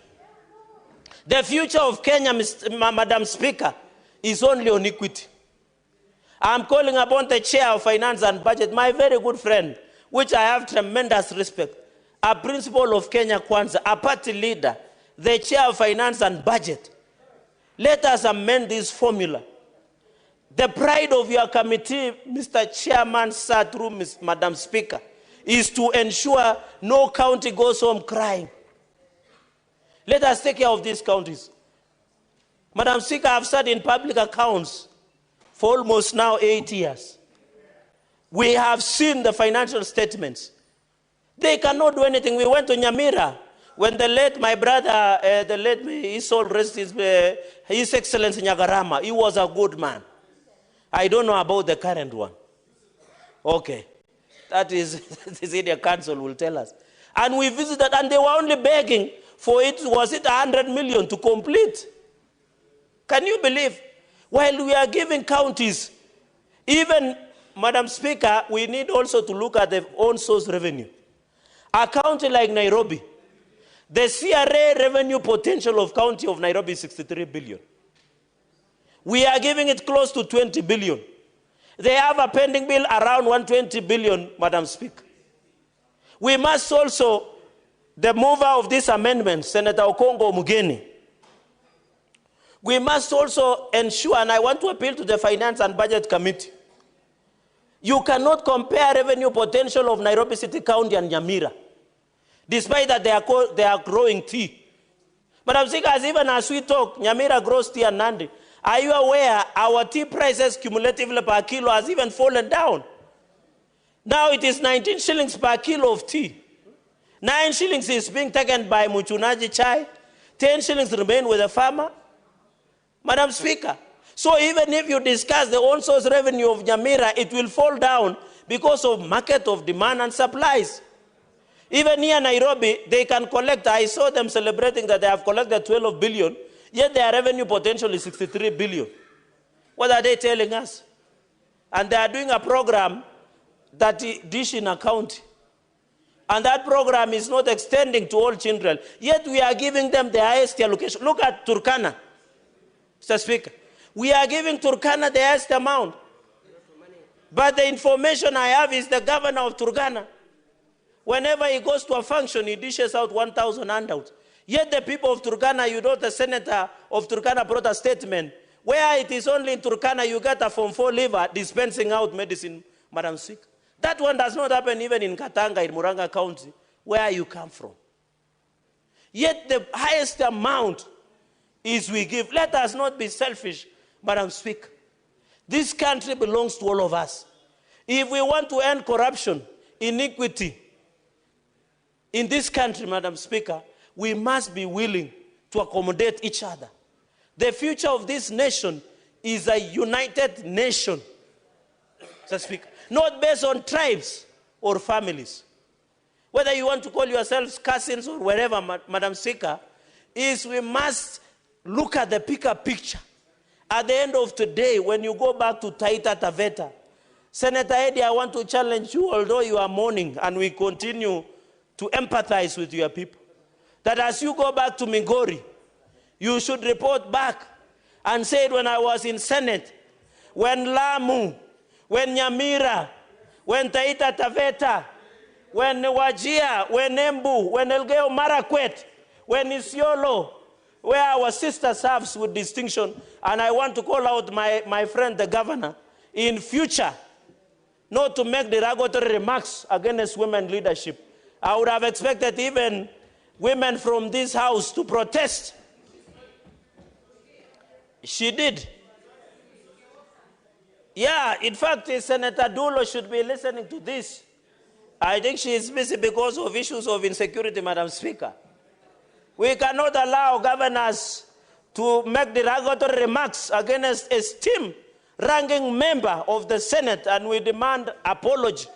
The future of Kenya, Madam Speaker, is only on equity. I'm calling upon the Chair of Finance and Budget, my very good friend, which I have tremendous respect, a principal of Kenya Kwanza, a party leader, the Chair of Finance and Budget. Let us amend this formula. The pride of your committee, Mr. Chairman, sir, through Madam Speaker, is to ensure no county goes home crying. Let us take care of these counties. Madam Speaker, I've sat in public accounts for almost now 8 years. We have seen the financial statements. They cannot do anything. We went to Nyamira when the late, my brother, his soul rest His Excellency Nyagarama, he was a good man. I don't know about the current one. Okay. That is, the senior council will tell us. And we visited, and they were only begging for it, was it 100 million to complete? Can you believe? While we are giving counties, even, Madam Speaker, we need also to look at their own source revenue. A county like Nairobi, the CRA revenue potential of county of Nairobi is 63 billion. We are giving it close to 20 billion. They have a pending bill around 120 billion, Madam Speaker. We must also the mover of this amendment, Senator Okongo Omugeni, we must also ensure, and I want to appeal to the Finance and Budget Committee, you cannot compare revenue potential of Nairobi City County and Nyamira, despite that they are growing tea. But I'm saying, even as we talk, Nyamira grows tea and Nandi. Are you aware our tea prices cumulatively per kilo has even fallen down? Now it is 19 shillings per kilo of tea. 9 shillings is being taken by Muchunaji Chai. 10 shillings remain with the farmer. Madam Speaker, so even if you discuss the on-source revenue of Nyamira, it will fall down because of market of demand and supplies. Even here in Nairobi, they can collect, I saw them celebrating that they have collected 12 billion, yet their revenue potential is 63 billion. What are they telling us? And they are doing a program that dish in a county. And that program is not extending to all children. Yet we are giving them the highest allocation. Look at Turkana, Mr. Speaker. We are giving Turkana the highest amount. But the information I have is the governor of Turkana, whenever he goes to a function, he dishes out 1,000 handouts. Yet the people of Turkana, you know, the senator of Turkana brought a statement where it is only in Turkana you get a Form 4 liver dispensing out medicine, Madam Speaker. That one does not happen even in Katanga, in Muranga County, where you come from. Yet the highest amount is we give. Let us not be selfish, Madam Speaker. This country belongs to all of us. If we want to end corruption, iniquity in this country, Madam Speaker, we must be willing to accommodate each other. The future of this nation is a united nation, Mr. Speaker, not based on tribes or families. Whether you want to call yourselves cousins or wherever, Madam Speaker, is we must look at the bigger picture. At the end of today, when you go back to Taita Taveta, Senator Eddie, I want to challenge you, although you are mourning, and we continue to empathize with your people, that as you go back to Migori, you should report back and say it when I was in Senate, when Lamu, when Nyamira, when Taita Taveta, when Wajia, when Embu, when Elgeyo Marakwet, when Isiolo, where our sister serves with distinction. And I want to call out my friend, the governor, in future, not to make derogatory remarks against women leadership. I would have expected even women from this house to protest. She did. Yeah, in fact, Senator Dulo should be listening to this. I think she is busy because of issues of insecurity, Madam Speaker. We cannot allow governors to make derogatory remarks against esteemed ranking member of the Senate, and we demand apology.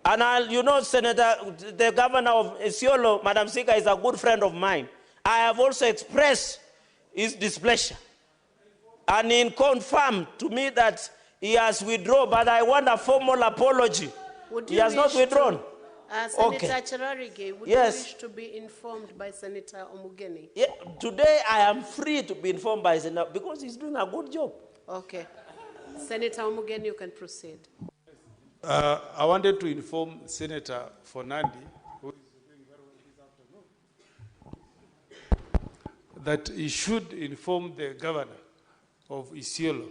And you know, Senator, the governor of Isiolo, Madam Speaker, is a good friend of mine. I have also expressed his displeasure. And he confirmed to me that he has withdrawn, but I want a formal apology. He has not withdrawn. Senator Cherarige, would you wish to be informed by Senator Omugeni? Yeah, today I am free to be informed by Senator because he's doing a good job. Okay. Senator Omugeni, you can proceed. I wanted to inform Senator Fonandi, who is doing very well this afternoon, that he should inform the governor of Isiolo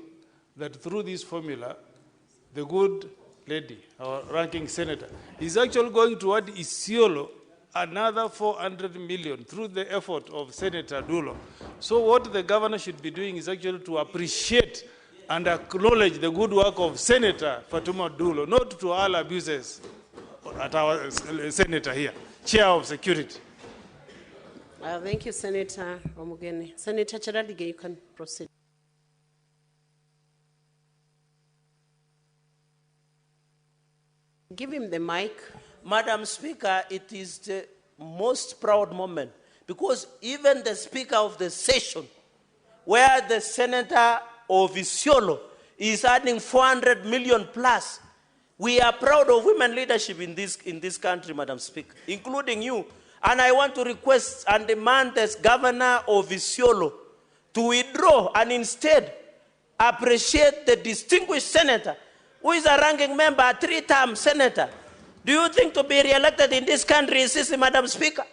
that through this formula, the good lady, our ranking senator, is actually going toward Isiolo another 400 million through the effort of Senator Dulo. So what the governor should be doing is actually to appreciate and acknowledge the good work of Senator Fatuma Dulo, not to all abuses at our senator here, chair of security. Thank you, Senator Omugeni. Senator Cherarige, you can proceed. Give him the mic. Madam Speaker, it is the most proud moment because even the Speaker of the session, where the Senator of Isiolo is adding 400 million plus, we are proud of women leadership in this country, Madam Speaker, including you. And I want to request and demand as Governor of Isiolo to withdraw and instead appreciate the distinguished senator who is a ranking member, a 3-term senator, Do you think to be re-elected in this country is easy, Madam Speaker?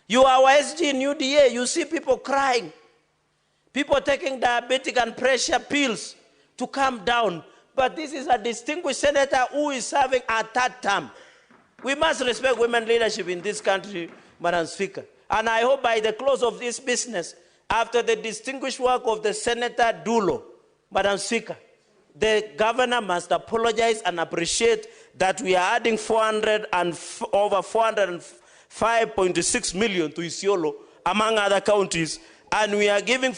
You are our SG in UDA, you see people crying. People taking diabetic and pressure pills to calm down. But this is a distinguished senator who is serving a third term. We must respect women leadership in this country, Madam Speaker. And I hope by the close of this business, after the distinguished work of the Senator Dulo, Madam Speaker, the governor must apologize and appreciate that we are adding over 405.6 million to Isiolo, among other counties, and we are giving